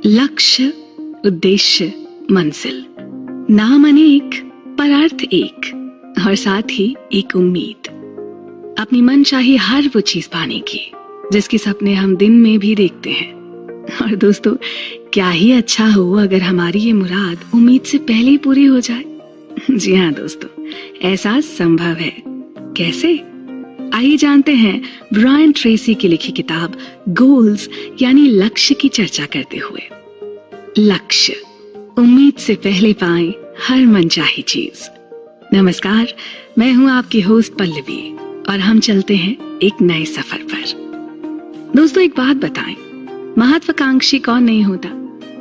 लक्ष्य, उद्देश्य, मंजिल, नाम अनेक पर अर्थ एक, और साथ ही एक उम्मीद, अपनी मनचाही हर वो चीज पाने की जिसके सपने हम दिन में भी देखते हैं। और दोस्तों, क्या ही अच्छा हो अगर हमारी ये मुराद उम्मीद से पहले ही पूरी हो जाए। जी हाँ दोस्तों, ऐसा संभव है। कैसे? आइए जानते हैं ब्रायन ट्रेसी की लिखी किताब गोल्स यानी लक्ष्य की चर्चा करते हुए। लक्ष्य, उम्मीद से पहले पाएं हर मनचाही चीज। नमस्कार, मैं हूं आपकी होस्ट पल्लवी और हम चलते हैं एक नए सफर पर। दोस्तों, एक बात बताएं, महत्वाकांक्षी कौन नहीं होता?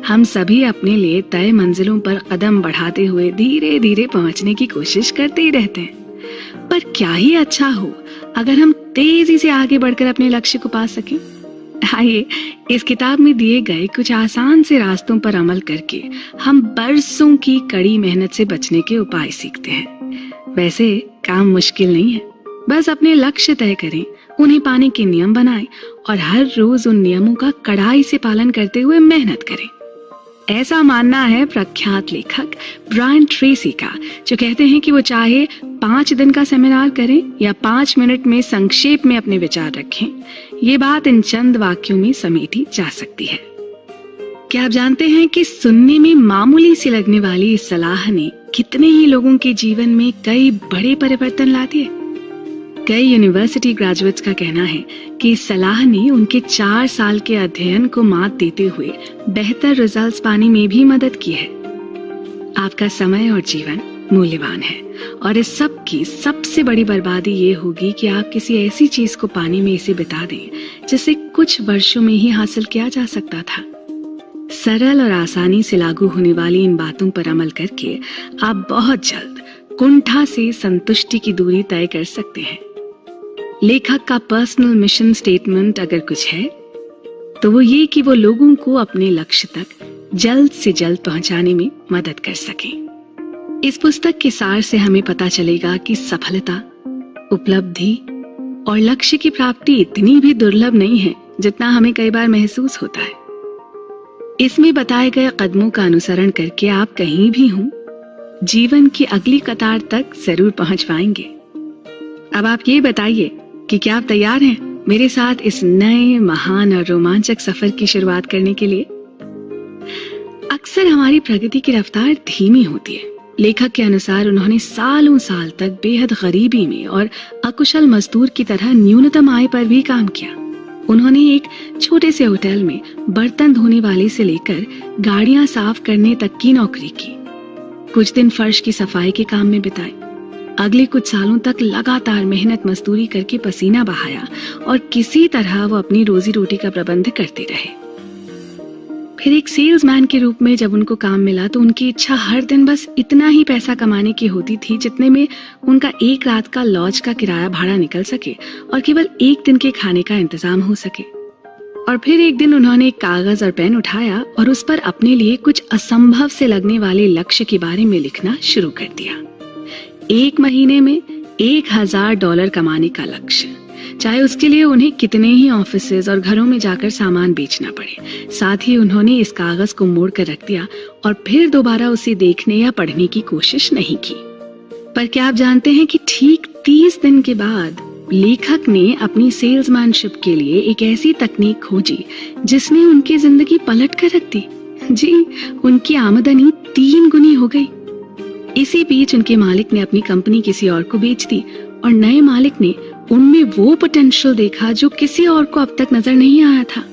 हम सभी अपने लिए तय मंजिलों पर कदम बढ़ाते हुए धीरे धीरे पहुंचने की कोशिश करते ही रहते हैं। पर क्या ही अच्छा हो अगर हम तेजी से आगे बढ़कर अपने लक्ष्य को पा सकें। आइए इस किताब में दिए गए कुछ आसान से रास्तों पर अमल करके हम बरसों की कड़ी मेहनत से बचने के उपाय सीखते हैं। वैसे काम मुश्किल नहीं है, बस अपने लक्ष्य तय करें, उन्हें पाने के नियम बनाएं और हर रोज उन नियमों का कड़ाई से पालन करते हुए मेहनत करें। ऐसा मानना है प्रख्यात लेखक ब्रायन ट्रेसी का, जो कहते हैं कि वो चाहे 5 दिन का सेमिनार करें या 5 मिनट में संक्षेप में अपने विचार रखें, ये बात इन चंद वाक्यों में समेटी जा सकती है। क्या आप जानते हैं कि सुनने में मामूली सी लगने वाली इस सलाह ने कितने ही लोगों के जीवन में कई बड़े परिवर्तन ला दिए? कई यूनिवर्सिटी ग्रेजुएट्स का कहना है कि इस सलाह ने उनके 4 साल के अध्ययन को मात देते हुए बेहतर रिजल्ट्स पाने में भी मदद की है। आपका समय और जीवन मूल्यवान है और इस सब की सबसे बड़ी बर्बादी ये होगी कि आप किसी ऐसी चीज को पाने में इसे बिता दें जिसे कुछ वर्षों में ही हासिल किया जा सकता था। सरल और आसानी से लागू होने वाली इन बातों पर अमल करके आप बहुत जल्द कुंठा से संतुष्टि की दूरी तय कर सकते हैं। लेखक का पर्सनल मिशन स्टेटमेंट अगर कुछ है तो वो ये कि वो लोगों को अपने लक्ष्य तक जल्द से जल्द पहुंचाने में मदद कर सकें। इस पुस्तक के सार से हमें पता चलेगा कि सफलता, उपलब्धि और लक्ष्य की प्राप्ति इतनी भी दुर्लभ नहीं है जितना हमें कई बार महसूस होता है। इसमें बताए गए कदमों का अनुसरण करके आप कहीं भी हों, जीवन की अगली कतार तक जरूर पहुंच पाएंगे। अब आप ये बताइए कि क्या आप तैयार हैं मेरे साथ इस नए, महान और रोमांचक सफर की शुरुआत करने के लिए? अक्सर हमारी प्रगति की रफ्तार धीमी होती है। लेखक के अनुसार उन्होंने सालों साल तक बेहद गरीबी में और अकुशल मजदूर की तरह न्यूनतम आय पर भी काम किया। उन्होंने एक छोटे से होटल में बर्तन धोने वाले से लेकर गाड़ियां साफ करने तक की नौकरी की। कुछ दिन फर्श की सफाई के काम में बिताए। अगले कुछ सालों तक लगातार मेहनत मजदूरी करके पसीना बहाया और किसी तरह वो अपनी रोजी रोटी का प्रबंध करते रहे। फिर एक सेल्समैन के रूप में जब उनको काम मिला तो उनकी इच्छा हर दिन बस इतना ही पैसा कमाने की होती थी जितने में उनका एक रात का लॉज का किराया भाड़ा निकल सके और केवल एक दिन के खाने का इंतजाम हो सके। और फिर एक दिन उन्होंने एक कागज और पेन उठाया और उस पर अपने लिए कुछ असंभव से लगने वाले लक्ष्य के बारे में लिखना शुरू कर दिया। 1 महीने में $1000 कमाने का लक्ष्य, चाहे उसके लिए उन्हें कितने ही ऑफिसेज और घरों में जाकर सामान बेचना पड़े। साथ ही उन्होंने इस कागज को मोड़ कर रख दिया और फिर दोबारा उसे देखने या पढ़ने की कोशिश नहीं की। पर क्या आप जानते हैं कि ठीक 30 दिन के बाद लेखक ने अपनी सेल्समैनशिप के लिए एक ऐसी तकनीक खोजी जिसने उनकी जिंदगी पलट कर रख दी। जी, उनकी आमदनी 3 गुनी हो गई। इसी बीच उनके मालिक ने अपनी कंपनी किसी और को बेच दी और नए मालिक ने उनमें वो पोटेंशियल देखा जो किसी और को अब तक नजर नहीं आया था।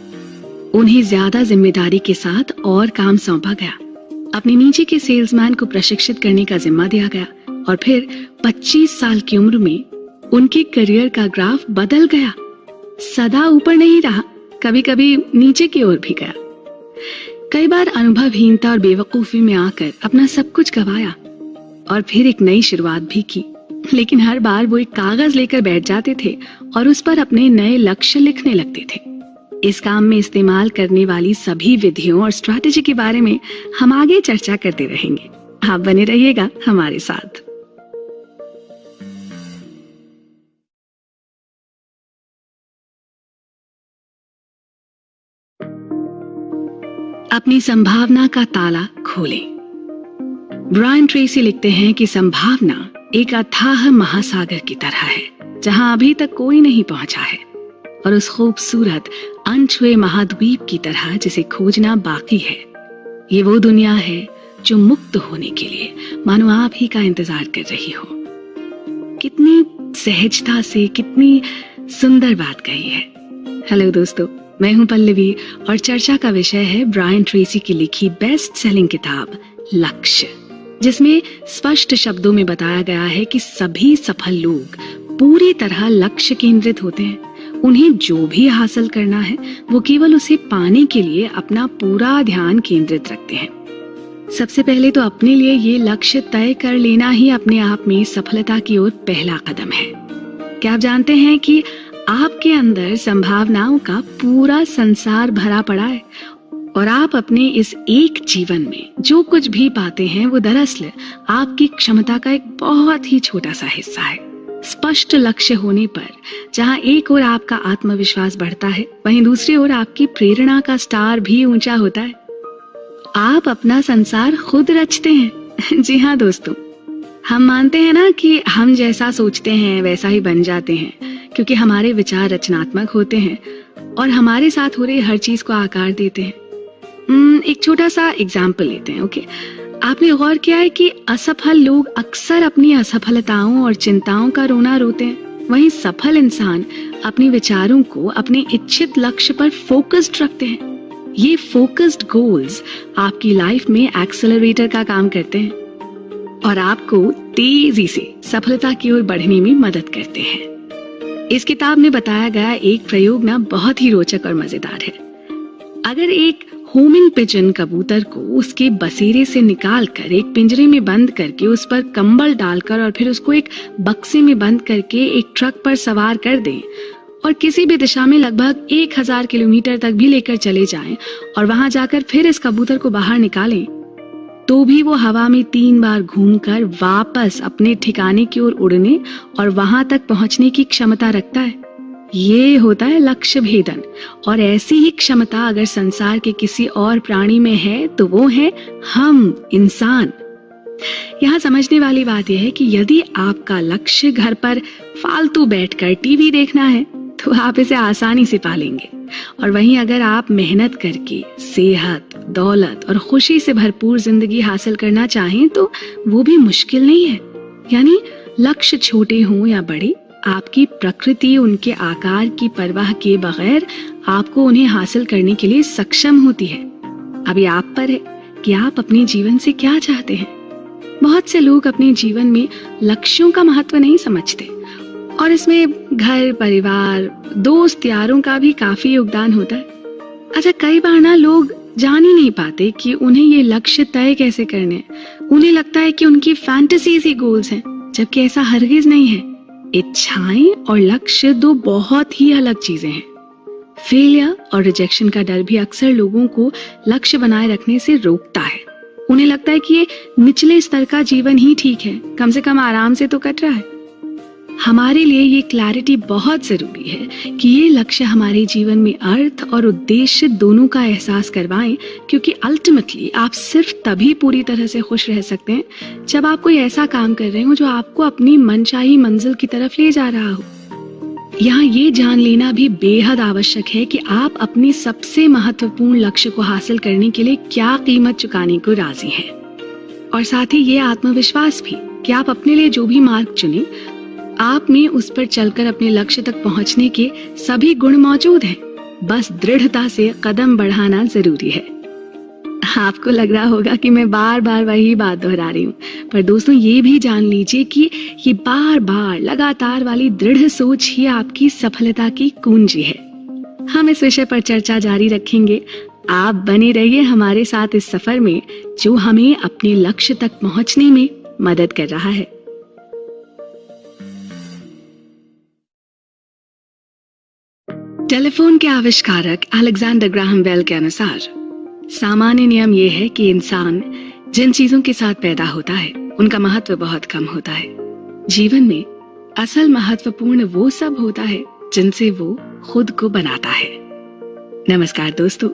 उन्हें ज्यादा जिम्मेदारी के साथ और काम सौंपा गया। अपने नीचे के सेल्समैन को प्रशिक्षित करने का जिम्मा दिया गया और फिर 25 साल की उम्र में उनके करियर का ग्राफ बदल गया। सदा ऊपर नहीं रहा, कभी कभी नीचे की ओर भी गया। कई बार अनुभवहीनता और बेवकूफी में आकर अपना सब कुछ गवाया और फिर एक नई शुरुआत भी की, लेकिन हर बार वो एक कागज लेकर बैठ जाते थे और उस पर अपने नए लक्ष्य लिखने लगते थे। इस काम में इस्तेमाल करने वाली सभी विधियों और स्ट्रैटेजी के बारे में हम आगे चर्चा करते रहेंगे। आप बने रहिएगा हमारे साथ। अपनी संभावना का ताला खोलें। ब्रायन ट्रेसी लिखते हैं कि संभावना एक अथाह महासागर की तरह है जहां अभी तक कोई नहीं पहुंचा है, और उस खूबसूरत अनछुए महाद्वीप की तरह जिसे खोजना बाकी है। ये वो दुनिया है जो मुक्त होने के लिए मानो आप ही का इंतजार कर रही हो। कितनी सहजता से, कितनी सुंदर बात कही है। हेलो दोस्तों, मैं हूं पल्लवी और चर्चा का विषय है ब्रायन ट्रेसी की लिखी बेस्ट सेलिंग किताब लक्ष्य, जिसमें स्पष्ट शब्दों में बताया गया है कि सभी सफल लोग पूरी तरह लक्ष्य केंद्रित होते हैं। उन्हें जो भी हासिल करना है वो केवल उसे पाने के लिए अपना पूरा ध्यान केंद्रित रखते हैं। सबसे पहले तो अपने लिए ये लक्ष्य तय कर लेना ही अपने आप में सफलता की ओर पहला कदम है। क्या आप जानते हैं कि आपके अंदर संभावनाओं का पूरा संसार भरा पड़ा है, और आप अपने इस एक जीवन में जो कुछ भी पाते हैं वो दरअसल आपकी क्षमता का एक बहुत ही छोटा सा हिस्सा है। स्पष्ट लक्ष्य होने पर जहां एक ओर आपका आत्मविश्वास बढ़ता है, वहीं दूसरी ओर आपकी प्रेरणा का स्टार भी ऊंचा होता है। आप अपना संसार खुद रचते हैं। जी हाँ दोस्तों, हम मानते हैं ना कि हम जैसा सोचते हैं वैसा ही बन जाते हैं, क्योंकि हमारे विचार रचनात्मक होते हैं और हमारे साथ हो रही हर चीज को आकार देते हैं। एक छोटा सा एग्जाम्पल लेते हैं। ओके, आपने गौर किया है कि असफल लोग अक्सर अपनी असफलताओं और चिंताओं का रोना रोते हैं, वहीं सफल इंसान अपने विचारों को अपने इच्छित लक्ष्य पर फोकस्ड रखते हैं। ये फोकस्ड गोल्स आपकी लाइफ में एक्सेलरेटर का काम करते हैं और आपको तेजी से सफलता की ओर बढ़ने में मदद करते हैं। इस किताब में बताया गया एक प्रयोग ना बहुत ही रोचक और मजेदार है। अगर एक होमिंग पिजन कबूतर को उसके बसेरे से निकालकर एक पिंजरे में बंद करके उस पर कंबल डालकर और फिर उसको एक बक्से में बंद करके एक ट्रक पर सवार कर दें और किसी भी दिशा में लगभग 1000 किलोमीटर तक भी लेकर चले जाएं और वहां जाकर फिर इस कबूतर को बाहर निकालें, तो भी वो हवा में 3 बार घूमकर वापस अपने ठिकाने की ओर उड़ने और वहां तक पहुंचने की क्षमता रखता है। ये होता है लक्ष्य भेदन, और ऐसी ही क्षमता अगर संसार के किसी और प्राणी में है तो वो है हम इंसान। यहाँ समझने वाली बात यह है कि यदि आपका लक्ष्य घर पर फालतू बैठकर टीवी देखना है तो आप इसे आसानी से पालेंगे, और वहीं अगर आप मेहनत करके सेहत, दौलत और खुशी से भरपूर जिंदगी हासिल करना चाहें तो वो भी मुश्किल नहीं है। यानी लक्ष्य छोटे हों या बड़े, आपकी प्रकृति उनके आकार की परवाह किए बगैर आपको उन्हें हासिल करने के लिए सक्षम होती है। अभी आप पर है कि आप अपने जीवन से क्या चाहते हैं। बहुत से लोग अपने जीवन में लक्ष्यों का महत्व नहीं समझते, और इसमें घर, परिवार, दोस्त, यारों का भी काफी योगदान होता है। अच्छा, कई बार ना लोग जान ही नहीं पाते कि उन्हें ये लक्ष्य तय कैसे करने हैं। उन्हें लगता है कि उनकी फैंटेसीज ही गोल्स हैं, जबकि ऐसा हरगिज नहीं है। इच्छाएं और लक्ष्य दो बहुत ही अलग चीजें हैं। फेलियर और रिजेक्शन का डर भी अक्सर लोगों को लक्ष्य बनाए रखने से रोकता है। उन्हें लगता है कि ये निचले स्तर का जीवन ही ठीक है, कम से कम आराम से तो कट रहा है। हमारे लिए ये क्लैरिटी बहुत जरूरी है कि ये लक्ष्य हमारे जीवन में अर्थ और उद्देश्य दोनों का एहसास करवाएं, क्योंकि अल्टीमेटली आप सिर्फ तभी पूरी तरह से खुश रह सकते हैं जब आप कोई ऐसा काम कर रहे हो जो आपको अपनी मनचाही मंजिल की तरफ ले जा रहा हो। यहाँ ये जान लेना भी बेहद आवश्यक है कि आप अपने सबसे महत्वपूर्ण लक्ष्य को हासिल करने के लिए क्या कीमत चुकाने को राजी हैं, और साथ ही ये आत्मविश्वास भी कि आप अपने लिए जो भी मार्ग चुने, आप में उस पर चलकर अपने लक्ष्य तक पहुंचने के सभी गुण मौजूद हैं। बस दृढ़ता से कदम बढ़ाना जरूरी है। आपको लग रहा होगा कि मैं बार बार वही बात दोहरा रही हूँ, पर दोस्तों ये भी जान लीजिए कि ये बार बार लगातार वाली दृढ़ सोच ही आपकी सफलता की कुंजी है। हम इस विषय पर चर्चा जारी रखेंगे। आप बने रहिए हमारे साथ इस सफर में जो हमें अपने लक्ष्य तक पहुंचने में मदद कर रहा है। टेलीफोन के आविष्कारक अलेक्जेंडर ग्राहम बेल के अनुसार सामान्य नियम यह है कि इंसान जिन चीजों के साथ पैदा होता है उनका महत्व बहुत कम होता है। जीवन में असल महत्वपूर्ण वो सब होता है जिनसे वो खुद को बनाता है। नमस्कार दोस्तों,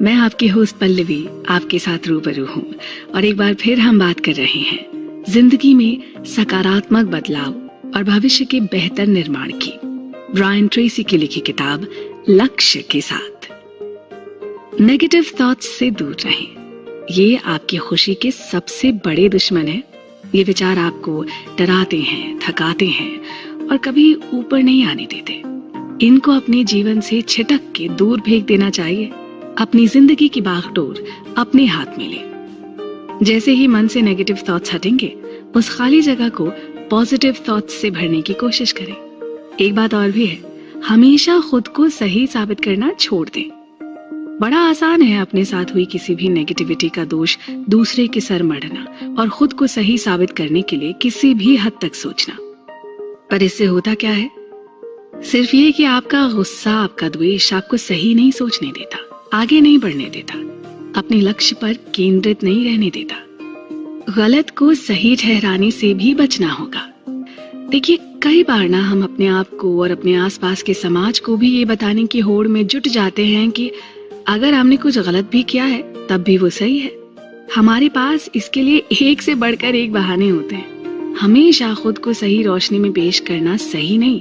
मैं आपकी होस्ट पल्लवी आपके साथ रूबरू हूँ और एक बार फिर हम बात कर रहे हैं जिंदगी में सकारात्मक बदलाव और भविष्य के बेहतर निर्माण की। ब्रायन ट्रेसी की लिखी किताब लक्ष्य के साथ। नेगेटिव थॉट्स से दूर रहें, ये आपकी खुशी के सबसे बड़े दुश्मन है। ये विचार आपको डराते हैं, थकाते हैं और कभी ऊपर नहीं आने देते। इनको अपने जीवन से छिटक के दूर फेंक देना चाहिए। अपनी जिंदगी की बागडोर अपने हाथ में ले। जैसे ही मन से नेगेटिव थॉट्स हटेंगे, उस खाली जगह को पॉजिटिव थॉट्स से भरने की कोशिश करें। एक बात और भी है, हमेशा खुद को सही साबित करना छोड़ दें। बड़ा आसान है अपने साथ हुई किसी भी नेगेटिविटी का दोष दूसरे के सर मढ़ना और खुद को सही साबित करने के लिए किसी भी हद तक सोचना। पर इससे होता क्या है? सिर्फ ये कि आपका गुस्सा, आपका द्वेष आपको सही नहीं सोचने देता, आगे नहीं बढ़ने देता, अपने लक्ष्य पर केंद्रित नहीं रहने देता। गलत को सही ठहराने से भी बचना होगा। देखिए, कई बार ना हम अपने आप को और अपने आसपास के समाज को भी ये बताने की होड़ में जुट जाते हैं कि अगर हमने कुछ गलत भी किया है तब भी वो सही है। हमारे पास इसके लिए एक से बढ़कर एक बहाने होते हैं। हमेशा खुद को सही रोशनी में पेश करना सही नहीं,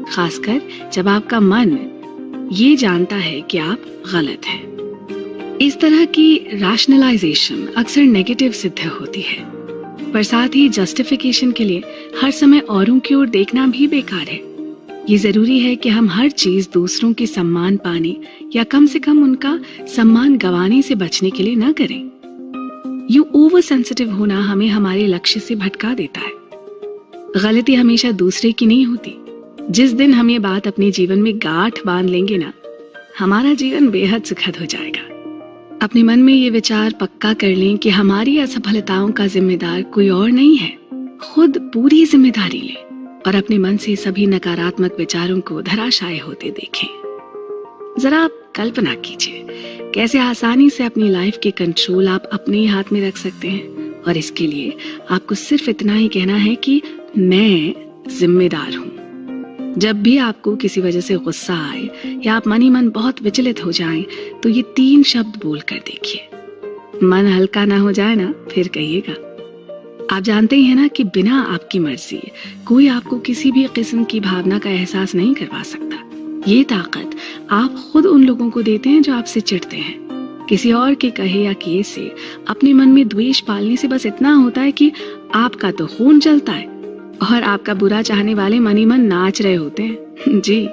खासकर जब आपका मन ये जानता है कि आप गलत हैं। इस तरह की रैशनलाइजेशन अक्सर नेगेटिव सिद्ध होती है, पर साथ ही जस्टिफिकेशन के लिए हर समय औरों की ओर देखना भी बेकार है। ये जरूरी है कि हम हर चीज दूसरों के सम्मान पाने या कम से कम उनका सम्मान गंवाने से बचने के लिए न करें। यूं ओवर सेंसिटिव होना हमें हमारे लक्ष्य से भटका देता है। गलती हमेशा दूसरे की नहीं होती। जिस दिन हम ये बात अपने जीवन में गांठ बांध लेंगे ना, हमारा जीवन बेहद सुखद हो जाएगा। अपने मन में ये विचार पक्का कर लें कि हमारी असफलताओं का जिम्मेदार कोई और नहीं है। खुद पूरी जिम्मेदारी लें और अपने मन से सभी नकारात्मक विचारों को धराशायी होते देखें। जरा आप कल्पना कीजिए कैसे आसानी से अपनी लाइफ के कंट्रोल आप अपने ही हाथ में रख सकते हैं। और इसके लिए आपको सिर्फ इतना ही कहना है कि मैं जिम्मेदार हूँ। जब भी आपको किसी वजह से गुस्सा आए या आप मन ही मन बहुत विचलित हो जाएं, तो ये 3 शब्द बोल कर देखिए। मन हल्का ना हो जाए ना, फिर कहिएगा। आप जानते ही हैं ना कि बिना आपकी मर्जी कोई आपको किसी भी किस्म की भावना का एहसास नहीं करवा सकता। ये ताकत आप खुद उन लोगों को देते हैं जो आपसे चिढ़ते हैं। किसी और के कहे या किए से अपने मन में द्वेष पालने से बस इतना होता है कि आपका तो खून चलता है और आपका बुरा चाहने वाले मन ही मन नाच रहे होते हैं। जी,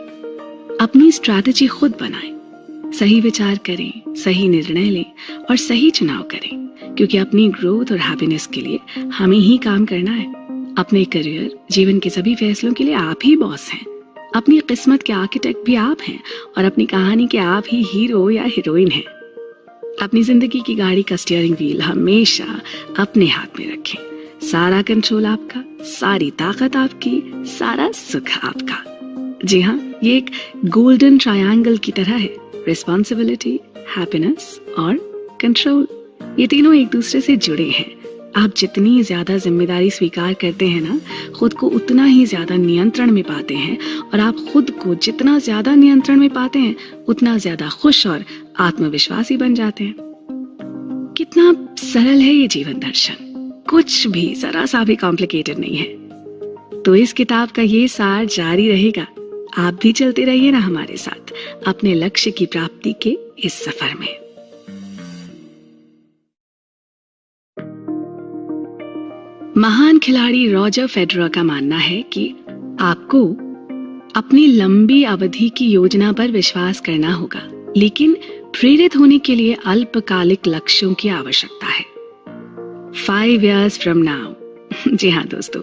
अपनी स्ट्रैटेजी खुद बनाएं, सही विचार करें, सही निर्णय लें और सही चुनाव करें, क्योंकि अपनी ग्रोथ और हैप्पीनेस के लिए हमें ही काम करना है। अपने करियर, जीवन के सभी फैसलों के लिए आप ही बॉस हैं। अपनी किस्मत के आर्किटेक्ट भी आप हैं और अपनी कहानी के आप ही हीरो या हीरोइन हैं। अपनी जिंदगी की गाड़ी का स्टीयरिंग व्हील हमेशा अपने हाथ में रखें। सारा कंट्रोल आपका, सारी ताकत आपकी, सारा सुख आपका। जी हाँ, ये एक गोल्डन ट्रायंगल की तरह है। रिस्पॉन्सिबिलिटी, हैप्पीनेस और कंट्रोल, ये तीनों एक दूसरे से जुड़े हैं। आप जितनी ज्यादा जिम्मेदारी स्वीकार करते हैं ना, खुद को उतना ही ज्यादा नियंत्रण में पाते हैं और आप खुद को जितना ज्यादा नियंत्रण में पाते हैं, उतना ज्यादा खुश और आत्मविश्वासी बन जाते हैं। कितना सरल है ये जीवन दर्शन, कुछ भी जरा सा भी कॉम्प्लिकेटेड नहीं है। तो इस किताब का ये सार जारी रहेगा। आप भी चलते रहिए ना हमारे साथ अपने लक्ष्य की प्राप्ति के इस सफर में। महान खिलाड़ी रॉजर फेडरर का मानना है कि आपको अपनी लंबी अवधि की योजना पर विश्वास करना होगा, लेकिन प्रेरित होने के लिए अल्पकालिक लक्ष्यों की आवश्यकता है। 5 years from now। जी हाँ दोस्तों,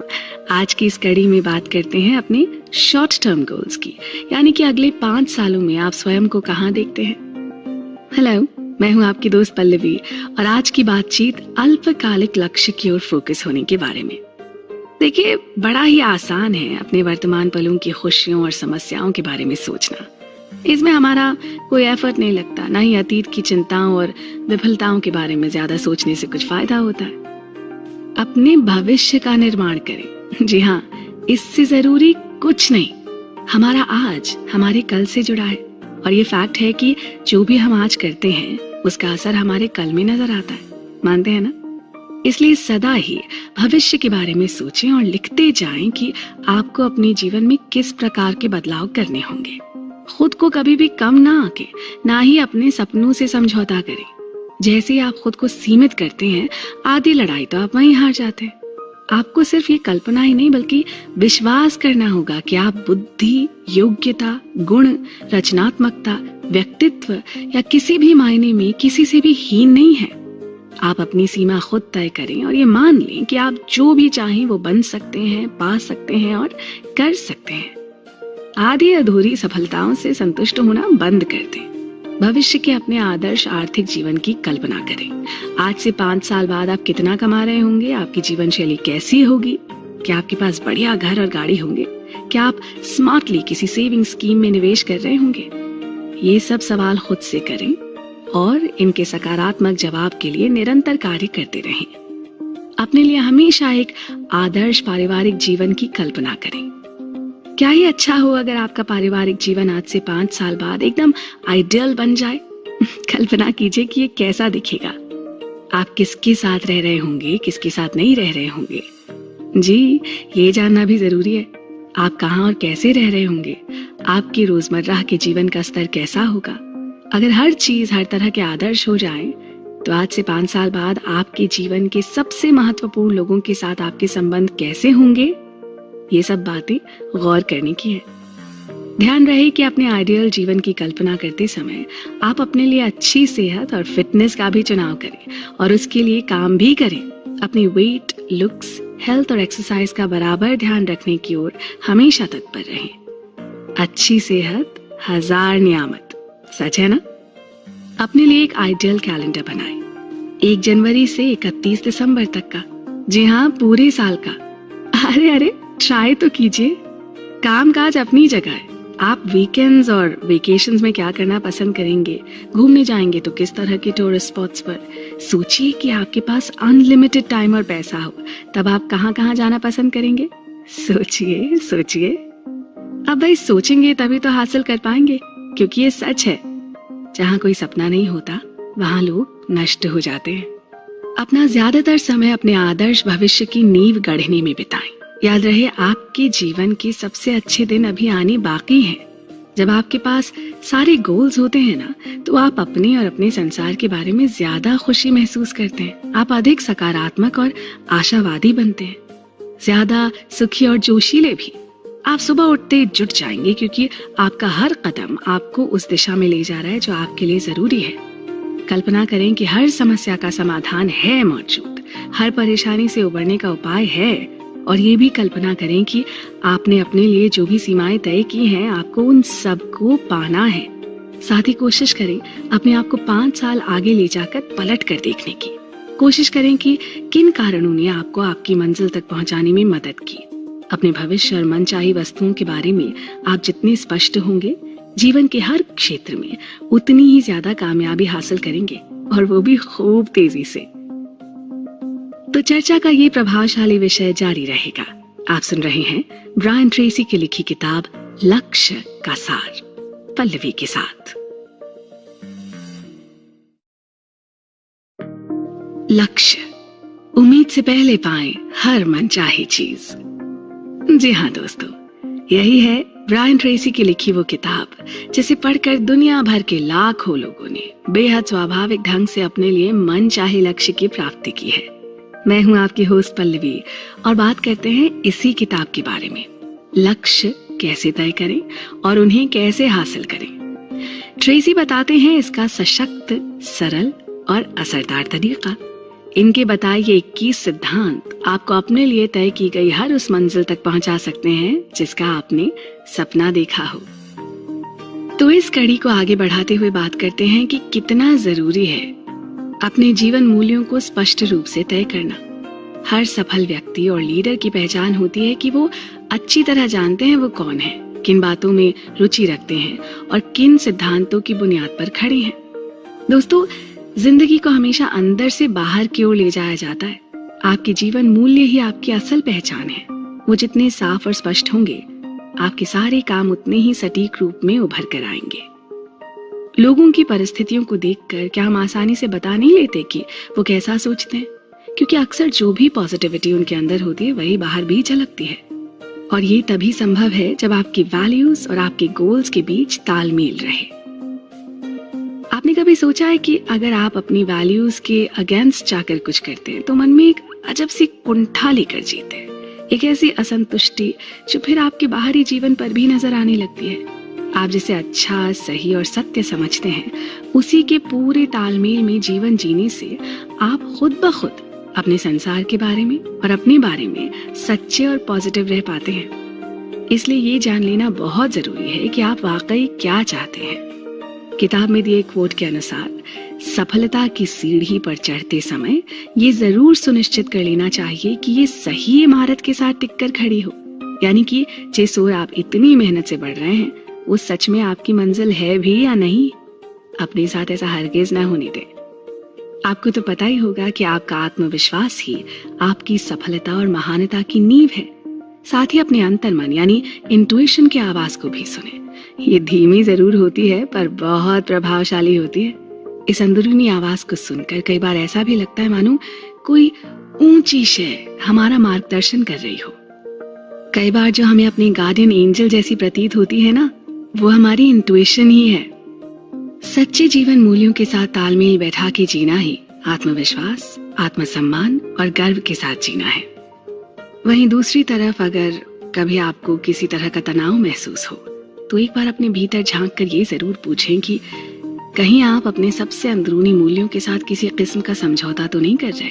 आज की इस कड़ी में बात करते हैं अपने शॉर्ट टर्म गोल्स की, यानी कि अगले 5 सालों में आप स्वयं को कहाँ देखते हैं। हेलो, मैं हूँ आपकी दोस्त पल्लवी और आज की बातचीत अल्पकालिक लक्ष्य की ओर फोकस होने के बारे में। देखिए, बड़ा ही आसान है अपने वर्तमान पलों की खुशियों और समस्याओं के बारे में सोचना। इसमें हमारा कोई एफर्ट नहीं लगता, ना ही अतीत की चिंताओं और विफलताओं के बारे में ज्यादा सोचने से कुछ फायदा होता है। अपने भविष्य का निर्माण करें। जी हाँ, इससे जरूरी कुछ नहीं। हमारा आज हमारे कल से जुड़ा है। और ये फैक्ट है कि जो भी हम आज करते हैं उसका असर हमारे कल में नजर आता है। मानते हैं ना? इसलिए सदा ही भविष्य के बारे में सोचें और लिखते जाएं कि आपको अपने जीवन में किस प्रकार के बदलाव करने होंगे। खुद को कभी भी कम ना आके, ना ही अपने सपनों से समझौता करें। जैसे ही आप खुद को सीमित करते हैं, आधी लड़ाई तो आप वहीं हार जाते हैं। आपको सिर्फ ये कल्पना ही नहीं बल्कि विश्वास करना होगा कि आप बुद्धि, योग्यता, गुण, रचनात्मकता, व्यक्तित्व या किसी भी मायने में किसी से भी हीन नहीं है। आप अपनी सीमा खुद तय करें और ये मान लें कि आप जो भी चाहें वो बन सकते हैं, पा सकते हैं और कर सकते हैं। आधी अधूरी सफलताओं से संतुष्ट होना बंद कर दें। भविष्य के अपने आदर्श आर्थिक जीवन की कल्पना करें। आज से 5 साल बाद आप कितना कमा रहे होंगे? आपकी जीवन शैली कैसी होगी? क्या आपके पास बढ़िया घर और गाड़ी होंगे? क्या आप स्मार्टली किसी सेविंग स्कीम में निवेश कर रहे होंगे? ये सब सवाल खुद से करें और इनके सकारात्मक जवाब के लिए निरंतर कार्य करते रहें। अपने लिए हमेशा एक आदर्श पारिवारिक जीवन की कल्पना करें। क्या ही अच्छा हो अगर आपका पारिवारिक जीवन आज से 5 साल बाद एकदम आइडियल बन जाए। कल्पना कीजिए कि ये कैसा दिखेगा। आप किसके साथ रह रहे होंगे, किसके साथ नहीं रह रहे होंगे। जी, ये जानना भी जरूरी है। आप कहाँ और कैसे रह रहे होंगे? आपके रोजमर्रा के जीवन का स्तर कैसा होगा? अगर हर चीज हर तरह के आदर्श हो जाए तो आज से 5 साल बाद आपके जीवन के सबसे महत्वपूर्ण लोगों के साथ आपके संबंध कैसे होंगे? ये सब बातें गौर करने की है। ध्यान रहे कि अपने आइडियल जीवन की कल्पना करते समय आप अपने लिए अच्छी सेहत और फिटनेस का भी चुनाव करें और उसके लिए काम भी करें। अपनी वेट, लुक्स, हेल्थ और एक्सरसाइज का बराबर ध्यान रखने की ओर हमेशा तत्पर रहें। अच्छी सेहत 1000 नियामत, सच है ना? अपने लिए एक आइडियल कैलेंडर बनाएं। 1 जनवरी से 31 दिसंबर तक का। जी हाँ, पूरे साल का। अरे ट्राई तो कीजिए। काम काज अपनी जगह है। आप वीकेंड्स और वेकेशंस में क्या करना पसंद करेंगे? घूमने जाएंगे तो किस तरह के टूरिस्ट स्पॉट्स पर? सोचिए कि आपके पास अनलिमिटेड टाइम और पैसा हो, तब आप कहाँ कहाँ जाना पसंद करेंगे? सोचिए। अब भाई सोचेंगे तभी तो हासिल कर पाएंगे, क्योंकि ये सच है। जहाँ कोई सपना नहीं होता वहाँ लोग नष्ट हो जाते हैं। अपना ज्यादातर समय अपने आदर्श भविष्य की नींव गढ़ने में बिताएं। याद रहे, आपके जीवन के सबसे अच्छे दिन अभी आने बाकी हैं। जब आपके पास सारे गोल्स होते हैं ना, तो आप अपने और अपने संसार के बारे में ज्यादा खुशी महसूस करते हैं। आप अधिक सकारात्मक और आशावादी बनते हैं, ज्यादा सुखी और जोशीले भी। आप सुबह उठते जुट जाएंगे क्योंकि आपका हर कदम आपको उस दिशा में ले जा रहा है जो आपके लिए जरूरी है। कल्पना करें कि हर समस्या का समाधान है मौजूद, हर परेशानी से उबरने का उपाय है। और ये भी कल्पना करें कि आपने अपने लिए जो भी सीमाएं तय की हैं, आपको उन सबको पाना है। साथ ही कोशिश करें अपने आप को 5 साल आगे ले जाकर पलट कर देखने की। कोशिश करें कि किन कारणों ने आपको आपकी मंजिल तक पहुंचाने में मदद की। अपने भविष्य और मनचाही वस्तुओं के बारे में आप जितने स्पष्ट होंगे, जीवन के हर क्षेत्र में उतनी ही ज्यादा कामयाबी हासिल करेंगे, और वो भी खूब तेजी से। तो चर्चा का ये प्रभावशाली विषय जारी रहेगा। आप सुन रहे हैं ब्रायन ट्रेसी की लिखी किताब लक्ष्य का सार, पल्लवी के साथ। लक्ष्य, उम्मीद से पहले पाएं हर मनचाही चीज। जी हाँ दोस्तों, यही है ब्रायन ट्रेसी की लिखी वो किताब जिसे पढ़कर दुनिया भर के लाखों लोगों ने बेहद स्वाभाविक ढंग से अपने लिए मनचाहे लक्ष्य की प्राप्ति की है। मैं हूं आपकी होस्ट पल्लवी और बात करते हैं इसी किताब के बारे में। लक्ष्य कैसे तय करें और उन्हें कैसे हासिल करें। ट्रेसी बताते हैं इसका सशक्त, सरल और असरदार तरीका। इनके बताए ये 21 सिद्धांत आपको अपने लिए तय की गई हर उस मंजिल तक पहुंचा सकते हैं जिसका आपने सपना देखा हो। तो इस कड़ी को आगे बढ़ाते हुए बात करते हैं कि कितना जरूरी है अपने जीवन मूल्यों को स्पष्ट रूप से तय करना। हर सफल व्यक्ति और लीडर की पहचान होती है कि वो अच्छी तरह जानते हैं वो कौन है, किन बातों में रुचि रखते हैं और किन सिद्धांतों की बुनियाद पर खड़े हैं। दोस्तों, जिंदगी को हमेशा अंदर से बाहर की ओर ले जाया जाता है। आपके जीवन मूल्य ही आपकी असल पहचान है। वो जितने साफ और स्पष्ट होंगे, आपके सारे काम उतने ही सटीक रूप में उभर कर आएंगे। लोगों की परिस्थितियों को देखकर क्या हम आसानी से बता नहीं लेते कि वो कैसा सोचते हैं? क्योंकि अक्सर जो भी पॉजिटिविटी उनके अंदर होती है वही बाहर भी झलकती है। और ये तभी संभव है जब आपकी वैल्यूज और आपके गोल्स के बीच तालमेल रहे। आपने कभी सोचा है कि अगर आप अपनी वैल्यूज के अगेंस्ट जाकर कुछ करते हैं तो मन में एक अजब सी कुंठा लेकर जीते हैं, एक ऐसी असंतुष्टि जो फिर आपके बाहरी जीवन पर भी नजर आने लगती है। आप जिसे अच्छा, सही और सत्य समझते हैं उसी के पूरे तालमेल में जीवन जीने से आप खुद ब खुद अपने संसार के बारे में और अपने बारे में सच्चे और पॉजिटिव रह पाते हैं। इसलिए ये जान लेना बहुत जरूरी है कि आप वाकई क्या चाहते हैं। किताब में दिए कोट के अनुसार सफलता की सीढ़ी पर चढ़ते समय ये जरूर सुनिश्चित कर लेना चाहिए कि ये सही इमारत के साथ टिककर खड़ी हो, यानी कि जिस ओर आप इतनी मेहनत से बढ़ रहे हैं वो सच में आपकी मंजिल है भी या नहीं। अपने साथ ऐसा हरगिज ना होने दें। आपको तो पता ही होगा कि आपका आत्मविश्वास ही आपकी सफलता और महानता की नींव है। साथ ही अपने अंतर्मन यानी इंट्यूशन की आवाज को भी सुने। ये धीमी जरूर होती है पर बहुत प्रभावशाली होती है। इस अंदरूनी आवाज को सुनकर कई बार ऐसा भी लगता है मानो कोई ऊंची शय हमारा मार्गदर्शन कर रही हो। कई बार जो हमें अपनी गार्डियन एंजल जैसी प्रतीत होती है ना, वो हमारी इंट्यूशन ही है। सच्चे जीवन मूल्यों के साथ तालमेल बैठा के जीना ही आत्मविश्वास, आत्मसम्मान और गर्व के साथ जीना है। वहीं दूसरी तरफ अगर कभी आपको किसी तरह का तनाव महसूस हो तो एक बार अपने भीतर झांक कर ये जरूर पूछें कि कहीं आप अपने सबसे अंदरूनी मूल्यों के साथ किसी किस्म का समझौता तो नहीं कर रहे।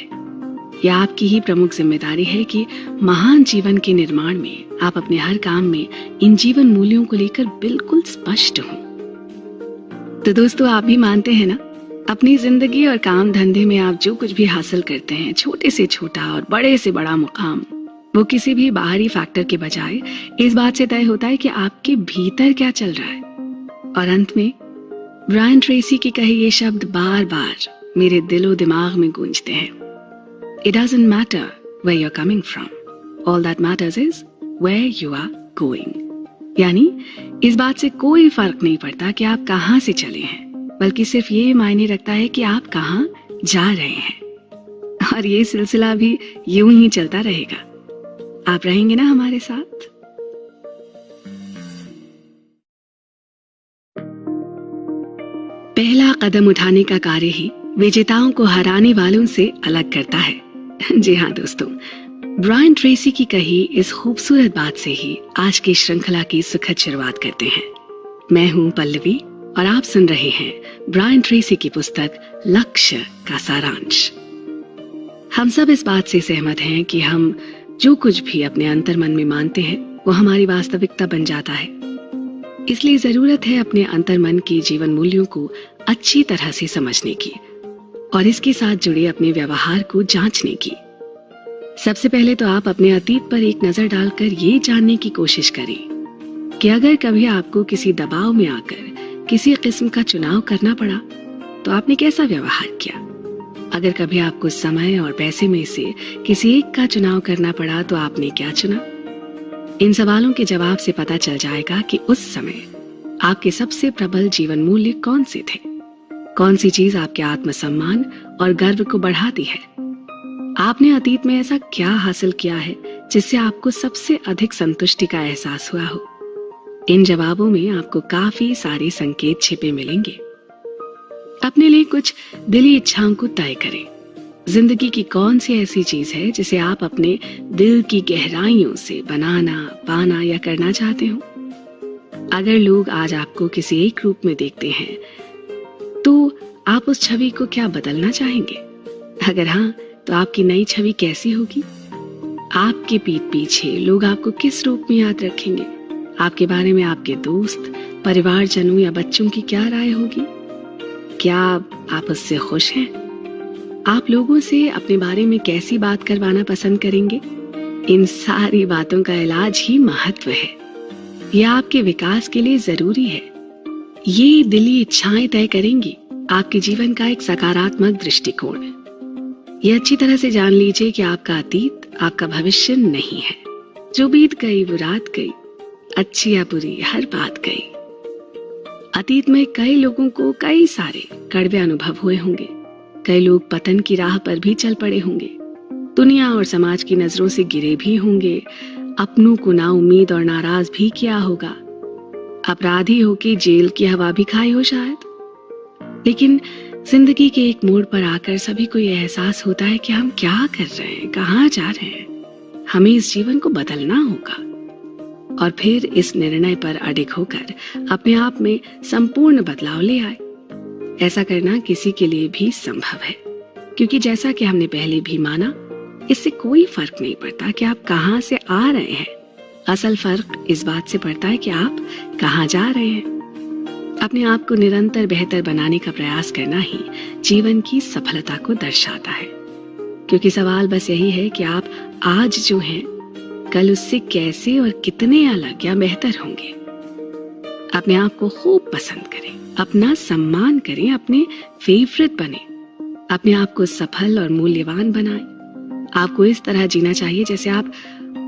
यह आपकी ही प्रमुख जिम्मेदारी है कि महान जीवन के निर्माण में आप अपने हर काम में इन जीवन मूल्यों को लेकर बिल्कुल स्पष्ट हों। तो दोस्तों, आप भी मानते हैं ना, अपनी जिंदगी और काम धंधे में आप जो कुछ भी हासिल करते हैं, छोटे से छोटा और बड़े से बड़ा मुकाम, वो किसी भी बाहरी फैक्टर के बजाय इस बात से तय होता है कि आपके भीतर क्या चल रहा है। और अंत में ब्रायन ट्रेसी की कहे ये शब्द बार बार मेरे दिलो दिमाग में गूंजते हैं। It doesn't matter where you're coming from. All that matters is where you are going. यानी इस बात से कोई फर्क नहीं पड़ता कि आप कहाँ से चले हैं, बल्कि सिर्फ ये मायने रखता है कि आप कहाँ जा रहे हैं। और ये सिलसिला भी यूं ही चलता रहेगा। आप रहेंगे ना हमारे साथ? पहला कदम उठाने का कार्य ही विजेताओं को हराने वालों से अलग करता है। जी हाँ दोस्तों, ब्रायन ट्रेसी की कही इस खूबसूरत बात से ही आज की श्रृंखला की सुखद शुरुआत करते हैं। मैं हूँ पल्लवी और आप सुन रहे हैं ब्रायन ट्रेसी की पुस्तक लक्ष्य का सारांश। हम सब इस बात से सहमत हैं कि हम जो कुछ भी अपने अंतर्मन में मानते हैं वो हमारी वास्तविकता बन जाता है। इसलिए जरूरत है अपने अंतर्मन के जीवन मूल्यों को अच्छी तरह से समझने की और इसके साथ जुड़े अपने व्यवहार को जांचने की। सबसे पहले तो आप अपने अतीत पर एक नजर डालकर ये जानने की कोशिश करें कि अगर कभी आपको किसी दबाव में आकर किसी किस्म का चुनाव करना पड़ा तो आपने कैसा व्यवहार किया। अगर कभी आपको समय और पैसे में से किसी एक का चुनाव करना पड़ा तो आपने क्या चुना। इन सवालों के जवाब से पता चल जाएगा कि उस समय आपके सबसे प्रबल जीवन मूल्य कौन से थे, कौन सी चीज आपके आत्मसम्मान और गर्व को बढ़ाती है। आपने अतीत में ऐसा क्या हासिल किया है जिससे आपको सबसे अधिक संतुष्टि का एहसास हुआ हो। इन जवाबों में आपको काफी सारे संकेत छिपे मिलेंगे। अपने लिए कुछ दिली इच्छाओं को तय करें। जिंदगी की कौन सी ऐसी चीज है जिसे आप अपने दिल की गहराइयों से बनाना, पाना या करना चाहते हो। अगर लोग आज आपको किसी एक रूप में देखते हैं तो आप उस छवि को क्या बदलना चाहेंगे। अगर हाँ, तो आपकी नई छवि कैसी होगी। आपके पीठ पीछे लोग आपको किस रूप में याद रखेंगे। आपके बारे में आपके दोस्त, परिवारजनों या बच्चों की क्या राय होगी। क्या आप उससे खुश हैं। आप लोगों से अपने बारे में कैसी बात करवाना पसंद करेंगे। इन सारी बातों का इलाज ही महत्व है। यह आपके विकास के लिए जरूरी है। ये दिली इच्छाएं तय करेंगी आपके जीवन का एक सकारात्मक दृष्टिकोण। ये अच्छी तरह से जान लीजिए कि आपका अतीत आपका भविष्य नहीं है। जो बीत गई वो रात गई, अच्छी या बुरी हर बात गई। अतीत में कई लोगों को कई सारे कड़वे अनुभव हुए होंगे। कई लोग पतन की राह पर भी चल पड़े होंगे, दुनिया और समाज की नजरों से गिरे भी होंगे, अपनों को नाउम्मीद और नाराज भी किया होगा, अपराधी होके जेल की हवा भी खाई हो शायद। लेकिन जिंदगी के एक मोड़ पर आकर सभी को यह एहसास होता है कि हम क्या कर रहे हैं, कहाँ जा रहे हैं। हमें इस जीवन को बदलना होगा और फिर इस निर्णय पर अडिग होकर अपने आप में संपूर्ण बदलाव ले आए। ऐसा करना किसी के लिए भी संभव है, क्योंकि जैसा कि हमने पहले भी माना, इससे कोई फर्क नहीं पड़ता कि आप कहाँ से आ रहे हैं। असल फर्क इस बात से पड़ता है कि आप कहाँ जा रहे हैं। अपने आप को निरंतर बेहतर बनाने का प्रयास करना ही जीवन की सफलता को दर्शाता है, क्योंकि सवाल बस यही है कि आप आज जो हैं, कल उससे कैसे और कितने अलग या बेहतर होंगे। अपने आप को खूब पसंद करें, अपना सम्मान करें, अपने फेवरेट बने, अपने आप को सफल और मूल्यवान बनाएं। आपको इस तरह जीना चाहिए जैसे आप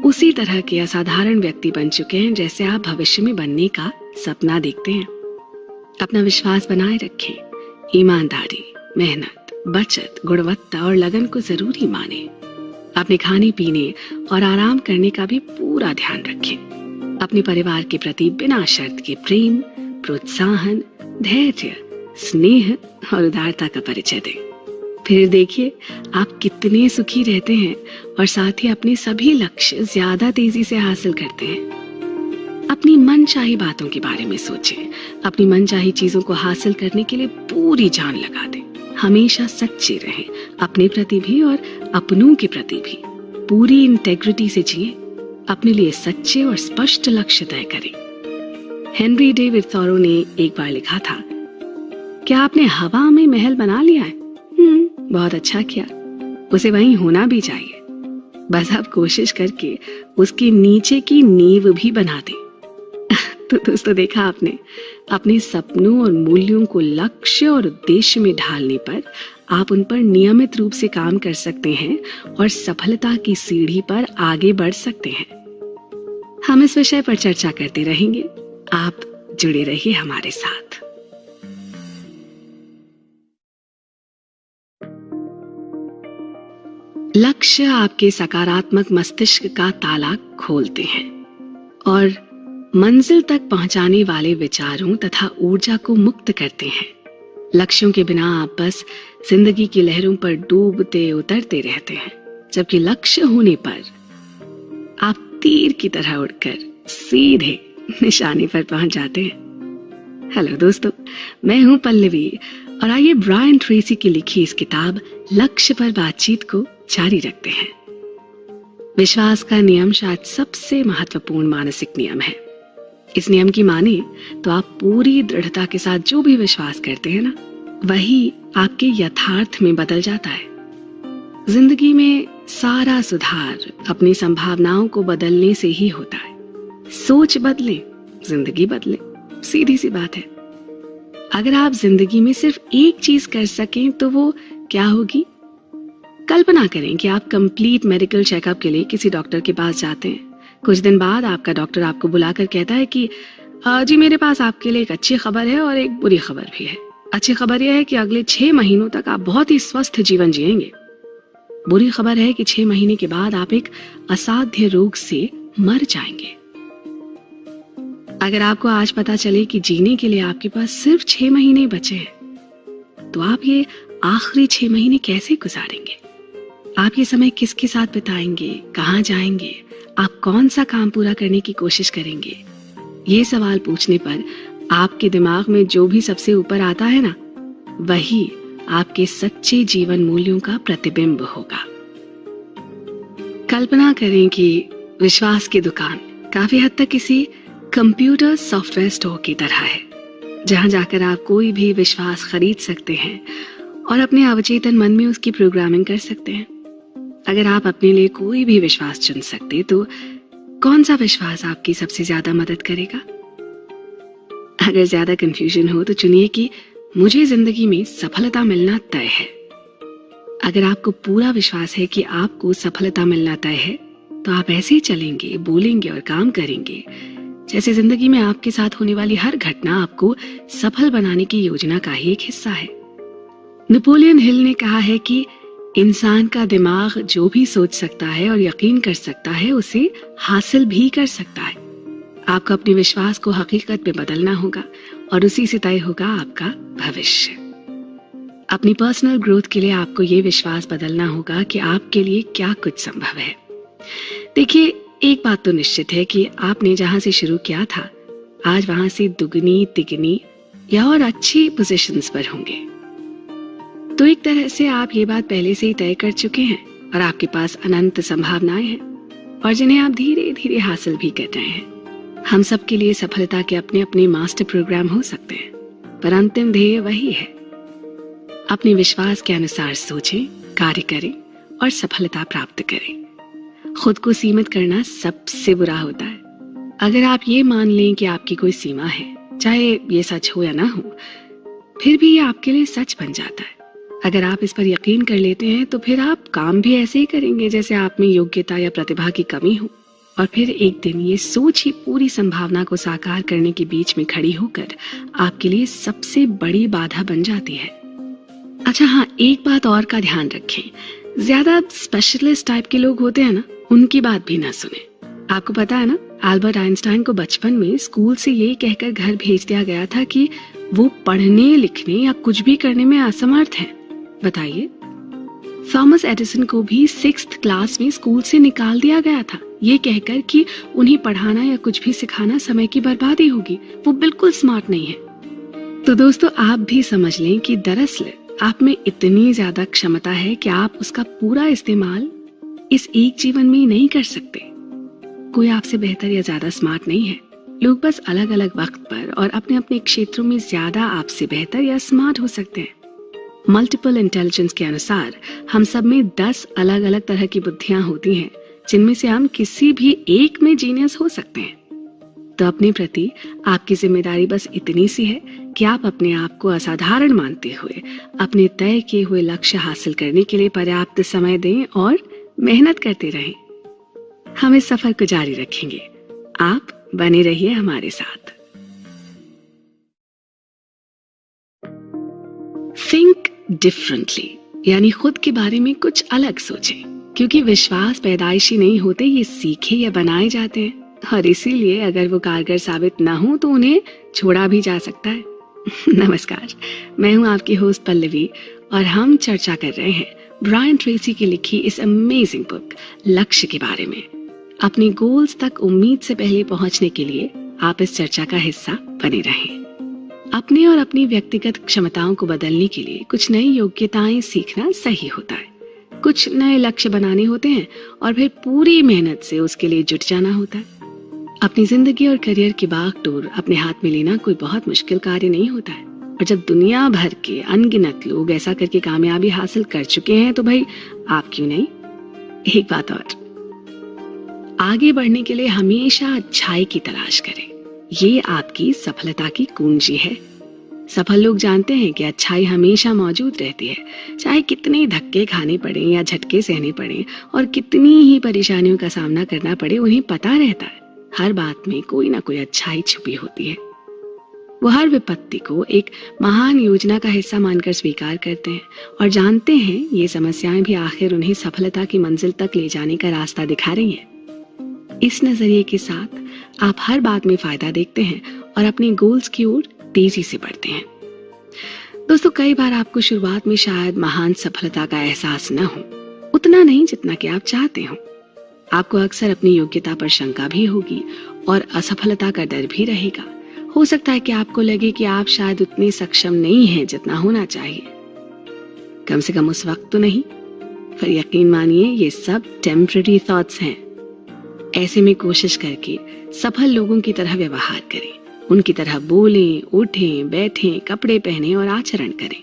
उसी तरह के असाधारण व्यक्ति बन चुके हैं जैसे आप भविष्य में बनने का सपना देखते हैं। अपना विश्वास बनाए रखें, ईमानदारी, मेहनत, बचत, गुणवत्ता और लगन को जरूरी माने। अपने खाने पीने और आराम करने का भी पूरा ध्यान रखें। अपने परिवार के प्रति बिना शर्त के प्रेम, प्रोत्साहन, धैर्य, स्नेह और उदारता का परिचय दें। फिर देखिए आप कितने सुखी रहते हैं और साथ ही अपने सभी लक्ष्य ज्यादा तेजी से हासिल करते हैं। अपनी मनचाही बातों के बारे में सोचें, अपनी मनचाही चीजों को हासिल करने के लिए पूरी जान लगा दें। हमेशा सच्चे रहें, अपने प्रति भी और अपनों के प्रति भी। पूरी इंटेग्रिटी से जिए, अपने लिए सच्चे और स्पष्ट लक्ष्य तय करें। हेनरी डेविड थॉरो ने एक बार लिखा था, क्या आपने हवा में महल बना लिया है? बहुत अच्छा किया, उसे वहीं होना भी चाहिए। बस आप कोशिश करके उसके नीचे की नींव भी बना दें। तो दोस्तों, देखा आपने, अपने सपनों और मूल्यों को लक्ष्य और उद्देश्य में ढालने पर आप उन पर नियमित रूप से काम कर सकते हैं और सफलता की सीढ़ी पर आगे बढ़ सकते हैं। हम इस विषय पर चर्चा करते रहेंगे। आप जुड़े रहिए हमारे साथ। लक्ष्य आपके सकारात्मक मस्तिष्क का ताला खोलते हैं और मंजिल तक पहुंचाने वाले विचारों तथा ऊर्जा को मुक्त करते हैं। लक्ष्यों के बिना आप बस जिंदगी की लहरों पर डूबते उतरते रहते हैं, जबकि लक्ष्य होने पर आप तीर की तरह उड़कर सीधे निशाने पर पहुंच जाते हैं। हेलो दोस्तों, मैं हूं पल्लवी और आइए ब्रायन ट्रेसी की लिखी इस किताब लक्ष्य पर बातचीत को जारी रखते हैं। विश्वास का नियम शायद सबसे महत्वपूर्ण मानसिक नियम है। इस नियम की माने तो आप पूरी दृढ़ता के साथ जो भी विश्वास करते हैं ना, वही आपके यथार्थ में बदल जाता है। जिंदगी में सारा सुधार अपनी संभावनाओं को बदलने से ही होता है। सोच बदले, जिंदगी बदले, सीधी सी बात है। अगर आप जिंदगी में सिर्फ एक चीज कर सकें तो वो क्या होगी? कल्पना करें कि आप कंप्लीट मेडिकल चेकअप के लिए किसी डॉक्टर के पास जाते हैं। कुछ दिन बाद आपका डॉक्टर आपको बुलाकर कहता है कि जी मेरे पास आपके लिए एक अच्छी खबर है और एक बुरी खबर भी है। अच्छी खबर यह है कि अगले 6 महीनों तक आप बहुत ही स्वस्थ जीवन जिएंगे। बुरी खबर है कि 6 महीने के बाद आप एक असाध्य रोग से मर जाएंगे। अगर आपको आज पता चले कि जीने के लिए आपके पास सिर्फ 6 महीने बचे हैं, तो आप ये आखिरी 6 महीने कैसे गुजारेंगे? आप ये समय किसके साथ बिताएंगे? कहाँ जाएंगे? आप कौन सा काम पूरा करने की कोशिश करेंगे? ये सवाल पूछने पर आपके दिमाग में जो भी सबसे ऊपर आता है ना, वही आपके सच्चे जीवन मूल्यों का प्रतिबिंब होगा। कल्पना करें कि विश्वास की दुकान काफी हद तक किसी कंप्यूटर सॉफ्टवेयर स्टोर की तरह है, जहां जाकर आप कोई भी विश्वास खरीद सकते हैं और अपने अवचेतन मन में उसकी प्रोग्रामिंग कर सकते हैं। अगर आप अपने लिए कोई भी विश्वास चुन सकते तो कौन सा विश्वास आपकी सबसे ज्यादा मदद करेगा? अगर ज्यादा कंफ्यूजन हो तो चुनिए कि मुझे जिंदगी में सफलता मिलना तय है। अगर आपको पूरा विश्वास है कि आपको सफलता मिलना तय है, तो आप ऐसे ही चलेंगे, बोलेंगे और काम करेंगे जैसे जिंदगी में आपके साथ होने वाली हर घटना आपको सफल बनाने की योजना का ही एक हिस्सा है। नेपोलियन हिल ने कहा है कि इंसान का दिमाग जो भी सोच सकता है और यकीन कर सकता है उसे हासिल भी कर सकता है। आपको अपने विश्वास को हकीकत में बदलना होगा और उसी से तय होगा आपका भविष्य। अपनी पर्सनल ग्रोथ के लिए आपको ये विश्वास बदलना होगा कि आपके लिए क्या कुछ संभव है। देखिए, एक बात तो निश्चित है कि आपने जहां से शुरू किया था आज वहां से दुगनी तिगनी या और अच्छी पोजीशंस पर होंगे। तो एक तरह से आप ये बात पहले से ही तय कर चुके हैं और आपके पास अनंत संभावनाएं हैं और जिन्हें आप धीरे धीरे हासिल भी कर रहे हैं। हम सब के लिए सफलता के अपने अपने मास्टर प्रोग्राम हो सकते हैं, पर अंतिम ध्येय वही है। अपने विश्वास के अनुसार सोचें, कार्य करें और सफलता प्राप्त करें। खुद को सीमित करना सबसे बुरा होता है। अगर आप ये मान लें कि आपकी कोई सीमा है, चाहे ये सच हो या ना हो, फिर भी ये आपके लिए सच बन जाता है। अगर आप इस पर यकीन कर लेते हैं तो फिर आप काम भी ऐसे ही करेंगे जैसे आप में योग्यता या प्रतिभा की कमी हो, और फिर एक दिन ये सोच ही पूरी संभावना को साकार करने के बीच में खड़ी होकर आपके लिए सबसे बड़ी बाधा बन जाती है। अच्छा हाँ, एक बात और का ध्यान रखें, ज्यादा स्पेशलिस्ट टाइप के लोग होते हैं ना, उनकी बात भी ना सुने। आपको पता है ना, अल्बर्ट आइंस्टाइन को बचपन में स्कूल से ये कहकर घर भेज दिया गया था कि वो पढ़ने लिखने या कुछ भी करने में असमर्थ हैं। बताइए, थॉमस एडिसन को भी 6th क्लास में स्कूल से निकाल दिया गया था ये कहकर कि उन्हें पढ़ाना या कुछ भी सिखाना समय की बर्बादी होगी, वो बिल्कुल स्मार्ट नहीं है। तो दोस्तों, आप भी समझ लें कि दरअसल आप में इतनी ज्यादा क्षमता है कि आप उसका पूरा इस्तेमाल इस एक जीवन में ही नहीं कर सकते। कोई आपसे बेहतर या ज्यादा स्मार्ट नहीं है। लोग बस अलग अलग वक्त पर और अपने अपने क्षेत्रों में ज्यादा आपसे बेहतर या स्मार्ट हो सकते हैं। मल्टीपल इंटेलिजेंस के अनुसार हम सब में 10 अलग अलग तरह की बुद्धियां होती हैं, जिनमें से हम किसी भी एक में जीनियस हो सकते हैं। तो अपने प्रति आपकी जिम्मेदारी बस इतनी सी है कि आप अपने आप को असाधारण मानते हुए अपने तय किए हुए लक्ष्य हासिल करने के लिए पर्याप्त समय दें और मेहनत करते रहें। हम इस सफर को जारी रखेंगे। आप बने रहिए हमारे साथ। थिंक डिफरेंटली, यानी खुद के बारे में कुछ अलग सोचें, क्योंकि विश्वास पैदाइशी नहीं होते, ये सीखे या बनाए जाते हैं, और इसीलिए अगर वो कारगर साबित ना हो तो उन्हें छोड़ा भी जा सकता है। नमस्कार, मैं हूं आपकी होस्ट पल्लवी और हम चर्चा कर रहे हैं ब्रायन ट्रेसी की लिखी इस अमेजिंग बुक लक्ष्य के बारे में। अपने गोल्स तक उम्मीद से पहले पहुंचने के लिए आप इस चर्चा का हिस्सा बने रहें। अपने और अपनी व्यक्तिगत क्षमताओं को बदलने के लिए कुछ नई योग्यताएं सीखना सही होता है, कुछ नए लक्ष्य बनाने होते हैं और फिर पूरी मेहनत से उसके लिए जुट जाना होता है। अपनी जिंदगी और करियर की बागडोर अपने हाथ में लेना कोई बहुत मुश्किल कार्य नहीं होता है, और जब दुनिया भर के अनगिनत लोग ऐसा करके कामयाबी हासिल कर चुके हैं तो भाई आप क्यों नहीं। एक बात और, आगे बढ़ने के लिए हमेशा अच्छाई की तलाश करें। ये आपकी सफलता की कुंजी है। सफल लोग जानते हैं कि अच्छाई हमेशा मौजूद रहती है, चाहे कितने धक्के खाने पड़े या झटके सहने पड़े और कितनी ही परेशानियों का सामना करना पड़े, उन्हें पता रहता है हर बात में कोई ना कोई अच्छाई छुपी होती है। वो हर विपत्ति को एक महान योजना का हिस्सा मानकर स्वीकार करते हैं और जानते हैं ये समस्याएं भी आखिर उन्हें सफलता की मंजिल तक ले जाने का रास्ता दिखा रही हैं। इस नजरिए के साथ आप हर बात में फायदा देखते हैं और अपने गोल्स की ओर तेजी से बढ़ते हैं। दोस्तों, कई बार आपको शुरुआत में शायद महान सफलता का एहसास न हो, उतना नहीं जितना कि आप चाहते हो। आपको अक्सर अपनी योग्यता पर शंका भी होगी और असफलता का डर भी रहेगा। हो सकता है कि आपको लगे कि आप शायद उतने सक्षम नहीं हैं जितना होना चाहिए, कम से कम उस वक्त तो नहीं। पर यकीन मानिए, ये सब टेम्पररी थॉट्स हैं। ऐसे में कोशिश करके सफल लोगों की तरह व्यवहार करें, उनकी तरह बोलें, उठें, बैठें, कपड़े पहनें और आचरण करें।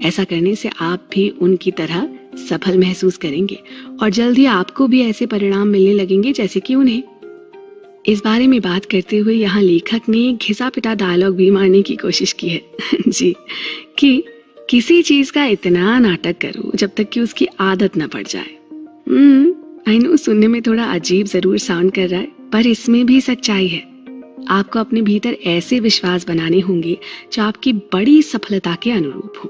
ऐसा करने से आप भी उनकी तरह सफल महसूस करेंगे और जल्द ही आपको भी ऐसे परिणाम मिलने लगेंगे जैसे कि उन्हें। इस बारे में बात करते हुए यहाँ लेखक ने घिसा पिटा डायलॉग भी मारने की कोशिश की है जी, कि किसी चीज का इतना नाटक करो जब तक कि उसकी आदत न पड़ जाए। आई नो, सुनने में थोड़ा अजीब जरूर साउंड कर रहा है, पर इसमें भी सच्चाई है। आपको अपने भीतर ऐसे विश्वास बनाने होंगे जो आपकी बड़ी सफलता के अनुरूप हो।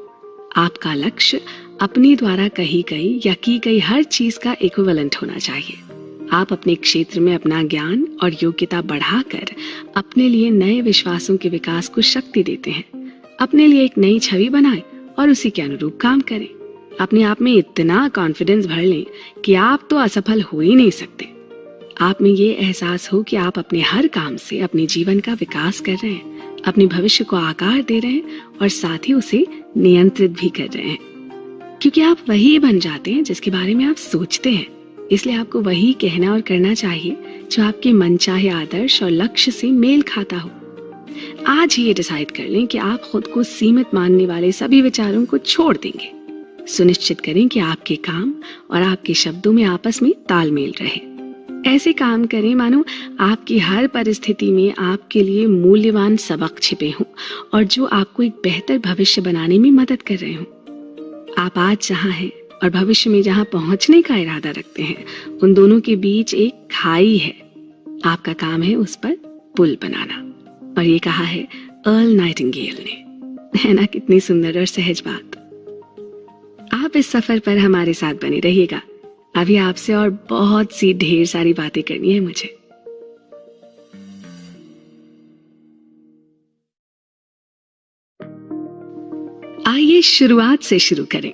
आपका लक्ष्य अपने द्वारा कही गई या की गई हर चीज का इक्विवेलेंट होना चाहिए। आप अपने क्षेत्र में अपना ज्ञान और योग्यता बढ़ाकर अपने लिए नए विश्वासों के विकास को शक्ति देते हैं। अपने लिए एक नई छवि बनाएं और उसी के अनुरूप काम करें। अपने आप में इतना कॉन्फिडेंस भर लें कि आप तो असफल हो ही नहीं सकते। आप में ये एहसास हो कि आप अपने हर काम से अपने जीवन का विकास कर रहे हैं, अपने भविष्य को आकार दे रहे हैं और साथ ही उसे नियंत्रित भी कर रहे हैं। क्योंकि आप वही बन जाते हैं जिसके बारे में आप सोचते हैं, इसलिए आपको वही कहना और करना चाहिए जो आपके मनचाहे आदर्श और लक्ष्य से मेल खाता हो। आज ही ये डिसाइड कर लें कि आप खुद को सीमित मानने वाले सभी विचारों को छोड़ देंगे। सुनिश्चित करें कि आपके काम और आपके शब्दों में आपस में तालमेल रहे। ऐसे काम करें मानो आपकी हर परिस्थिति में आपके लिए मूल्यवान सबक छिपे हों और जो आपको एक बेहतर भविष्य बनाने में मदद कर रहे हों। आप आज जहां हैं और भविष्य में जहां पहुंचने का इरादा रखते हैं, उन दोनों के बीच एक खाई है। आपका काम है उस पर पुल बनाना। और ये कहा है अर्ल नाइटिंगेल ने। है ना कितनी सुंदर और सहज बात। आप इस सफर पर हमारे साथ बने रहिएगा। अभी आपसे और बहुत सी ढेर सारी बातें करनी है मुझे। आइए शुरुआत से शुरू करें।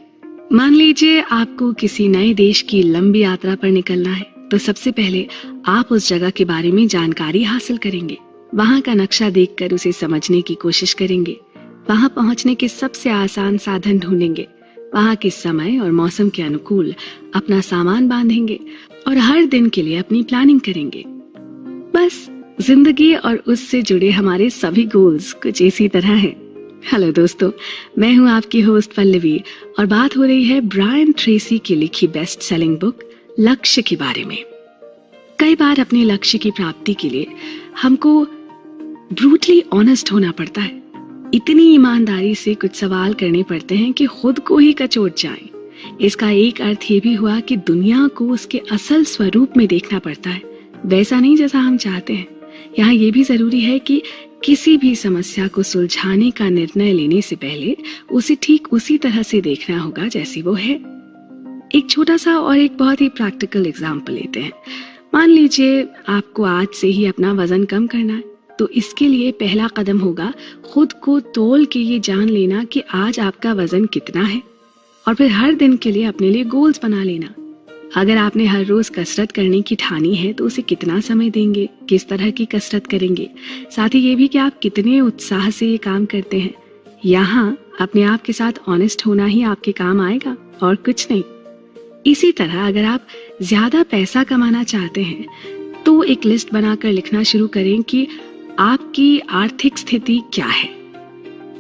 मान लीजिए आपको किसी नए देश की लंबी यात्रा पर निकलना है, तो सबसे पहले आप उस जगह के बारे में जानकारी हासिल करेंगे। वहां का नक्शा देखकर उसे समझने की कोशिश करेंगे। वहां पहुंचने के सबसे आसान साधन ढूंढेंगे। वहां के समय और मौसम के अनुकूल अपना सामान बांधेंगे और हर दिन के लिए अपनी प्लानिंग करेंगे। बस जिंदगी और उससे जुड़े हमारे सभी गोल्स कुछ इसी तरह हैं। हेलो दोस्तों, मैं हूं आपकी होस्ट पल्लवी और बात हो रही है ब्रायन ट्रेसी की लिखी बेस्ट सेलिंग बुक लक्ष्य के बारे में। कई बार अपने लक्ष्य की प्राप्ति के लिए हमको ब्रूटली ऑनेस्ट होना पड़ता है। इतनी ईमानदारी से कुछ सवाल करने पड़ते हैं कि खुद को ही कचोट जाएं। इसका एक अर्थ ये भी हुआ कि दुनिया को उसके असल स्वरूप में देखना पड़ता है, वैसा नहीं जैसा हम चाहते हैं। यहाँ ये भी जरूरी है कि किसी भी समस्या को सुलझाने का निर्णय लेने से पहले उसे ठीक उसी तरह से देखना होगा जैसी वो है। एक छोटा सा और एक बहुत ही प्रैक्टिकल एग्जाम्पल लेते हैं। मान लीजिए आपको आज से ही अपना वजन कम करना है, तो इसके लिए पहला कदम होगा खुद को तौल के ये जान लेना कि आज आपका वजन कितना है, और फिर हर दिन के लिए अपने लिए गोल्स बना लेना। अगर आपने हर रोज कसरत करने की ठानी है तो उसे कितना समय देंगे, किस तरह की कसरत करेंगे, साथ ही ये भी कि आप कितने उत्साह से ये काम करते हैं। यहाँ अपने आप के साथ ऑनेस्ट होना ही आपके काम आएगा और कुछ नहीं। इसी तरह अगर आप ज्यादा पैसा कमाना चाहते हैं तो एक लिस्ट बनाकर लिखना शुरू करें कि आपकी आर्थिक स्थिति क्या है,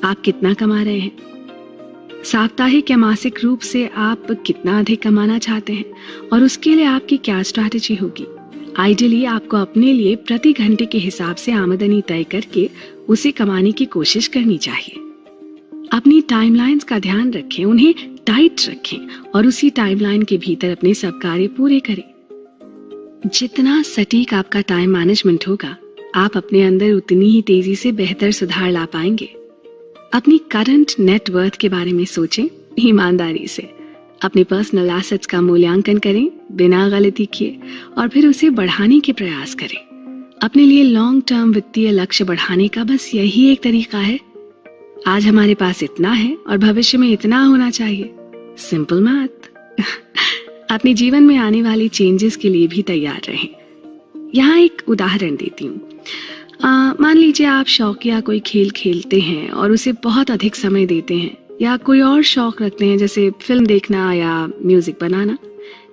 आप कितना कमा रहे हैं, साप्ताहिक या मासिक रूप से आप कितना अधिक कमाना चाहते हैं और उसके लिए आपकी क्या स्ट्रैटेजी होगी। आइडियली आपको अपने लिए प्रति घंटे के हिसाब से आमदनी तय करके उसे कमाने की कोशिश करनी चाहिए। अपनी टाइमलाइंस का ध्यान रखें, उन्हें टाइट रखें और उसी टाइमलाइन के भीतर अपने सब कार्य पूरे करें। जितना सटीक आपका टाइम मैनेजमेंट होगा, आप अपने अंदर उतनी ही तेजी से बेहतर सुधार ला पाएंगे। अपनी करंट नेट वर्थ के बारे में सोचें ईमानदारी से। अपने पर्सनल एसेट्स का मूल्यांकन करें बिना गलती किए और फिर उसे बढ़ाने के प्रयास करें। अपने लिए लॉन्ग टर्म वित्तीय लक्ष्य बढ़ाने का बस यही एक तरीका है। आज हमारे पास इतना है और भविष्य में इतना होना चाहिए। Simple math. अपने जीवन में आने वाली चेंजेस के लिए भी तैयार रहें। यहाँ एक उदाहरण देती हूँ। मान लीजिए आप शौकिया कोई खेल खेलते हैं और उसे बहुत अधिक समय देते हैं, या कोई और शौक रखते हैं जैसे फिल्म देखना या म्यूजिक बनाना।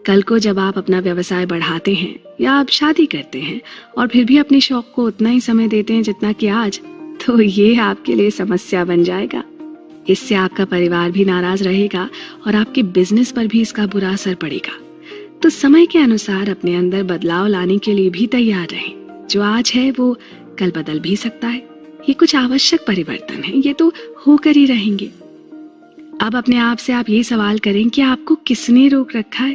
कल को जब आप अपना व्यवसाय बढ़ाते हैं या आप शादी करते हैं और फिर भी अपने शौक को उतना ही समय देते हैं जितना कि आज, तो ये आपके लिए समस्या बन जाएगा। इससे आपका परिवार भी नाराज रहेगा और आपके बिजनेस पर भी इसका बुरा असर पड़ेगा। तो समय के अनुसार अपने अंदर बदलाव लाने के लिए भी तैयार रहें। जो आज है वो कल बदल भी सकता है। ये कुछ आवश्यक परिवर्तन है, ये तो होकर ही रहेंगे। अब अपने आप से आप ये सवाल करें कि आपको किसने रोक रखा है।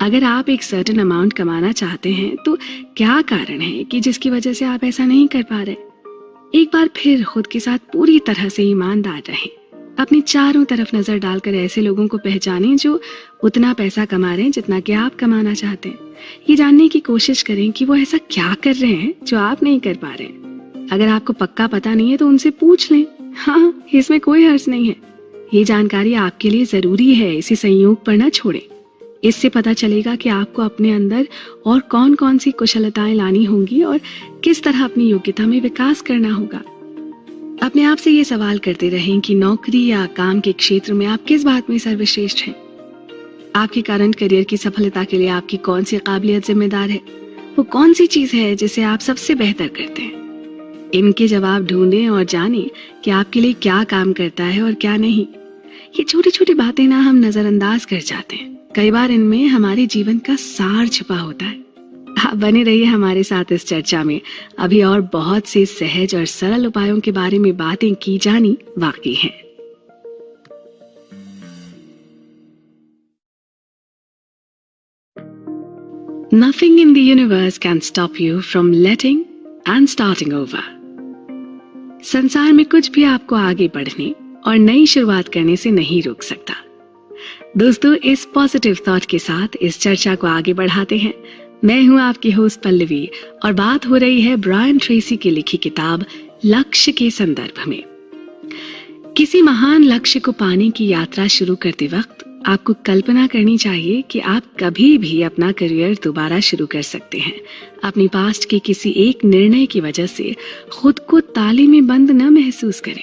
अगर आप एक सर्टेन अमाउंट कमाना चाहते हैं तो क्या कारण है कि जिसकी वजह से आप ऐसा नहीं कर पा रहे? एक बार फिर खुद के साथ पूरी तरह से ईमानदार रहें। अपनी चारों तरफ नजर डालकर ऐसे लोगों को पहचानें जो उतना पैसा कमा रहे हैं जितना कि आप कमाना चाहते हैं। ये जानने की कोशिश करें कि वो ऐसा क्या कर रहे हैं जो आप नहीं कर पा रहे। अगर आपको पक्का पता नहीं है तो उनसे पूछ लें। हाँ, इसमें कोई हर्ज नहीं है। ये जानकारी आपके लिए जरूरी है, इसे संयोग पर न छोड़ें। इससे पता चलेगा कि आपको अपने अंदर और कौन कौन सी कुशलताएं लानी होंगी और किस तरह अपनी योग्यता में विकास करना होगा। अपने आप से ये सवाल करते रहें कि नौकरी या काम के क्षेत्र में आप किस बात में सर्वश्रेष्ठ हैं। आपके करंट करियर की सफलता के लिए आपकी कौन सी काबिलियत जिम्मेदार है? वो कौन सी चीज है जिसे आप सबसे बेहतर करते हैं? इनके जवाब ढूंढें और जानें कि आपके लिए क्या काम करता है और क्या नहीं। ये छोटी छोटी बातें ना हम नजरअंदाज कर जाते हैं। कई बार इनमें हमारे जीवन का सार छुपा होता है। आप बने रहिए हमारे साथ इस चर्चा में। अभी और बहुत से सहज और सरल उपायों के बारे में बातें की जानी बाकी हैं। Nothing in the universe can stop you from letting and starting over. संसार में कुछ भी आपको आगे बढ़ने और नई शुरुआत करने से नहीं रोक सकता। दोस्तों, इस पॉजिटिव थॉट के साथ इस चर्चा को आगे बढ़ाते हैं। मैं हूं आपकी होस्ट पल्लवी और बात हो रही है ब्रायन ट्रेसी की लिखी किताब लक्ष्य के संदर्भ में। किसी महान लक्ष्य को पाने की यात्रा शुरू करते वक्त आपको कल्पना करनी चाहिए कि आप कभी भी अपना करियर दोबारा शुरू कर सकते हैं। अपनी पास्ट के किसी एक निर्णय की वजह से खुद को ताले में बंद न महसूस करें।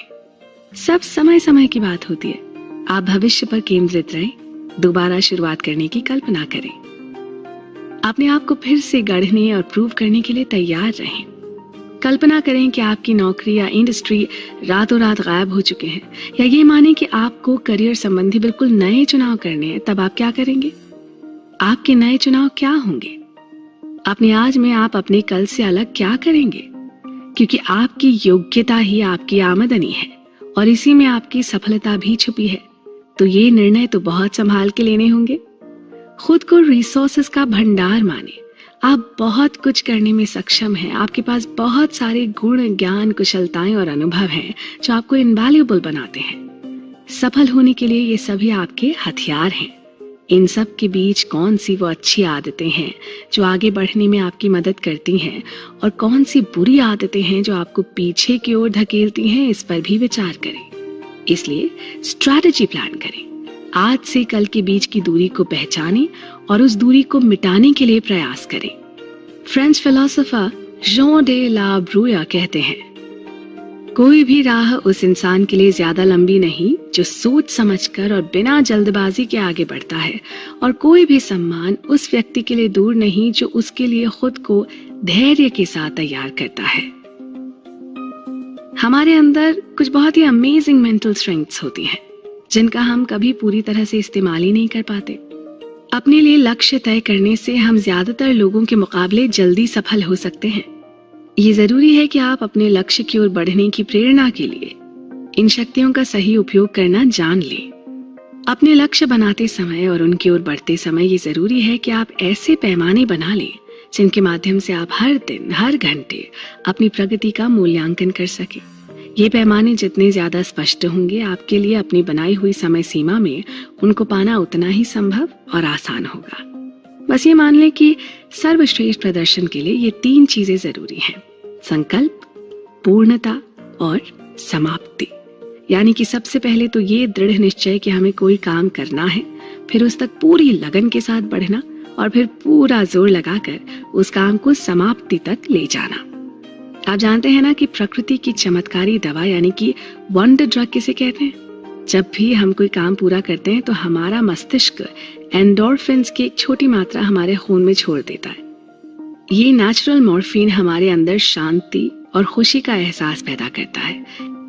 सब समय समय की बात होती है। आप भविष्य पर केंद्रित रहें, दोबारा शुरुआत करने की कल्पना करें। अपने आप को फिर से गढ़ने और प्रूव करने के लिए तैयार रहें। कल्पना करें कि आपकी नौकरी या इंडस्ट्री रातों रात गायब हो चुके हैं, या ये माने कि आपको करियर संबंधी बिल्कुल नए चुनाव करने हैं। तब आप क्या करेंगे? आपके नए चुनाव क्या होंगे? अपने आज में आप अपने कल से अलग क्या करेंगे? क्योंकि आपकी योग्यता ही आपकी आमदनी है और इसी में आपकी सफलता भी छुपी है। तो ये निर्णय तो बहुत संभाल के लेने होंगे। खुद को रिसोर्सेस का भंडार माने। आप बहुत कुछ करने में सक्षम हैं। आपके पास बहुत सारे गुण, ज्ञान, कुशलताएं और अनुभव हैं जो आपको इनवैल्यूएबल बनाते हैं। सफल होने के लिए ये सभी आपके हथियार हैं। इन सब के बीच कौन सी वो अच्छी आदतें हैं जो आगे बढ़ने में आपकी मदद करती हैं और कौन सी बुरी आदतें हैं जो आपको पीछे की ओर धकेलती हैं, इस पर भी विचार करें। इसलिए स्ट्रैटेजी प्लान करें। आज से कल के बीच की दूरी को पहचानें और उस दूरी को मिटाने के लिए प्रयास करें। French philosopher Jean de la Bruyère कहते हैं, कोई भी राह उस इंसान के लिए ज्यादा लंबी नहीं जो सोच समझकर और बिना जल्दबाजी के आगे बढ़ता है, और कोई भी सम्मान उस व्यक्ति के लिए दूर नहीं जो उसके लिए खुद को धैर्य के साथ तैयार करता है। हमारे अंदर कुछ बहुत ही अमेजिंग मेंटल स्ट्रेंथ्स होती हैं जिनका हम कभी पूरी तरह से इस्तेमाल ही नहीं कर पाते। अपने लिए लक्ष्य तय करने से हम ज्यादातर लोगों के मुकाबले जल्दी सफल हो सकते हैं। ये जरूरी है कि आप अपने लक्ष्य की ओर बढ़ने की प्रेरणा के लिए इन शक्तियों का सही उपयोग करना जान लें। अपने लक्ष्य बनाते समय और उनकी ओर बढ़ते समय ये जरूरी है कि आप ऐसे पैमाने बना लें जिनके माध्यम से आप हर दिन, हर घंटे अपनी प्रगति का मूल्यांकन कर सकें। ये पैमाने जितने ज्यादा स्पष्ट होंगे, आपके लिए अपनी बनाई हुई समय सीमा में उनको पाना उतना ही संभव और आसान होगा। बस ये मान लें कि सर्वश्रेष्ठ प्रदर्शन के लिए ये 3 चीजें जरूरी हैं: संकल्प, पूर्णता और समाप्ति। यानी कि सबसे पहले तो ये दृढ़ निश्चय कि हमें कोई काम करना है, फिर उस तक पूरी लगन के साथ बढ़ना और फिर पूरा जोर लगाकर उस काम को समाप्ति तक ले जाना। आप जानते हैं ना कि प्रकृति की चमत्कारी दवा यानी कि वंडर ड्रग किसे कहते हैं? जब भी हम कोई काम पूरा करते हैं तो हमारा मस्तिष्क एंडोर्फिन्स की एक छोटी मात्रा हमारे खून में छोड़ देता है। ये नेचुरल मॉर्फिन हमारे अंदर शांति और खुशी का एहसास पैदा करता है।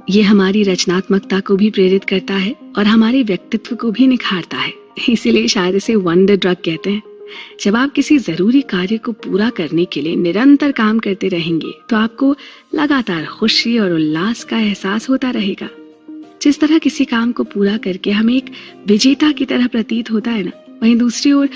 ये हमारी रचनात्मकता को भी प्रेरित करता है और हमारे व्यक्तित्व को भी निखारता है। इसीलिए शायद इसे वंडर ड्रग कहते हैं। जब आप किसी जरूरी कार्य को पूरा करने के लिए निरंतर काम करते रहेंगे तो आपको लगातार खुशी और उल्लास का एहसास होता रहेगा। जिस तरह किसी काम को पूरा करके हमें एक विजेता की तरह प्रतीत होता है ना, वहीं दूसरी ओर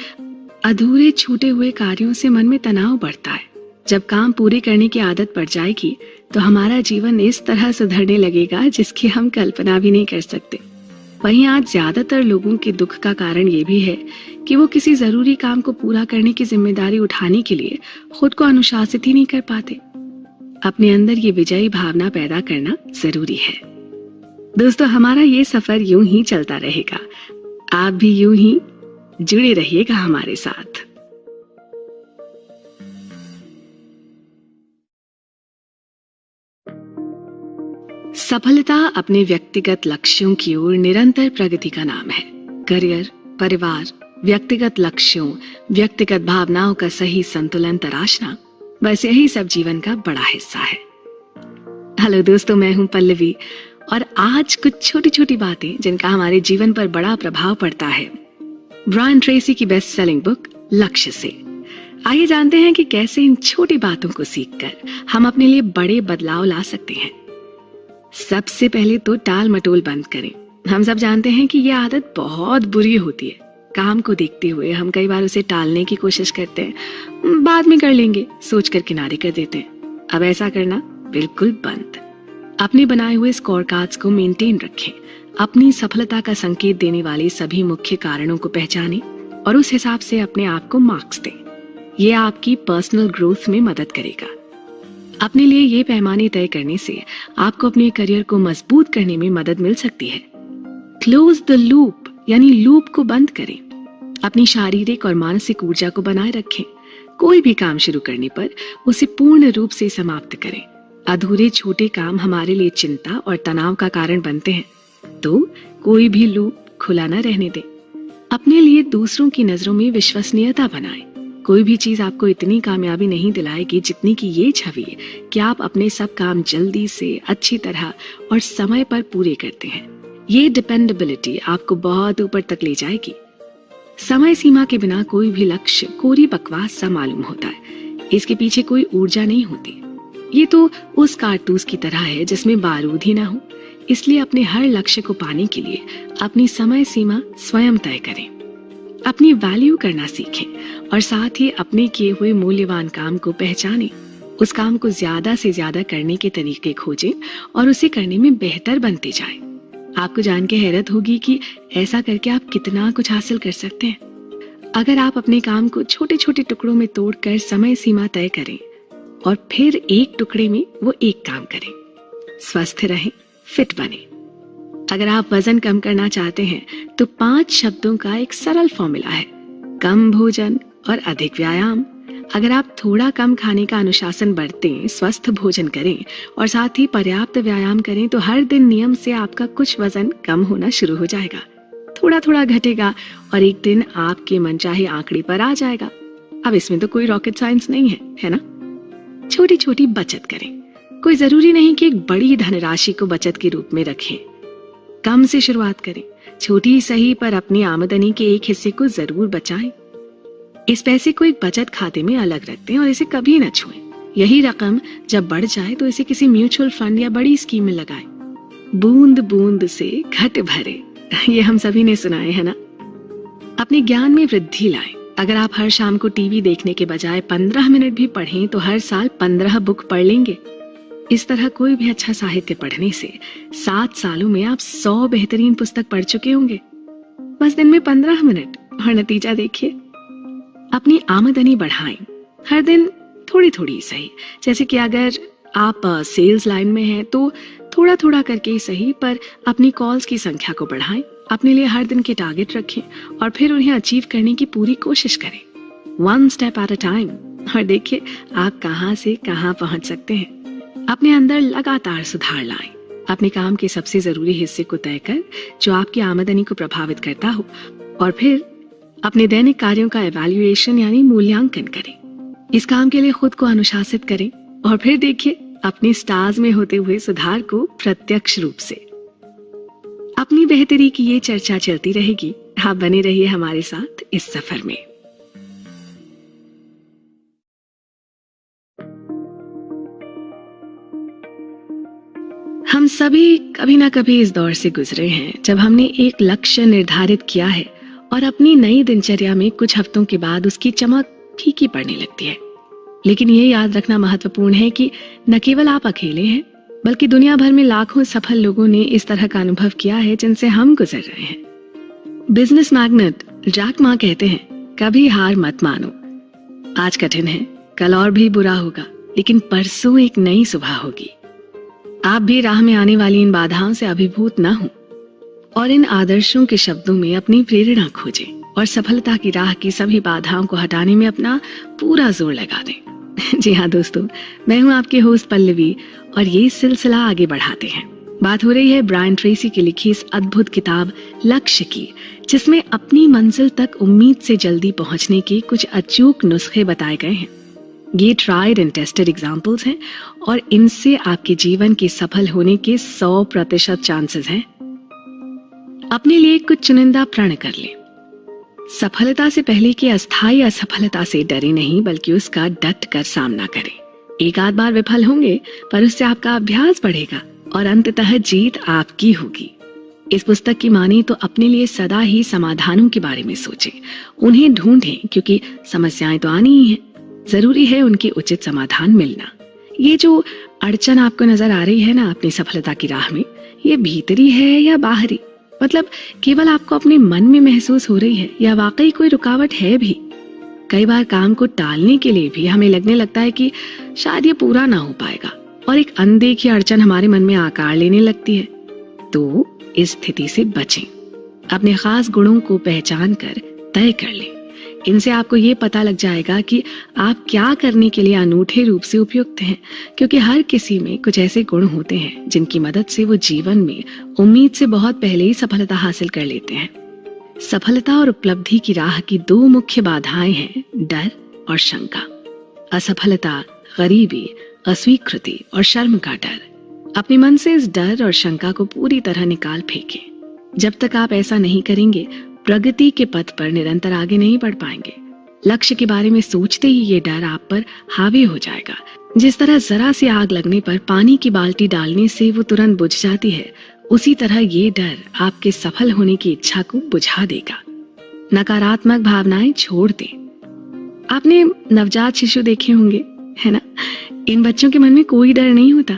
अधूरे छूटे हुए कार्यों से मन में तनाव बढ़ता है। जब काम पूरे करने की आदत पड़ जाएगी तो हमारा जीवन इस तरह सुधरने लगेगा जिसकी हम कल्पना भी नहीं कर सकते। वहीं आज ज्यादातर लोगों के दुख का कारण ये भी है कि वो किसी जरूरी काम को पूरा करने की जिम्मेदारी उठाने के लिए खुद को अनुशासित ही नहीं कर पाते। अपने अंदर ये विजयी भावना पैदा करना जरूरी है। दोस्तों, हमारा ये सफर यूं ही चलता रहेगा। आप भी यूं ही जुड़े रहिएगा हमारे साथ। सफलता अपने व्यक्तिगत लक्ष्यों की ओर निरंतर प्रगति का नाम है। करियर, परिवार, व्यक्तिगत लक्ष्यों, व्यक्तिगत भावनाओं का सही संतुलन तराशना, बस यही सब जीवन का बड़ा हिस्सा है। हेलो दोस्तों, मैं हूं पल्लवी और आज कुछ छोटी छोटी बातें जिनका हमारे जीवन पर बड़ा प्रभाव पड़ता है, ब्रायन ट्रेसी की बेस्ट सेलिंग बुक लक्ष्य से। आइए जानते हैं कि कैसे इन छोटी बातों को सीखकर हम अपने लिए बड़े बदलाव ला सकते हैं। सबसे पहले तो टाल मटोल बंद करें। हम सब जानते हैं कि यह आदत बहुत बुरी होती है। काम को देखते हुए हम कई बार उसे टालने की कोशिश करते हैं, बाद में कर लेंगे सोचकर किनारे कर देते हैं। अब ऐसा करना बिल्कुल बंद। अपने बनाए हुए स्कोर कार्ड्स को मेंटेन रखें। अपनी सफलता का संकेत देने वाले सभी मुख्य कारणों को पहचानें और उस हिसाब से अपने आप को मार्क्स दें। यह आपकी पर्सनल ग्रोथ में मदद करेगा। अपने लिए ये पैमाने तय करने से आपको अपने करियर को मजबूत करने में मदद मिल सकती है। क्लोज द लूप यानी लूप को बंद करें। अपनी शारीरिक और मानसिक ऊर्जा को बनाए रखें। कोई भी काम शुरू करने पर उसे पूर्ण रूप से समाप्त करें। अधूरे छोटे काम हमारे लिए चिंता और तनाव का कारण बनते हैं, तो कोई भी लूप खुला न रहने दें। अपने लिए दूसरों की नजरों में विश्वसनीयता बनाएं। कोई भी चीज आपको इतनी कामयाबी नहीं दिलाएगी जितनी कि ये छवि कि आप अपने सब काम जल्दी से, अच्छी तरह और समय पर पूरे करते हैं। ये डिपेंडेबिलिटी आपको बहुत ऊपर तक ले जाएगी। समय सीमा के बिना कोई भी लक्ष्य कोरी बकवास सा मालूम होता है। इसके पीछे कोई ऊर्जा नहीं होती। ये तो उस कारतूस की तरह है जिसमें बारूद ही ना हो। इसलिए अपने हर लक्ष्य को पाने के लिए अपनी समय सीमा स्वयं तय करें। अपनी वैल्यू करना सीखें और साथ ही अपने किए हुए मूल्यवान काम को पहचानें। उस काम को ज्यादा से ज्यादा करने के तरीके खोजें और उसे करने में बेहतर बनते जाएं। आपको जान के हैरत होगी कि ऐसा करके आप कितना कुछ हासिल कर सकते हैं। अगर आप अपने काम को छोटे छोटे टुकड़ों में तोड़कर समय सीमा तय करें और फिर एक टुकड़े में वो एक काम करें। स्वस्थ रहें, फिट बने। अगर आप वजन कम करना चाहते हैं तो 5 शब्दों का एक सरल फॉर्मूला है, कम भोजन और अधिक व्यायाम। अगर आप थोड़ा कम खाने का अनुशासन बरतें, स्वस्थ भोजन करें और साथ ही पर्याप्त व्यायाम करें तो हर दिन नियम से आपका कुछ वजन कम होना शुरू हो जाएगा। थोड़ा थोड़ा घटेगा और एक दिन आपके मनचाहे आंकड़े पर आ जाएगा। अब इसमें तो कोई रॉकेट साइंस नहीं है ना? छोटी छोटी बचत करें। कोई जरूरी नहीं कि एक बड़ी धनराशि को बचत के रूप में रखें। कम से शुरुआत करें। छोटी ही सही पर अपनी आमदनी के एक हिस्से को जरूर बचाएं। इस पैसे को एक बचत खाते में अलग रख दें और इसे कभी न छुएं। यही रकम जब बढ़ जाए तो इसे किसी म्यूचुअल फंड या बड़ी स्कीम में लगाएं। बूंद बूंद से घट भरे, ये हम सभी ने सुना है ना? अपने ज्ञान में वृद्धि लाएं। अगर आप हर शाम को टीवी देखने के बजाय 15 मिनट भी पढ़ें तो हर साल 15 बुक पढ़ लेंगे। इस तरह कोई भी अच्छा साहित्य पढ़ने से 7 सालों में आप 100 बेहतरीन पुस्तक पढ़ चुके होंगे। बस दिन में 15 मिनट और नतीजा देखिए। अपनी आमदनी बढ़ाएं। हर दिन थोड़ी थोड़ी सही। जैसे कि अगर आप सेल्स लाइन में हैं तो थोड़ा थोड़ा करके ही सही पर अपनी कॉल्स की संख्या को बढ़ाएं। अपने लिए हर दिन के टारगेट रखें और फिर उन्हें अचीव करने की पूरी कोशिश करें। 1 स्टेप एट अ टाइम। और देखिए आप कहां से कहां पहुंच सकते हैं। अपने अंदर लगातार सुधार लाएं। अपने काम के सबसे जरूरी हिस्से को तय कर जो आपकी आमदनी को प्रभावित करता हो और फिर अपने दैनिक कार्यों का एवैल्यूएशन यानी मूल्यांकन करें। इस काम के लिए खुद को अनुशासित करें और फिर देखिए अपने स्टार्स में होते हुए सुधार को प्रत्यक्ष रूप से। अपनी बेहतरी की ये चर्चा चलती रहेगी। आप बने रहिए हमारे साथ इस सफर में। हम सभी कभी ना कभी इस दौर से गुजरे हैं जब हमने एक लक्ष्य निर्धारित किया है और अपनी नई दिनचर्या में कुछ हफ्तों के बाद उसकी चमक फीकी पड़ने लगती है। लेकिन ये याद रखना महत्वपूर्ण है कि न केवल आप अकेले हैं, बल्कि दुनिया भर में लाखों सफल लोगों ने इस तरह का अनुभव किया है जिनसे हम गुजर रहे हैं। बिजनेस मैग्नेट जैक मा कहते हैं, कभी हार मत मानो। आज कठिन है, कल और भी बुरा होगा, लेकिन परसों एक नई सुबह होगी। आप भी राह में आने वाली इन बाधाओं से अभिभूत न हो और इन आदर्शों के शब्दों में अपनी प्रेरणा खोजें और सफलता की राह की सभी बाधाओं को हटाने में अपना पूरा जोर लगा दें। जी हाँ दोस्तों, मैं हूँ आपके होस्ट पल्लवी और ये सिलसिला आगे बढ़ाते हैं। बात हो रही है ब्रायन ट्रेसी की लिखी इस अद्भुत किताब लक्ष्य की, जिसमें अपनी मंजिल तक उम्मीद से जल्दी पहुंचने के कुछ अचूक नुस्खे बताए गए हैं। ये ट्राइड एंड टेस्टेड एग्जाम्पल्स हैं और इनसे आपके जीवन के सफल होने के 100% चांसेस हैं। अपने लिए कुछ चुनिंदा प्रण कर लें। सफलता से पहले की अस्थायी असफलता से डरे नहीं, बल्कि उसका डट कर सामना करें। एक आध बार विफल होंगे, पर उससे आपका अभ्यास बढ़ेगा और अंततः जीत आपकी होगी। इस पुस्तक की माने तो अपने लिए सदा ही समाधानों के बारे में सोचें, उन्हें ढूंढें, क्योंकि समस्याएं तो आनी ही हैं। जरूरी है उनके उचित समाधान मिलना। ये जो अड़चन आपको नजर आ रही है ना अपनी सफलता की राह में, ये भीतरी है या बाहरी? मतलब केवल आपको अपने मन में महसूस हो रही है या वाकई कोई रुकावट है भी? कई बार काम को टालने के लिए भी हमें लगने लगता है कि शायद ये पूरा ना हो पाएगा और एक अनदेखी अड़चन हमारे मन में आकार लेने लगती है। तो इस स्थिति से बचें। अपने खास गुणों को पहचान कर तय कर लें। इनसे आपको ये पता लग जाएगा कि आप क्या करने के लिए अनूठे रूप से उपयुक्त हैं, क्योंकि हर किसी में कुछ ऐसे गुण होते हैं जिनकी मदद से वो जीवन में उम्मीद से बहुत पहले ही सफलता हासिल कर लेते हैं। सफलता और उपलब्धि की राह की 2 मुख्य बाधाएं हैं, डर और शंका। असफलता, गरीबी, अस्वीकृति और शर्म का डर। अपने मन से इस डर और शंका को पूरी तरह निकाल फेंकें। जब तक आप ऐसा नहीं करेंगे, प्रगति के पथ पर निरंतर आगे नहीं बढ़ पाएंगे। लक्ष्य के बारे में सोचते ही ये डर आप पर हावी हो जाएगा। जिस तरह जरा सी आग लगने पर पानी की बाल्टी डालने से वो तुरंत बुझ जाती है, उसी तरह ये डर आपके सफल होने की इच्छा को बुझा देगा। नकारात्मक भावनाएं छोड़ दें। आपने नवजात शिशु देखे होंगे, है ना? इन बच्चों के मन में कोई डर नहीं होता।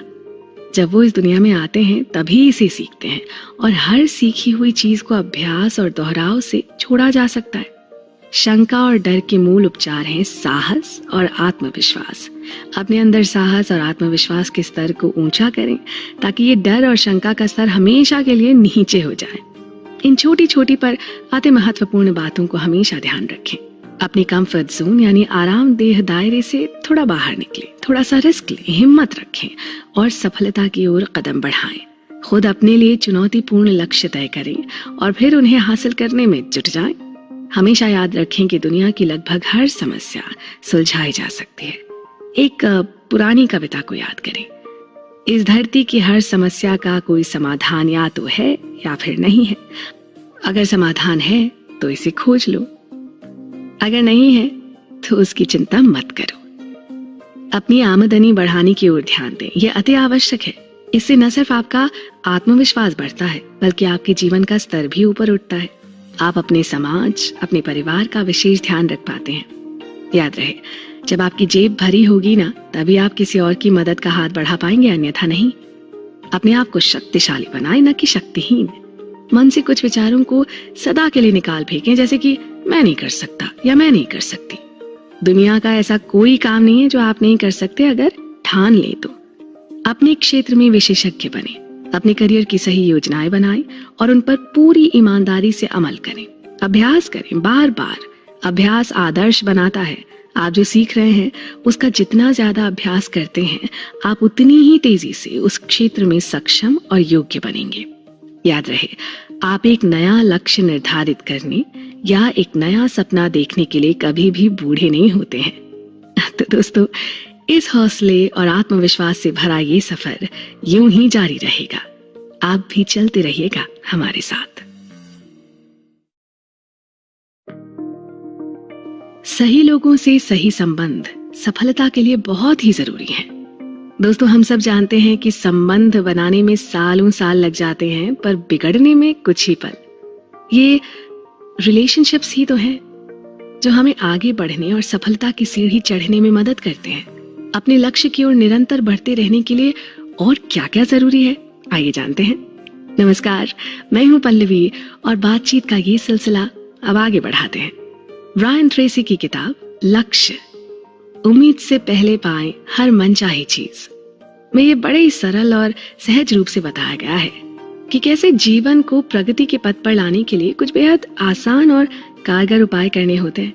जब वो इस दुनिया में आते हैं तभी इसे सीखते हैं और हर सीखी हुई चीज को अभ्यास और दोहराव से छोड़ा जा सकता है। शंका और डर के मूल उपचार हैं साहस और आत्मविश्वास। अपने अंदर साहस और आत्मविश्वास के स्तर को ऊंचा करें ताकि ये डर और शंका का स्तर हमेशा के लिए नीचे हो जाए। इन छोटी छोटी पर अति महत्वपूर्ण बातों को हमेशा ध्यान रखें। अपनी कंफर्ट जोन यानी आरामदेह दायरे से थोड़ा बाहर निकलें, थोड़ा सा रिस्क लें, हिम्मत रखें और सफलता की ओर कदम बढ़ाएं। खुद अपने लिए चुनौतीपूर्ण लक्ष्य तय करें और फिर उन्हें हासिल करने में जुट जाएं। हमेशा याद रखें कि दुनिया की लगभग हर समस्या सुलझाई जा सकती है। एक पुरानी कविता को याद करें, इस धरती की हर समस्या का कोई समाधान या तो है या फिर नहीं है। अगर समाधान है तो इसे खोज लो, अगर नहीं है तो उसकी चिंता मत करो। अपनी आमदनी बढ़ाने की ओर ध्यान दें, यह अति आवश्यक है। इससे न सिर्फ आपका आत्मविश्वास बढ़ता है, बल्कि आपके जीवन का स्तर भी ऊपर उठता है। आप अपने समाज, अपने परिवार का विशेष ध्यान रख पाते हैं। याद रहे, जब आपकी जेब भरी होगी ना, तभी आप किसी और की मदद का हाथ बढ़ा पाएंगे, अन्यथा नहीं। अपने आप को शक्तिशाली बनाएं, न कि शक्तिहीन। मन से कुछ विचारों को सदा के लिए निकाल फेंकें, जैसे कि मैं नहीं कर सकता या मैं नहीं कर सकती। दुनिया का ऐसा कोई काम नहीं है जो आप नहीं कर सकते अगर ठान ले तो। अपने क्षेत्र में विशेषज्ञ बने, अपने करियर की सही योजनाएं बनाएं और उन पर पूरी ईमानदारी से अमल करें। अभ्यास करें, बार बार। अभ्यास आदर्श बनाता है। आप जो सीख रहे हैं उसका जितना ज्यादा अभ्यास करते हैं, आप उतनी ही तेजी से उस क्षेत्र में सक्षम और योग्य बनेंगे। याद रहे, आप एक नया लक्ष्य निर्धारित करने या एक नया सपना देखने के लिए कभी भी बूढ़े नहीं होते हैं। तो दोस्तों, इस हौसले और आत्मविश्वास से भरा ये सफर यूं ही जारी रहेगा। आप भी चलते रहिएगा हमारे साथ। सही लोगों से सही संबंध सफलता के लिए बहुत ही जरूरी है। दोस्तों, हम सब जानते हैं कि संबंध बनाने में सालों साल लग जाते हैं, पर बिगड़ने में कुछ ही पल। ये रिलेशनशिप्स ही तो हैं जो हमें आगे बढ़ने और सफलता की सीढ़ी चढ़ने में मदद करते हैं। अपने लक्ष्य की ओर निरंतर बढ़ते रहने के लिए और क्या क्या जरूरी है, आइए जानते हैं। नमस्कार, मैं हूं पल्लवी और बातचीत का ये सिलसिला अब आगे बढ़ाते हैं। ब्रायन ट्रेसी की किताब लक्ष्य, उम्मीद से पहले पाए हर मनचाही चीज में ये बड़े ही सरल और सहज रूप से बताया गया है कि कैसे जीवन को प्रगति के पथ पर लाने के लिए कुछ बेहद आसान और कारगर उपाय करने होते हैं।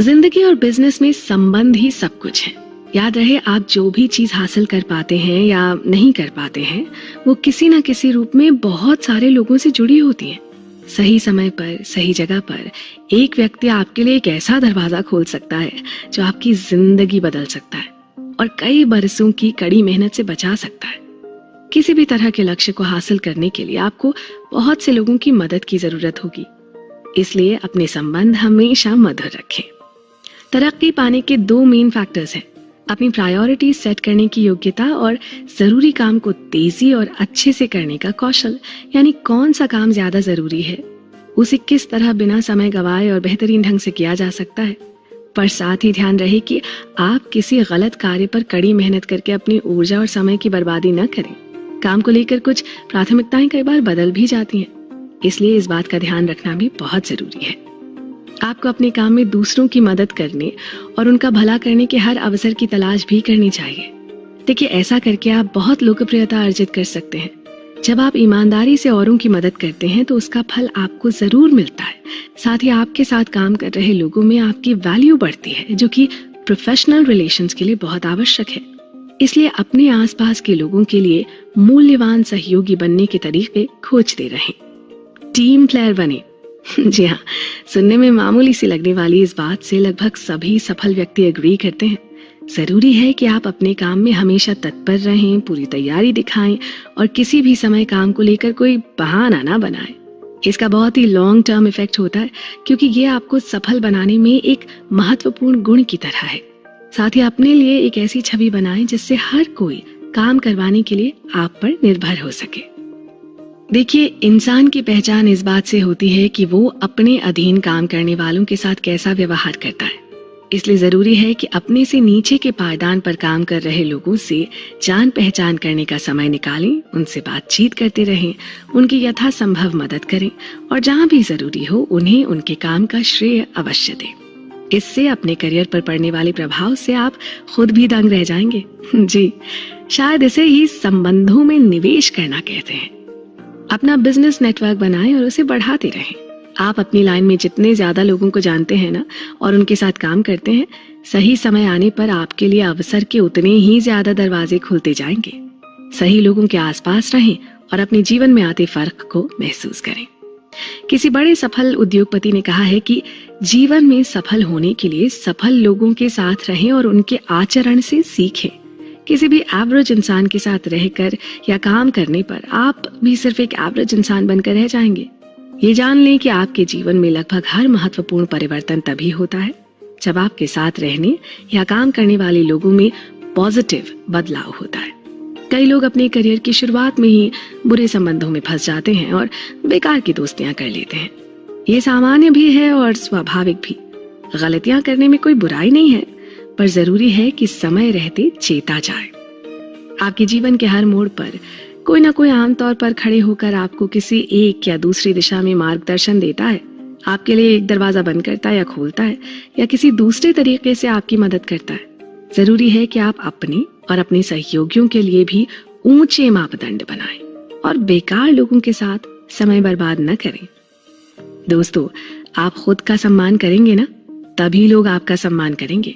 जिंदगी और बिजनेस में संबंध ही सब कुछ है। याद रहे, आप जो भी चीज हासिल कर पाते हैं या नहीं कर पाते हैं, वो किसी ना किसी रूप में बहुत सारे लोगों से जुड़ी होती हैं। सही समय पर, सही जगह पर एक व्यक्ति आपके लिए एक ऐसा दरवाजा खोल सकता है जो आपकी जिंदगी बदल सकता है और कई बरसों की कड़ी मेहनत से बचा सकता है। किसी भी तरह के लक्ष्य को हासिल करने के लिए आपको बहुत से लोगों की मदद की जरूरत होगी, इसलिए अपने संबंध हमेशा मधुर रखें। तरक्की पाने के 2 मेन फैक्टर्स हैं, अपनी प्रायोरिटी सेट करने की योग्यता और जरूरी काम को तेजी और अच्छे से करने का कौशल। यानी कौन सा काम ज्यादा जरूरी है, उसे किस तरह बिना समय गवाए और बेहतरीन ढंग से किया जा सकता है। पर साथ ही ध्यान रहे कि आप किसी गलत कार्य पर कड़ी मेहनत करके अपनी ऊर्जा और समय की बर्बादी न करें। काम को लेकर कुछ प्राथमिकताएं कई बार बदल भी जाती हैं, इसलिए इस बात का ध्यान रखना भी बहुत जरूरी है। आपको अपने काम में दूसरों की मदद करने और उनका भला करने के हर अवसर की तलाश भी करनी चाहिए। देखिए, ऐसा करके आप बहुत लोकप्रियता अर्जित कर सकते हैं। जब आप ईमानदारी से औरों की मदद करते हैं तो उसका फल आपको जरूर मिलता है। साथ ही आपके साथ काम कर रहे लोगों में आपकी वैल्यू बढ़ती है, जो कि प्रोफेशनल रिलेशंस के लिए बहुत आवश्यक है। इसलिए अपने आसपास के लोगों के लिए मूल्यवान सहयोगी बनने के तरीके खोजते रहें। टीम प्लेयर बने। जी हाँ, सुनने में मामूली सी लगने वाली इस बात से लगभग सभी सफल व्यक्ति एग्री करते हैं। जरूरी है कि आप अपने काम में हमेशा तत्पर रहें, पूरी तैयारी दिखाएं और किसी भी समय काम को लेकर कोई बहाना ना बनाएं। इसका बहुत ही लॉन्ग टर्म इफेक्ट होता है, क्योंकि ये आपको सफल बनाने में एक महत्वपूर्ण गुण की तरह है। साथ ही अपने लिए एक ऐसी छवि बनाएं जिससे हर कोई काम करवाने के लिए आप पर निर्भर हो सके। देखिए, इंसान की पहचान इस बात से होती है कि वो अपने अधीन काम करने वालों के साथ कैसा व्यवहार करता है। इसलिए जरूरी है कि अपने से नीचे के पायदान पर काम कर रहे लोगों से जान पहचान करने का समय निकालें, उनसे बातचीत करते रहें, उनकी यथासंभव मदद करें और जहां भी जरूरी हो उन्हें उनके काम का श्रेय अवश्य दें। इससे अपने करियर पर पड़ने वाले प्रभाव से आप खुद भी दंग रह जाएंगे। जी, शायद इसे ही संबंधों में निवेश करना कहते हैं। अपना बिजनेस नेटवर्क बनाएं और उसे बढ़ाते रहें। आप अपनी लाइन में जितने ज्यादा लोगों को जानते हैं ना और उनके साथ काम करते हैं, सही समय आने पर आपके लिए अवसर के उतने ही ज्यादा दरवाजे खुलते जाएंगे। सही लोगों के आसपास रहें और अपने जीवन में आते फर्क को महसूस करें। किसी बड़े सफल उद्योगपति ने कहा है कि जीवन में सफल होने के लिए सफल लोगों के साथ रहें और उनके आचरण से सीखें। किसी भी एवरेज इंसान के साथ रहकर या काम करने पर आप भी सिर्फ एक एवरेज इंसान बनकर रह जाएंगे। ये जान लें कि आपके जीवन में लगभग हर महत्वपूर्ण परिवर्तन तभी होता है जब आपके साथ रहने या काम करने वाले लोगों में पॉजिटिव बदलाव होता है। कई लोग अपने करियर की शुरुआत में ही बुरे संबंधों में फंस जाते हैं और बेकार की दोस्तियां कर लेते हैं। ये सामान्य भी है और स्वाभाविक भी। गलतियां करने में कोई बुराई नहीं है, पर जरूरी है कि समय रहते चेता जाए। आपके जीवन के हर मोड़ पर कोई ना कोई आमतौर पर खड़े होकर आपको किसी एक या दूसरी दिशा में मार्गदर्शन देता है, आपके लिए एक दरवाजा बंद करता है या खोलता है, या किसी दूसरे तरीके से आपकी मदद करता है। जरूरी है कि आप अपने और अपने सहयोगियों के लिए भी ऊंचे मापदंड बनाएं और बेकार लोगों के साथ समय बर्बाद न करें। दोस्तों, आप खुद का सम्मान करेंगे ना, तभी लोग आपका सम्मान करेंगे।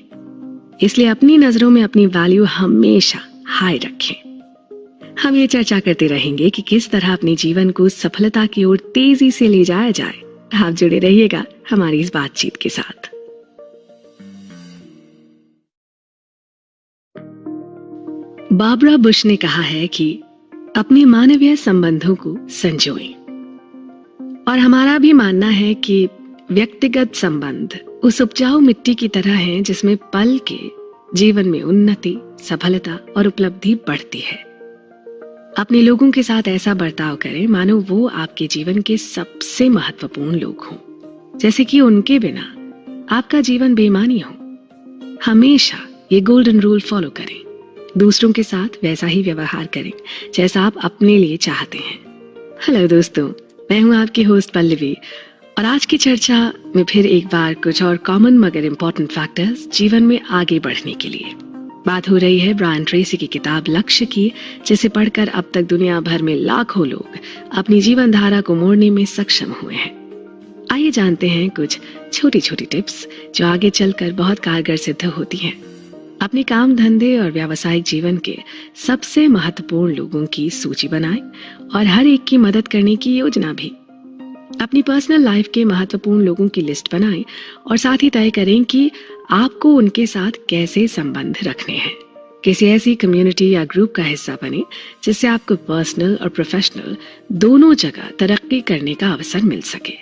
इसलिए अपनी नजरों में अपनी वैल्यू हमेशा हाई रखें। हम ये चर्चा करते रहेंगे कि किस तरह अपने जीवन को सफलता की ओर तेजी से ले जाया जाए। आप जुड़े रहिएगा हमारी इस बातचीत के साथ। बारबरा बुश ने कहा है कि अपने मानवीय संबंधों को संजोएं, और हमारा भी मानना है कि व्यक्तिगत संबंध उस उपजाऊ मिट्टी की तरह हैं जिसमें पल के जीवन में उन्नति, सफलता और उपलब्धि बढ़ती है। अपने लोगों के साथ ऐसा बर्ताव करें मानो वो आपके जीवन के सबसे महत्वपूर्ण लोग हों, जैसे कि उनके बिना आपका जीवन बेमानी हो। हमेशा ये गोल्डन रूल फॉलो करें। दूसरों के साथ वैसा ही व्यवहार करें जैसा आप अपने लिए चाहते हैं। हेलो दोस्तों, मैं हूं आपकी होस्ट पल्लवी और आज की चर्चा में फिर एक बार कुछ और कॉमन मगर इम्पोर्टेंट फैक्टर्स जीवन में आगे बढ़ने के लिए। बात हो रही है ब्रायन ट्रेसी की किताब लक्ष्य की, जिसे पढ़कर अब तक दुनिया भर में लाखों लोग अपनी जीवन धारा को मोड़ने में सक्षम हुए हैं। आइए जानते हैं कुछ छोटी छोटी टिप्स जो आगे चलकर बहुत कारगर सिद्ध होती हैं। अपने काम धंधे और व्यावसायिक जीवन के सबसे महत्वपूर्ण लोगों की सूची बनाएं और हर एक की मदद करने की योजना भी। अपनी पर्सनल लाइफ के महत्वपूर्ण लोगों की लिस्ट बनाएं और साथ ही तय करें कि आपको उनके साथ कैसे संबंध रखने हैं। किसी ऐसी कम्युनिटी या ग्रुप का हिस्सा बने जिससे आपको पर्सनल और प्रोफेशनल दोनों जगह तरक्की करने का अवसर मिल सके।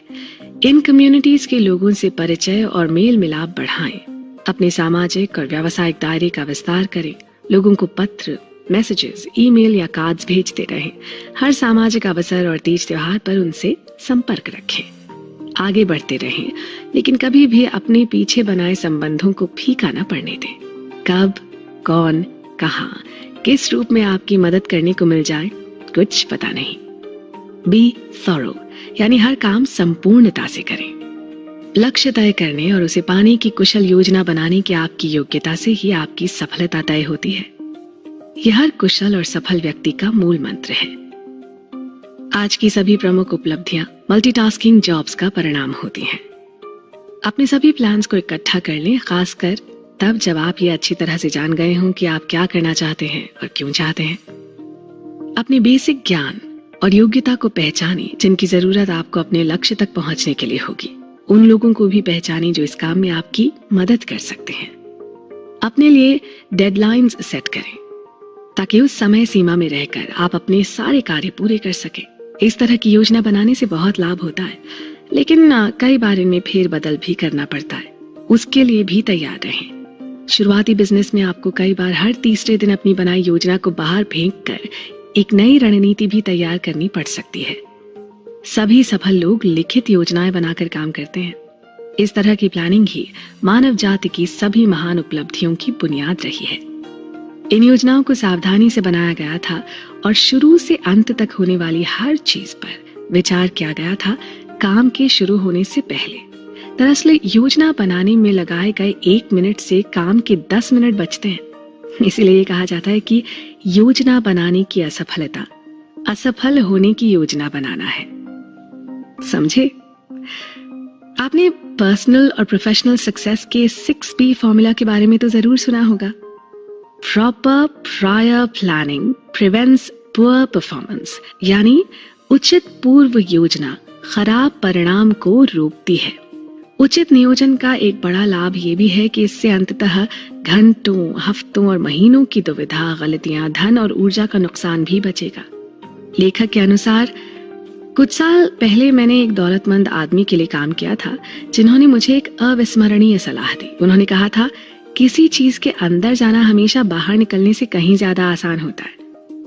इन कम्युनिटीज के लोगों से परिचय और मेल मिलाप बढ़ाएं। अपने सामाजिक और व्यावसायिक दायरे का विस्तार करें। लोगों को पत्र, मैसेजेस, ईमेल या कार्ड्स भेजते रहें। हर सामाजिक अवसर और तीज त्योहार पर उनसे संपर्क रखें। आगे बढ़ते रहें, लेकिन कभी भी अपने पीछे बनाए संबंधों को फीका न पड़ने दें। कब, कौन, कहां, किस रूप में आपकी मदद करने को मिल जाए कुछ पता नहीं। बी थॉरो, यानी हर काम संपूर्णता से करें। लक्ष्य तय करने और उसे पाने की कुशल योजना बनाने की आपकी योग्यता से ही आपकी सफलता तय होती है। यह हर कुशल और सफल व्यक्ति का मूल मंत्र है। आज की सभी प्रमुख उपलब्धियां मल्टीटास्किंग जॉब्स का परिणाम होती हैं। अपने सभी प्लान्स को इकट्ठा कर लें, खासकर तब जब आप ये अच्छी तरह से जान गए हों कि आप क्या करना चाहते हैं और क्यों चाहते हैं। अपने बेसिक ज्ञान और योग्यता को पहचानें जिनकी जरूरत आपको अपने लक्ष्य तक पहुंचने के लिए होगी। उन लोगों को भी पहचानें जो इस काम में आपकी मदद कर सकते हैं। अपने लिए डेडलाइंस सेट करें ताकि उस समय सीमा में रहकर आप अपने सारे कार्य पूरे कर सकें। इस तरह की योजना बनाने से बहुत लाभ होता है, लेकिन कई बार इनमें फेरबदल भी करना पड़ता है। उसके लिए भी तैयार रहें। शुरुआती बिजनेस में आपको कई बार हर तीसरे दिन अपनी बनाई योजना को बाहर फेंक कर एक नई रणनीति भी तैयार करनी पड़ सकती है। सभी सफल लोग लिखित योजनाएं बनाकर काम करते हैं। इस तरह की प्लानिंग ही मानव जाति की सभी महान उपलब्धियों की बुनियाद रही है। इन योजनाओं को सावधानी से बनाया गया था और शुरू से अंत तक होने वाली हर चीज पर विचार किया गया था काम के शुरू होने से पहले। दरअसल योजना बनाने में लगाए गए 1 मिनट से काम के 10 मिनट बचते हैं। इसीलिए कहा जाता है कि योजना बनाने की असफलता असफल होने की योजना बनाना है। समझे? आपने पर्सनल और प्रोफेशनल सक्सेस के 6P फॉर्मूला के बारे में तो जरूर सुना होगा। Proper prior planning prevents poor performance, यानी उचित पूर्व योजना खराब परिणाम को रोकती है। उचित नियोजन का एक बड़ा लाभ ये भी है कि इससे अंततः घंटों, हफ्तों और महीनों की दुविधा, गलतियां, धन और ऊर्जा का नुकसान भी बचेगा। लेखक के अनुसार कुछ साल पहले मैंने एक दौलतमंद आदमी के लिए काम किया था जिन्होंने मुझे एक अविस्मरणीय सलाह दी। उन्होंने कहा था, किसी चीज के अंदर जाना हमेशा बाहर निकलने से कहीं ज्यादा आसान होता है।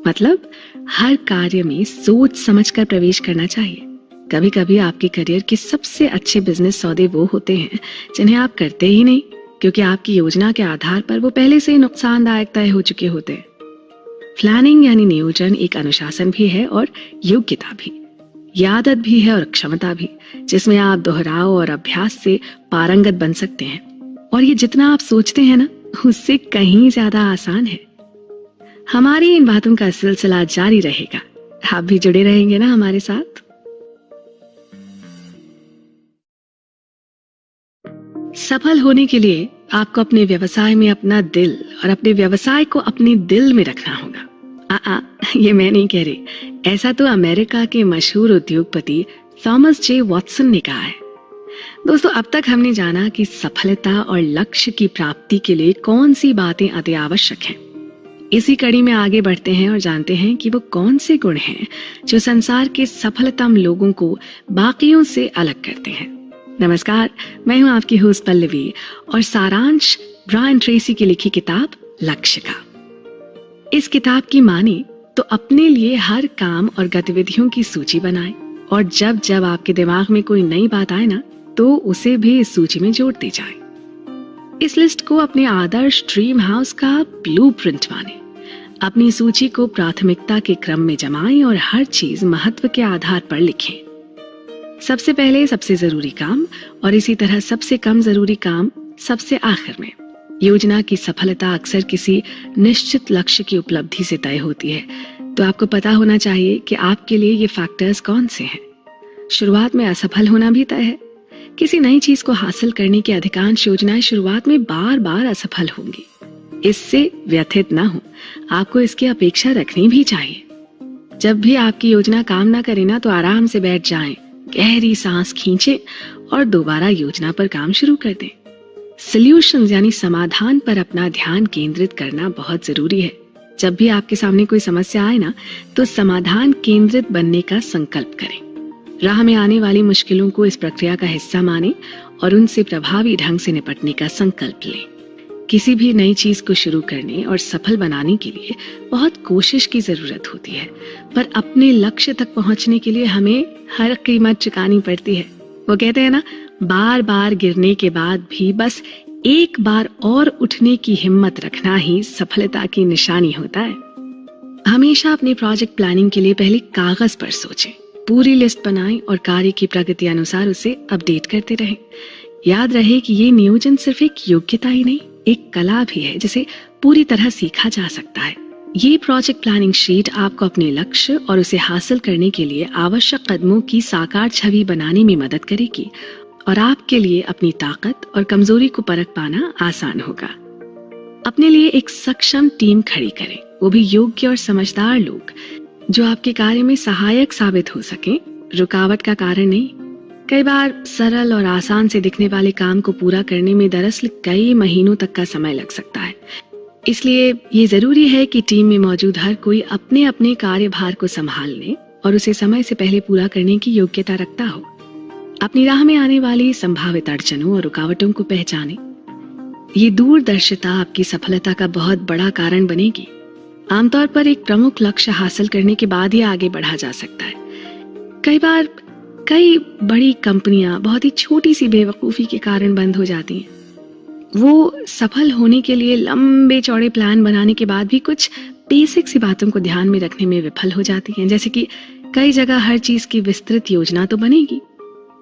मतलब हर कार्य में सोच समझकर प्रवेश करना चाहिए। कभी कभी आपके करियर के सबसे अच्छे बिजनेस सौदे वो होते हैं जिन्हें आप करते ही नहीं, क्योंकि आपकी योजना के आधार पर वो पहले से ही नुकसानदायक तय हो चुके होते हैं। प्लानिंग यानी नियोजन एक अनुशासन भी है और योग्यता भी, ये आदत भी है और क्षमता भी, जिसमें आप दोहराव और अभ्यास से पारंगत बन सकते हैं। और ये जितना आप सोचते हैं ना, उससे कहीं ज्यादा आसान है। हमारी इन बातों का सिलसिला जारी रहेगा। आप भी जुड़े रहेंगे ना हमारे साथ? सफल होने के लिए आपको अपने व्यवसाय में अपना दिल और अपने व्यवसाय को अपने दिल में रखना होगा। ये मैं नहीं कह रही, ऐसा तो अमेरिका के मशहूर उद्योगपति थॉमस जे वॉटसन ने कहा है। दोस्तों, अब तक हमने जाना कि सफलता और लक्ष्य की प्राप्ति के लिए कौन सी बातें अति आवश्यक हैं। इसी कड़ी में आगे बढ़ते हैं और जानते हैं कि वो कौन से गुण हैं जो संसार के सफलतम लोगों को बाकियों से अलग करते हैं। नमस्कार, मैं हूं आपकी होस्ट पल्लवी और सारांश ब्रायन ट्रेसी की लिखी किताब लक्ष्य का। इस किताब की माने तो अपने लिए हर काम और गतिविधियों की सूची बनाएं और जब जब आपके दिमाग में कोई नई बात आए ना, तो उसे भी इस सूची में जोड़ते जाएं। इस लिस्ट को अपने आदर्श ड्रीम हाउस का ब्लूप्रिंट मानें। अपनी सूची को प्राथमिकता के क्रम में जमाएं और हर चीज महत्व के आधार पर लिखें। सबसे पहले सबसे जरूरी काम और इसी तरह सबसे कम जरूरी काम सबसे आखिर में। योजना की सफलता अक्सर किसी निश्चित लक्ष्य की उपलब्धि से तय होती है, तो आपको पता होना चाहिए कि आपके लिए ये फैक्टर्स कौन से हैं। शुरुआत में असफल होना भी तय है। किसी नई चीज को हासिल करने की अधिकांश योजनाएं शुरुआत में बार बार असफल होंगी। इससे व्यथित ना हो, आपको इसकी अपेक्षा रखनी भी चाहिए। जब भी आपकी योजना काम ना करे ना, तो आराम से बैठ जाएं, गहरी सांस खींचें और दोबारा योजना पर काम शुरू कर दें। सॉल्यूशंस यानी समाधान पर अपना ध्यान केंद्रित करना बहुत जरूरी है। जब भी आपके सामने कोई समस्या आए ना, तो समाधान केंद्रित बनने का संकल्प करें। राह में आने वाली मुश्किलों को इस प्रक्रिया का हिस्सा मानें और उनसे प्रभावी ढंग से निपटने का संकल्प लें। किसी भी नई चीज को शुरू करने और सफल बनाने के लिए बहुत कोशिश की जरूरत होती है, पर अपने लक्ष्य तक पहुंचने के लिए हमें हर कीमत चुकानी पड़ती है। वो कहते हैं ना, बार बार गिरने के बाद भी बस एक बार और उठने की हिम्मत रखना ही सफलता की निशानी होता है। हमेशा अपने प्रोजेक्ट प्लानिंग के लिए पहले कागज पर सोचें, पूरी लिस्ट बनाएं और कार्य की प्रगति अनुसार उसे अपडेट करते रहें। याद रहे कि ये नियोजन सिर्फ एक योग्यता ही नहीं, एक कला भी है जिसे पूरी तरह सीखा जा सकता है। ये प्रोजेक्ट प्लानिंग शीट आपको अपने लक्ष्य और उसे हासिल करने के लिए आवश्यक कदमों की साकार छवि बनाने में मदद करेगी और आपके लिए अपनी ताकत और कमजोरी को परख पाना आसान होगा। अपने लिए एक सक्षम टीम खड़ी करें, वो भी योग्य और समझदार लोग जो आपके कार्य में सहायक साबित हो सकें, रुकावट का कारण नहीं। कई बार सरल और आसान से दिखने वाले काम को पूरा करने में दरअसल कई महीनों तक का समय लग सकता है। इसलिए ये जरूरी है कि टीम में मौजूद हर कोई अपने अपने कार्यभार को संभालने और उसे समय से पहले पूरा करने की योग्यता रखता हो। अपनी राह में आने वाली संभावित अड़चनों और रुकावटों को पहचानें। ये दूरदर्शिता आपकी सफलता का बहुत बड़ा कारण बनेगी। आमतौर पर एक प्रमुख लक्ष्य हासिल करने के बाद ही आगे बढ़ा जा सकता है। कई बार कई बड़ी कंपनियां बहुत ही छोटी सी बेवकूफी के कारण बंद हो जाती हैं। वो सफल होने के लिए लंबे चौड़े प्लान बनाने के बाद भी कुछ बेसिक सी बातों को ध्यान में रखने में विफल हो जाती हैं। जैसे कि कई जगह हर चीज की विस्तृत योजना तो बनेगी,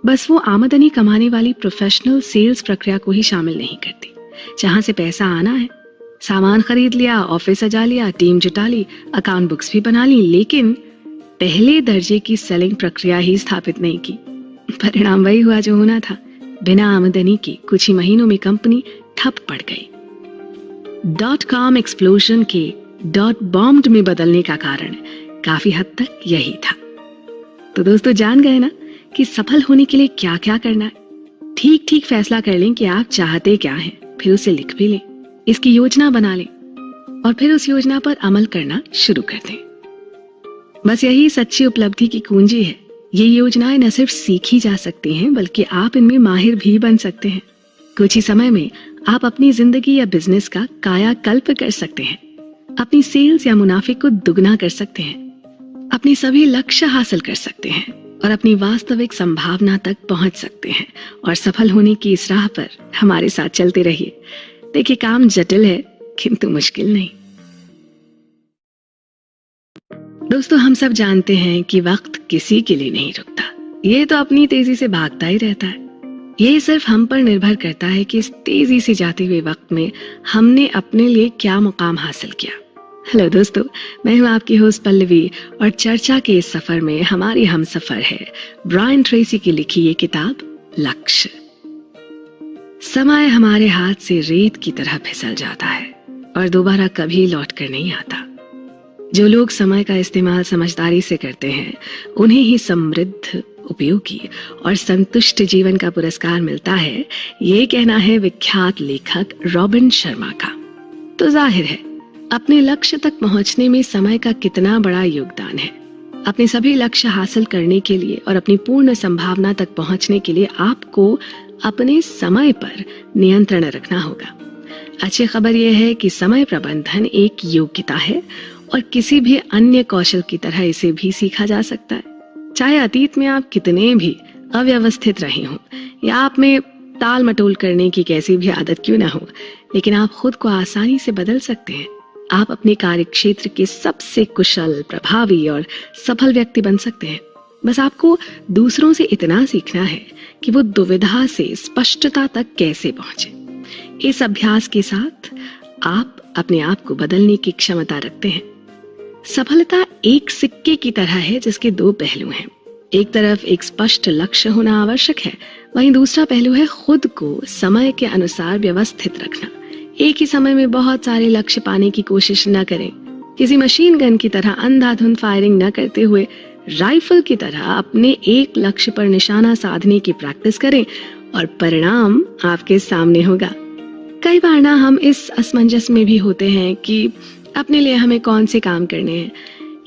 बस वो आमदनी कमाने वाली प्रोफेशनल सेल्स प्रक्रिया को ही शामिल नहीं करती, जहां से पैसा आना है। सामान खरीद लिया, ऑफिस सजा लिया, टीम जुटा ली, अकाउंट बुक्स भी बना ली, लेकिन पहले दर्जे की सेलिंग प्रक्रिया ही स्थापित नहीं की। परिणाम वही हुआ जो होना था। बिना आमदनी के कुछ ही महीनों में कंपनी ठप पड़ गई। .com एक्सप्लोजन के .bombed में बदलने का कारण काफी हद तक यही था। तो दोस्तों, जान गए ना कि सफल होने के लिए क्या क्या करना है। ठीक ठीक फैसला कर लें कि आप चाहते क्या हैं, फिर उसे लिख भी लें, इसकी योजना बना लें और फिर उस योजना पर अमल करना शुरू कर दें। बस यही सच्ची उपलब्धि की कुंजी है। ये योजनाएं न सिर्फ सीखी जा सकती हैं, बल्कि आप इनमें माहिर भी बन सकते हैं। कुछ ही समय में आप अपनी जिंदगी या बिजनेस का कायाकल्प कर सकते हैं, अपनी सेल्स या मुनाफे को दुगना कर सकते हैं, अपने सभी लक्ष्य हासिल कर सकते हैं और अपनी वास्तविक संभावना तक पहुंच सकते हैं। और सफल होने की इस राह पर हमारे साथ चलते रहिए। देखिए, काम जटिल है किंतु मुश्किल नहीं। दोस्तों, हम सब जानते हैं कि वक्त किसी के लिए नहीं रुकता। ये तो अपनी तेजी से भागता ही रहता है। ये सिर्फ हम पर निर्भर करता है कि इस तेजी से जाते हुए वक्त में हमने अपने लिए क्या मुकाम हासिल किया। हेलो दोस्तों, मैं हूँ आपकी होस्ट पल्लवी और चर्चा के इस सफर में हमारी हमसफर है ब्रायन ट्रेसी की लिखी ये किताब लक्ष्य। समय हमारे हाथ से रेत की तरह फिसल जाता है और दोबारा कभी लौट कर नहीं आता। जो लोग समय का इस्तेमाल समझदारी से करते हैं, उन्हें ही समृद्ध, उपयोगी और संतुष्ट जीवन का पुरस्कार मिलता है। ये कहना है विख्यात लेखक रॉबिन शर्मा का। तो जाहिर है, अपने लक्ष्य तक पहुंचने में समय का कितना बड़ा योगदान है। अपने सभी लक्ष्य हासिल करने के लिए और अपनी पूर्ण संभावना तक पहुंचने के लिए आपको अपने समय पर नियंत्रण रखना होगा। अच्छी खबर यह है कि समय प्रबंधन एक योग्यता है और किसी भी अन्य कौशल की तरह इसे भी सीखा जा सकता है। चाहे अतीत में आप कितने भी अव्यवस्थित रहे हों या आप में टाल मटोल करने की कैसी भी आदत क्यों ना हो, लेकिन आप खुद को आसानी से बदल सकते हैं। आप अपने कार्य क्षेत्र के सबसे कुशल, प्रभावी और सफल व्यक्ति बन सकते हैं। बस आपको दूसरों से इतना सीखना है कि वो दुविधा से स्पष्टता तक कैसे पहुंचे। इस अभ्यास के साथ आप अपने आप को बदलने की क्षमता रखते हैं। सफलता एक सिक्के की तरह है जिसके दो पहलू हैं। एक तरफ एक स्पष्ट लक्ष्य होना आवश्यक है, वहीं दूसरा पहलू है खुद को समय के अनुसार व्यवस्थित रखना। एक ही समय में बहुत सारे लक्ष्य पाने की कोशिश न करें। किसी मशीन गन की तरह अंधाधुंध फायरिंग न करते हुए राइफल की तरह अपने एक लक्ष्य पर निशाना साधने की प्रैक्टिस करें और परिणाम आपके सामने होगा। कई बार ना हम इस असमंजस में भी होते हैं कि अपने लिए हमें कौन से काम करने हैं।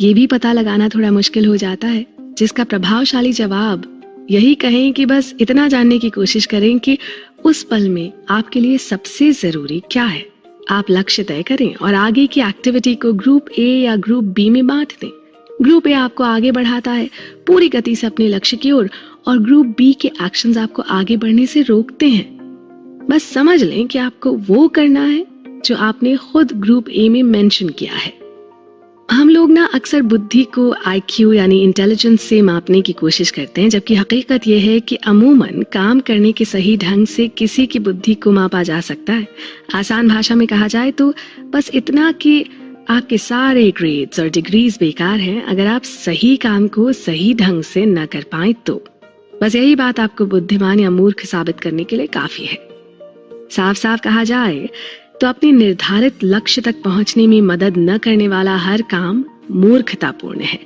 ये भी पता लगाना थोड़ा मुश्किल हो जाता है, जिसका प्रभावशाली जवाब यही कहें कि बस इतना जानने की कोशिश करें कि उस पल में आपके लिए सबसे जरूरी क्या है। आप लक्ष्य तय करें और आगे की एक्टिविटी को ग्रुप ए या ग्रुप बी में बांट दें। ग्रुप ए आपको आगे बढ़ाता है पूरी गति से अपने लक्ष्य की ओर, और ग्रुप बी के एक्शंस आपको आगे बढ़ने से रोकते हैं। बस समझ लें कि आपको वो करना है जो आपने खुद ग्रुप ए में मेंशन किया है। हम लोग ना अक्सर बुद्धि को IQ यानी इंटेलिजेंस से मापने की कोशिश करते हैं, जबकि हकीकत यह है कि अमूमन काम करने के सही ढंग से किसी की बुद्धि को मापा जा सकता है। आसान भाषा में कहा जाए तो बस इतना कि आपके सारे ग्रेड्स और डिग्रीज बेकार हैं अगर आप सही काम को सही ढंग से न कर पाए तो। बस यही बात आपको बुद्धिमान या मूर्ख साबित करने के लिए काफी है। साफ साफ कहा जाए तो अपने निर्धारित लक्ष्य तक पहुंचने में मदद न करने वाला हर काम मूर्खतापूर्ण है।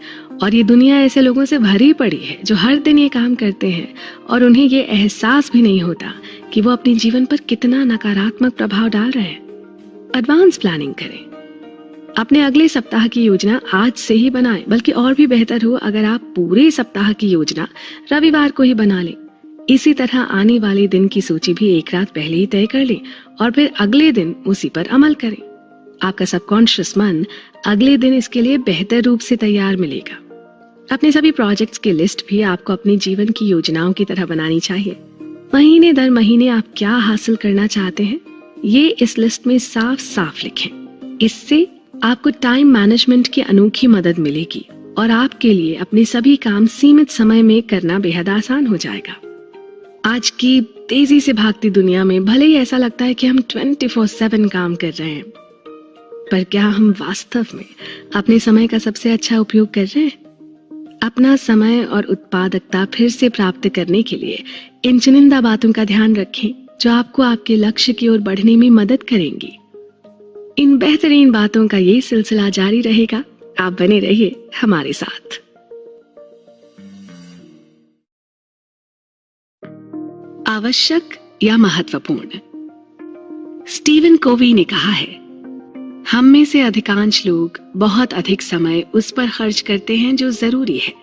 और ये दुनिया ऐसे लोगों से भरी पड़ी है जो हर दिन ये काम करते हैं और उन्हें ये एहसास भी नहीं होता कि वो अपने जीवन पर कितना नकारात्मक प्रभाव डाल रहे हैं। एडवांस प्लानिंग करें। अपने अगले सप्ताह की योजना आज से ही बनाएं, बल्कि और भी बेहतर हो अगर आप पूरे सप्ताह की योजना रविवार को ही बना लें। इसी तरह आने वाले दिन की सूची भी एक रात पहले ही तय कर लें और फिर अगले दिन उसी पर अमल करें। आपका सबकॉन्शियस मन अगले दिन इसके लिए बेहतर रूप से तैयार मिलेगा। अपने सभी प्रोजेक्ट्स की लिस्ट भी आपको अपने जीवन की योजनाओं की तरह बनानी चाहिए। महीने दर महीने आप क्या हासिल करना चाहते हैं, ये इस लिस्ट में साफ साफ लिखें। इससे आपको टाइम मैनेजमेंट की अनोखी मदद मिलेगी और आपके लिए अपने सभी काम सीमित समय में करना बेहद आसान हो जाएगा। आज की तेजी से भागती दुनिया में भले ही ऐसा लगता है कि हम 24/7 काम कर रहे हैं, पर क्या हम वास्तव में अपने समय का सबसे अच्छा उपयोग कर रहे हैं? अपना समय और उत्पादकता फिर से प्राप्त करने के लिए इन चुनिंदा बातों का ध्यान रखें जो आपको आपके लक्ष्य की ओर बढ़ने में मदद करेंगी। इन बेहतरीन बातों का ये सिलसिला जारी रहेगा। आप बने रहिए हमारे साथ। आवश्यक या महत्वपूर्ण। स्टीवन कोवी ने कहा है, हम में से अधिकांश लोग बहुत अधिक समय उस पर खर्च करते हैं जो जरूरी है,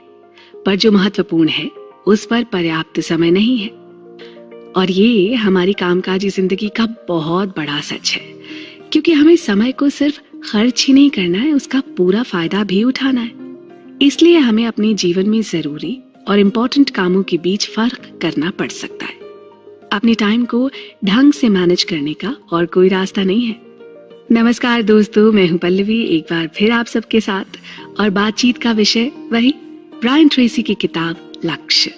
पर जो महत्वपूर्ण है उस पर पर्याप्त समय नहीं है। और ये हमारी कामकाजी जिंदगी का बहुत बड़ा सच है, क्योंकि हमें समय को सिर्फ खर्च ही नहीं करना है, उसका पूरा फायदा भी उठाना है। इसलिए हमें अपने जीवन में जरूरी और इम्पोर्टेंट कामों के बीच फर्क करना पड़ सकता है। अपने टाइम को ढंग से मैनेज करने का और कोई रास्ता नहीं है। नमस्कार दोस्तों, मैं हूं पल्लवी, एक बार फिर आप सबके साथ, और बातचीत का विषय वही ब्रायन ट्रेसी की किताब लक्ष्य।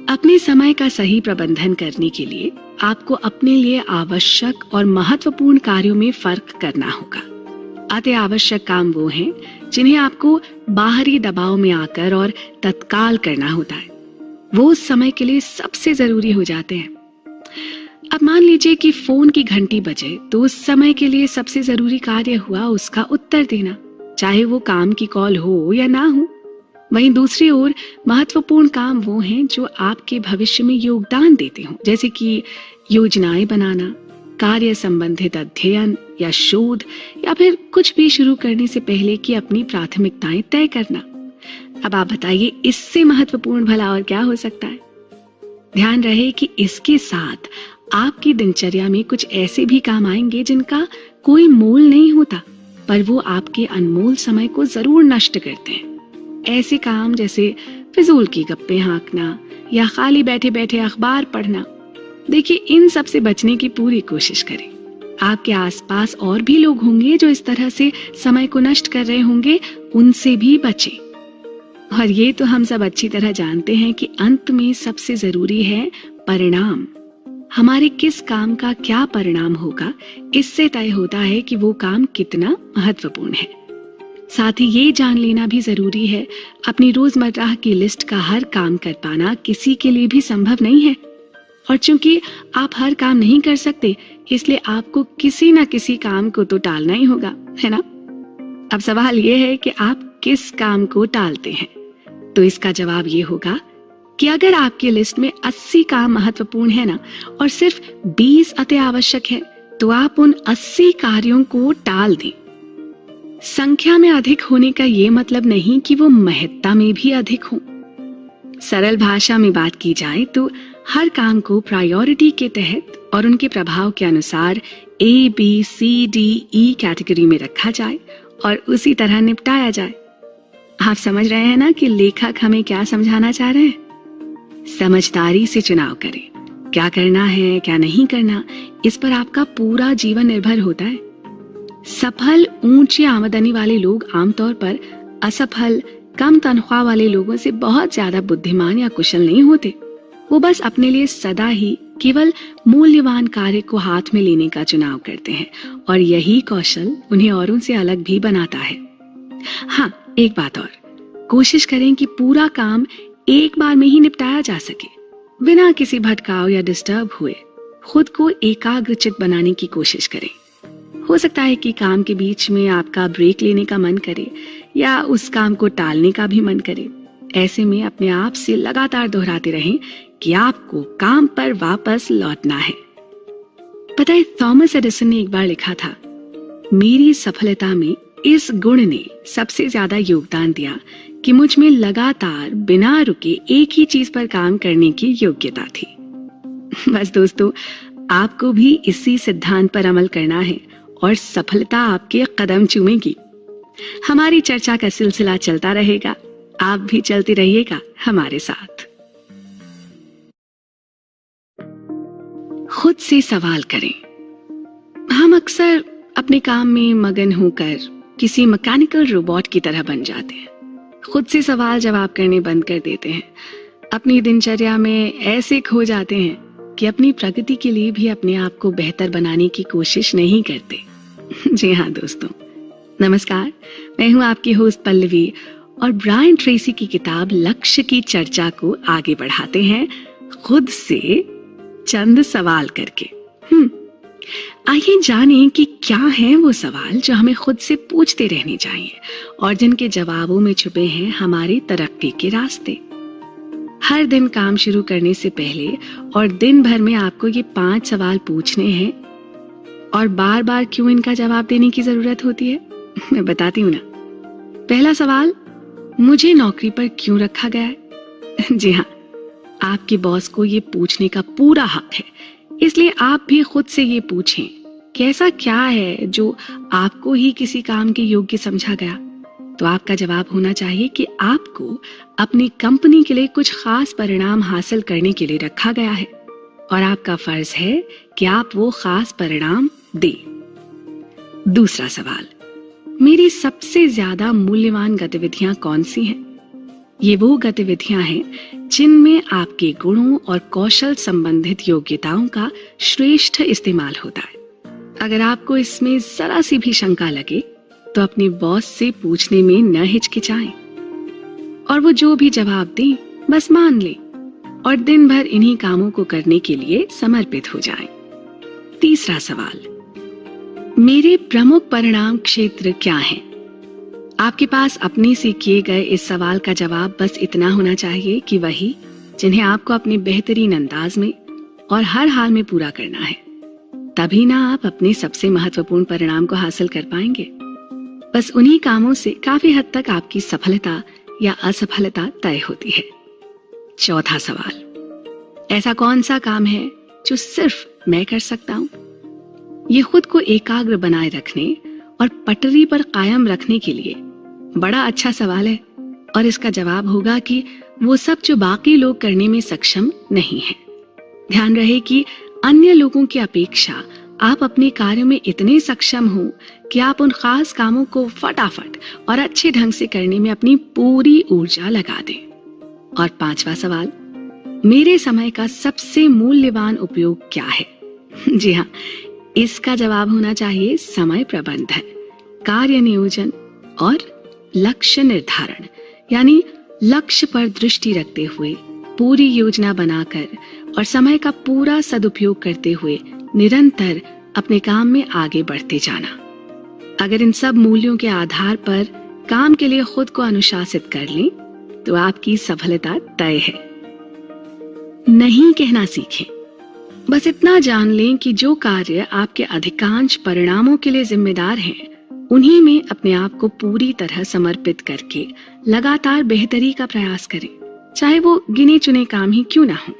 अपने समय का सही प्रबंधन करने के लिए आपको अपने लिए आवश्यक और महत्वपूर्ण कार्यों में फर्क करना होगा। अति आवश्यक काम वो हैं जिन्हें आपको बाहरी दबाव में आकर और तत्काल करना होता है। वो उस समय के लिए सबसे जरूरी हो जाते हैं। अब मान लीजिए कि फोन की घंटी बजे तो उस समय के लिए सबसे जरूरी कार्य हुआ उसका उत्तर देना, चाहे वो काम की कॉल हो या ना हो। वहीं दूसरी ओर महत्वपूर्ण काम वो हैं जो आपके भविष्य में योगदान देते हों, जैसे कि योजनाएं बनाना, कार्य संबंधित अध्ययन या शोध, या फिर कुछ भी शुरू करने से पहले की अपनी प्राथमिकताएं तय करना। अब आप बताइए, इससे महत्वपूर्ण भला और क्या हो सकता है? ध्यान रहे कि इसके साथ आपकी दिनचर्या में कुछ ऐसे भी काम आएंगे जिनका कोई मोल नहीं होता, पर वो आपके अनमोल समय को जरूर नष्ट करते हैं। ऐसे काम जैसे फिजूल की गप्पे हाँकना या खाली बैठे बैठे अखबार पढ़ना, देखिए इन सब से बचने की पूरी कोशिश करें। आपके आसपास और भी लोग होंगे जो इस तरह से समय को नष्ट कर रहे होंगे, उनसे भी बचें। और ये तो हम सब अच्छी तरह जानते हैं कि अंत में सबसे जरूरी है परिणाम। हमारे किस काम का क्या परिणाम होगा, इससे तय होता है कि वो काम कितना महत्वपूर्ण है। साथ ही ये जान लेना भी जरूरी है, अपनी रोजमर्रा की लिस्ट का हर काम कर पाना किसी के लिए भी संभव नहीं है। और चूंकि आप हर काम नहीं कर सकते, इसलिए आपको किसी ना किसी काम को तो टालना ही होगा, है ना? अब सवाल ये है कि आप किस काम को टालते हैं। तो इसका जवाब ये होगा कि अगर आपकी लिस्ट में 80 काम महत्वपूर्ण है ना, और सिर्फ 20 अति आवश्यक है, तो आप उन 80 कार्यों को टाल दें। संख्या में अधिक होने का ये मतलब नहीं कि वो महत्ता में भी अधिक हो। सरल भाषा में बात की जाए तो हर काम को प्रायोरिटी के तहत और उनके प्रभाव के अनुसार ABCDE कैटेगरी में रखा जाए और उसी तरह निपटाया जाए। आप समझ रहे हैं ना कि लेखक हमें क्या समझाना चाह रहे हैं? समझदारी से चुनाव करें। क्या करना है क्या नहीं करना, इस पर आपका पूरा जीवन निर्भर होता है। सफल ऊंची आमदनी वाले लोग आमतौर पर असफल कम तनख्वाह वाले लोगों से बहुत ज्यादा बुद्धिमान या कुशल नहीं होते। वो बस अपने लिए सदा ही केवल मूल्यवान कार्य को हाथ में लेने का चुनाव करते हैं, और यही कौशल उन्हें औरों से अलग भी बनाता है। हाँ, एक बात और, कोशिश करें कि पूरा काम एक बार में ही निपटाया जा सके, बिना किसी भटकाव या डिस्टर्ब हुए। खुद को एकाग्रचित्त बनाने की कोशिश करें। हो सकता है कि काम के बीच में आपका ब्रेक लेने का मन करे या उस काम को टालने का भी मन करे। ऐसे में अपने आप से लगातार दोहराते रहें कि आपको काम पर वापस लौटना है। पता है, थॉमस एडिसन ने एक बार लिखा था, मेरी सफलता में इस गुण ने सबसे ज्यादा योगदान दिया कि मुझ में लगातार बिना रुके एक ही चीज पर काम करने की योग्यता थी। बस दोस्तों, आपको भी इसी सिद्धांत पर अमल करना है और सफलता आपके कदम चूमेगी। हमारी चर्चा का सिलसिला चलता रहेगा, आप भी चलते रहिएगा हमारे साथ। खुद से सवाल करें। हम अक्सर अपने काम में मगन होकर किसी मैकेनिकल रोबोट की तरह बन जाते हैं। खुद से सवाल जवाब करने बंद कर देते हैं। अपनी दिनचर्या में ऐसे खो जाते हैं कि अपनी प्रगति के लिए भी अपने आप को बेहतर बनाने की कोशिश नहीं करते। जी हाँ दोस्तों, नमस्कार, मैं हूं आपकी होस्ट पल्लवी, और ब्रायन ट्रेसी की किताब लक्ष्य की चर्चा को आगे बढ़ाते हैं खुद से चंद सवाल करके। आइए जानें कि क्या है वो सवाल जो हमें खुद से पूछते रहने चाहिए और जिनके जवाबों में छुपे हैं हमारी तरक्की के रास्ते। हर दिन काम शुरू करने से पहले और दिन भर में आपको ये 5 सवाल पूछने हैं, और बार बार क्यों इनका जवाब देने की जरूरत होती है मैं बताती हूँ ना। पहला सवाल, मुझे नौकरी पर क्यों रखा गया है? जी हाँ, आपके बॉस को ये पूछने का पूरा हक है, इसलिए आप भी खुद से ये पूछें कि ऐसा क्या है जो आपको ही किसी काम के योग्य समझा गया। तो आपका जवाब होना चाहिए कि आपको अपनी कंपनी के लिए कुछ खास परिणाम हासिल करने के लिए रखा गया है, और आपका फर्ज है कि आप वो खास परिणाम दें। दूसरा सवाल, मेरी सबसे ज्यादा मूल्यवान गतिविधियां कौन सी हैं? ये वो गतिविधियां हैं जिनमें आपके गुणों और कौशल संबंधित योग्यताओं का श्रेष्ठ इस्तेमाल होता है। अगर आपको इसमें जरा सी भी शंका लगे तो अपने बॉस से पूछने में न हिचकिचाएं, और वो जो भी जवाब दें बस मान लें और दिन भर इन्हीं कामों को करने के लिए समर्पित हो जाएं। तीसरा सवाल, मेरे प्रमुख परिणाम क्षेत्र क्या हैं? आपके पास अपने से किए गए इस सवाल का जवाब बस इतना होना चाहिए कि वही जिन्हें आपको अपने बेहतरीन अंदाज में और हर हाल में पूरा करना है। तभी ना आप अपने सबसे महत्वपूर्ण परिणाम को हासिल कर पाएंगे। बस उन्हीं कामों से काफी हद तक आपकी सफलता या असफलता तय होती है। चौथा सवाल, ऐसा कौन सा काम है जो सिर्फ मैं कर सकता हूं? ये खुद को एकाग्र बनाए रखने और पटरी पर कायम रखने के लिए? बड़ा अच्छा सवाल है, और इसका जवाब होगा कि वो सब जो बाकी लोग करने में सक्षम नहीं है। ध्यान रहे कि अन्य लोगों की अपेक्षा आप अपने कार्य में इतने सक्षम हो कि आप उन खास कामों को फटाफट और अच्छे ढंग से करने में अपनी पूरी ऊर्जा लगा दें। और 5वां सवाल, मेरे समय का सबसे मूल्यवान उपयोग क्या है? जी हाँ, इसका जवाब होना चाहिए समय प्रबंधन, कार्य नियोजन और लक्ष्य निर्धारण। यानी लक्ष्य पर दृष्टि रखते हुए पूरी योजना बनाकर और समय का पूरा सदुपयोग करते हुए निरंतर अपने काम में आगे बढ़ते जाना। अगर इन सब मूल्यों के आधार पर काम के लिए खुद को अनुशासित कर लें तो आपकी सफलता तय है। नहीं कहना सीखें। बस इतना जान लें कि जो कार्य आपके अधिकांश परिणामों के लिए जिम्मेदार हैं, उन्हीं में अपने आप को पूरी तरह समर्पित करके लगातार बेहतरी का प्रयास करें, चाहे वो गिने चुने काम ही क्यों ना हो।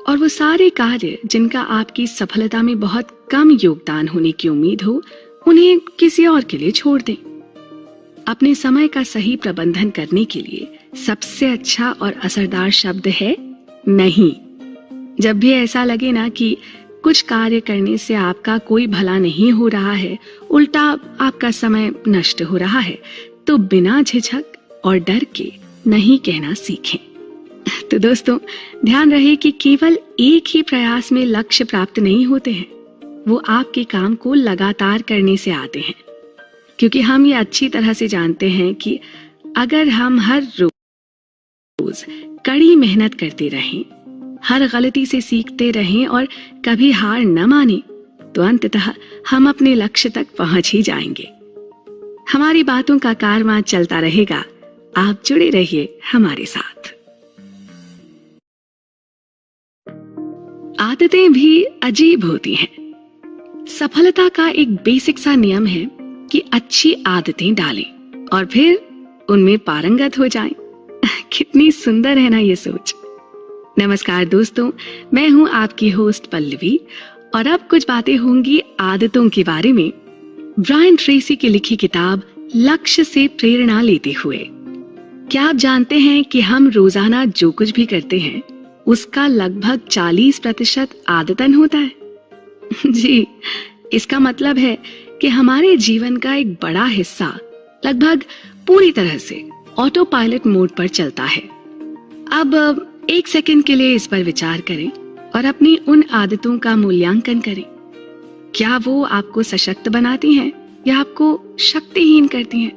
और वो सारे कार्य जिनका आपकी सफलता में बहुत कम योगदान होने की उम्मीद हो, उन्हें किसी और के लिए छोड़ दें। अपने समय का सही प्रबंधन करने के लिए सबसे अच्छा और असरदार शब्द है नहीं। जब भी ऐसा लगे ना कि कुछ कार्य करने से आपका कोई भला नहीं हो रहा है, उल्टा आपका समय नष्ट हो रहा है, तो बिना झिझक और डर के नहीं कहना सीखें। तो दोस्तों, ध्यान रहे कि केवल एक ही प्रयास में लक्ष्य प्राप्त नहीं होते हैं, वो आपके काम को लगातार करने से आते हैं। क्योंकि हम ये अच्छी तरह से जानते हैं कि अगर हम हर रोज कड़ी मेहनत करते रहें, हर गलती से सीखते रहें और कभी हार न माने, तो अंततः हम अपने लक्ष्य तक पहुंच ही जाएंगे। हमारी बातों का कारवां चलता रहेगा। आप जुड़े रहिए हमारे साथ। आदतें भी अजीब होती हैं। सफलता का एक बेसिक सा नियम है कि अच्छी आदतें डालें और फिर उनमें पारंगत हो जाएं। कितनी सुंदर है ना ये सोच। नमस्कार दोस्तों, मैं हूं आपकी होस्ट पल्लवी और अब कुछ बातें होंगी आदतों के बारे में, ब्रायन ट्रेसी की लिखी किताब लक्ष्य से प्रेरणा लेते हुए। क्या आप जानते हैं कि हम रोजाना जो कुछ भी करते हैं उसका लगभग 40% आदतन होता है? जी, इसका मतलब है कि हमारे जीवन का एक बड़ा हिस्सा लगभग पूरी तरह से ऑटो पायलट मोड पर चलता है। अब एक सेकंड के लिए इस पर विचार करें और अपनी उन आदतों का मूल्यांकन करें। क्या वो आपको सशक्त बनाती हैं या आपको शक्तिहीन करती हैं?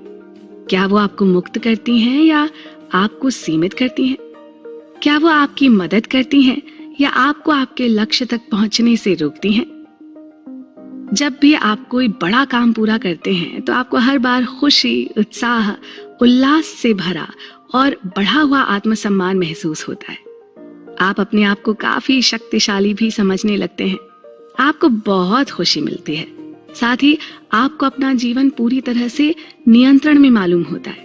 क्या वो आपको मुक्त करती हैं या आपको सीमित करती हैं? क्या वो आपकी मदद करती हैं या आपको आपके लक्ष्य तक पहुंचने से रोकती हैं? जब भी आप कोई बड़ा काम पूरा करते हैं तो आपको हर बार खुशी, उत्साह, उल्लास से भरा और बढ़ा हुआ आत्मसम्मान महसूस होता है। आप अपने आप को काफी शक्तिशाली भी समझने लगते हैं। आपको बहुत खुशी मिलती है। साथ ही आपको अपना जीवन पूरी तरह से नियंत्रण में मालूम होता है।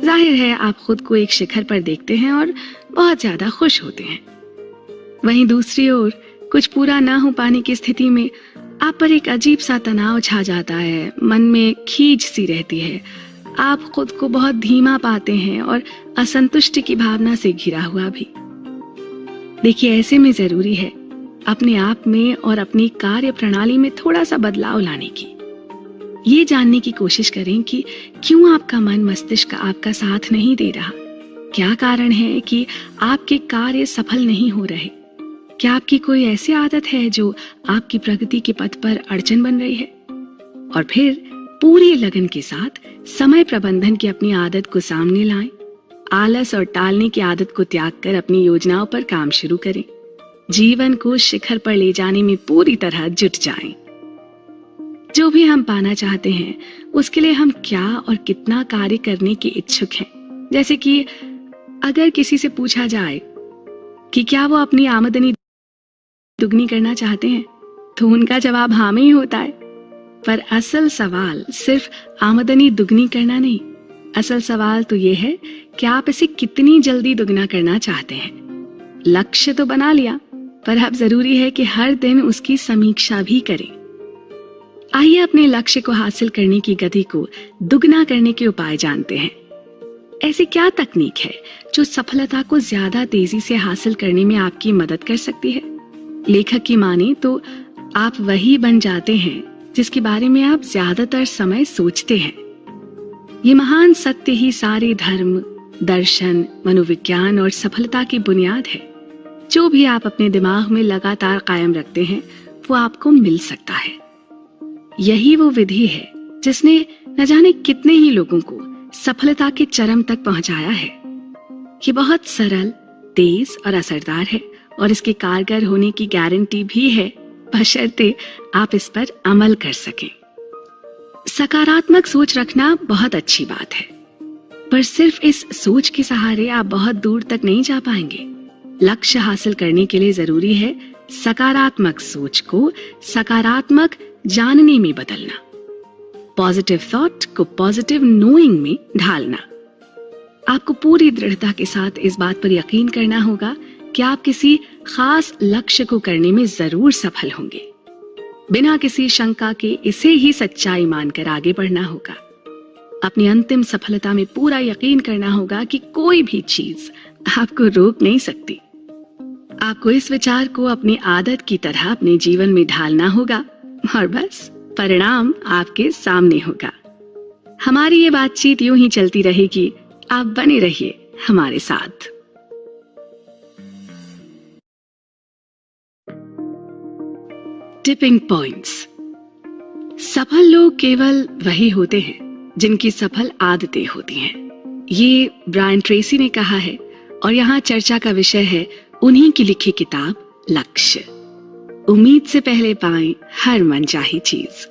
जाहिर है आप खुद को एक शिखर पर देखते हैं और बहुत ज्यादा खुश होते हैं। वहीं दूसरी ओर कुछ पूरा ना हो पाने की स्थिति में आप पर एक अजीब सा तनाव छा जाता है, मन में खींच सी रहती है, आप खुद को बहुत धीमा पाते हैं और असंतुष्टि की भावना से घिरा हुआ भी। देखिए, ऐसे में जरूरी है अपने आप में और अपनी कार्य प्रणाली में थोड़ा सा बदलाव लाने की। ये जानने की कोशिश करें कि क्यों आपका मन मस्तिष्क आपका साथ नहीं दे रहा। क्या कारण है कि आपके कार्य सफल नहीं हो रहे? क्या आपकी कोई ऐसी आदत है जो आपकी प्रगति के पथ पर अड़चन बन रही है? और फिर पूरी लगन के साथ समय प्रबंधन की अपनी आदत को सामने लाएं। आलस और टालने की आदत को त्याग कर अपनी योजनाओं पर काम शुरू करें। जीवन को शिखर पर ले जाने में पूरी तरह जुट जाएं। जो भी हम पाना चाहते हैं उसके लिए हम क्या और कितना कार्य करने के इच्छुक हैं। जैसे कि अगर किसी से पूछा जाए कि क्या वो अपनी आमदनी दुगनी करना चाहते हैं, तो उनका जवाब हाँ में ही होता है। पर असल सवाल सिर्फ आमदनी दुगनी करना नहीं, असल सवाल तो ये है कि आप इसे कितनी जल्दी दुगना करना चाहते हैं। लक्ष्य तो बना लिया, पर अब जरूरी है कि हर दिन उसकी समीक्षा भी करें। आइए अपने लक्ष्य को हासिल करने की गति को दुगना करने के उपाय जानते हैं। ऐसी क्या तकनीक है जो सफलता को ज्यादा तेजी से हासिल करने में आपकी मदद कर सकती है? लेखक की माने तो आप वही बन जाते हैं जिसके बारे में आप ज्यादातर समय सोचते हैं। ये महान सत्य ही सारे धर्म, दर्शन, मनोविज्ञान और सफलता की बुनियाद है। जो भी आप अपने दिमाग में लगातार कायम रखते हैं वो आपको मिल सकता है। यही वो विधि है जिसने न जाने कितने ही लोगों को सफलता के चरम तक पहुंचाया है। ये बहुत सरल, तेज और असरदार है और इसके कारगर होने की गारंटी भी है, बशर्ते आप इस पर अमल कर सकें। सकारात्मक सोच रखना बहुत अच्छी बात है, पर सिर्फ इस सोच के सहारे आप बहुत दूर तक नहीं जा पाएंगे। लक्ष्य हासिल करने के लिए जरूरी है सकारात्मक सोच को सकारात्मक जानने में बदलना, पॉजिटिव थॉट को पॉजिटिव नोइंग में ढालना। आपको पूरी दृढ़ता के साथ इस बात पर यकीन करना होगा कि आप किसी खास लक्ष्य को करने में जरूर सफल होंगे। बिना किसी शंका के इसे ही सच्चाई मानकर आगे बढ़ना होगा। अपनी अंतिम सफलता में पूरा यकीन करना होगा कि कोई भी चीज आपको रोक नहीं सकती। आपको इस विचार को अपनी आदत की तरह अपने जीवन में ढालना होगा और बस परिणाम आपके सामने होगा। हमारी ये बातचीत यूं ही चलती रहेगी। आप बने रहिए हमारे साथ। Tipping points. सफल लोग केवल वही होते हैं जिनकी सफल आदतें होती हैं। ये ब्रायन ट्रेसी ने कहा है और यहाँ चर्चा का विषय है उन्हीं की लिखी किताब लक्ष्य। उम्मीद से पहले पाएं हर मनचाही चीज।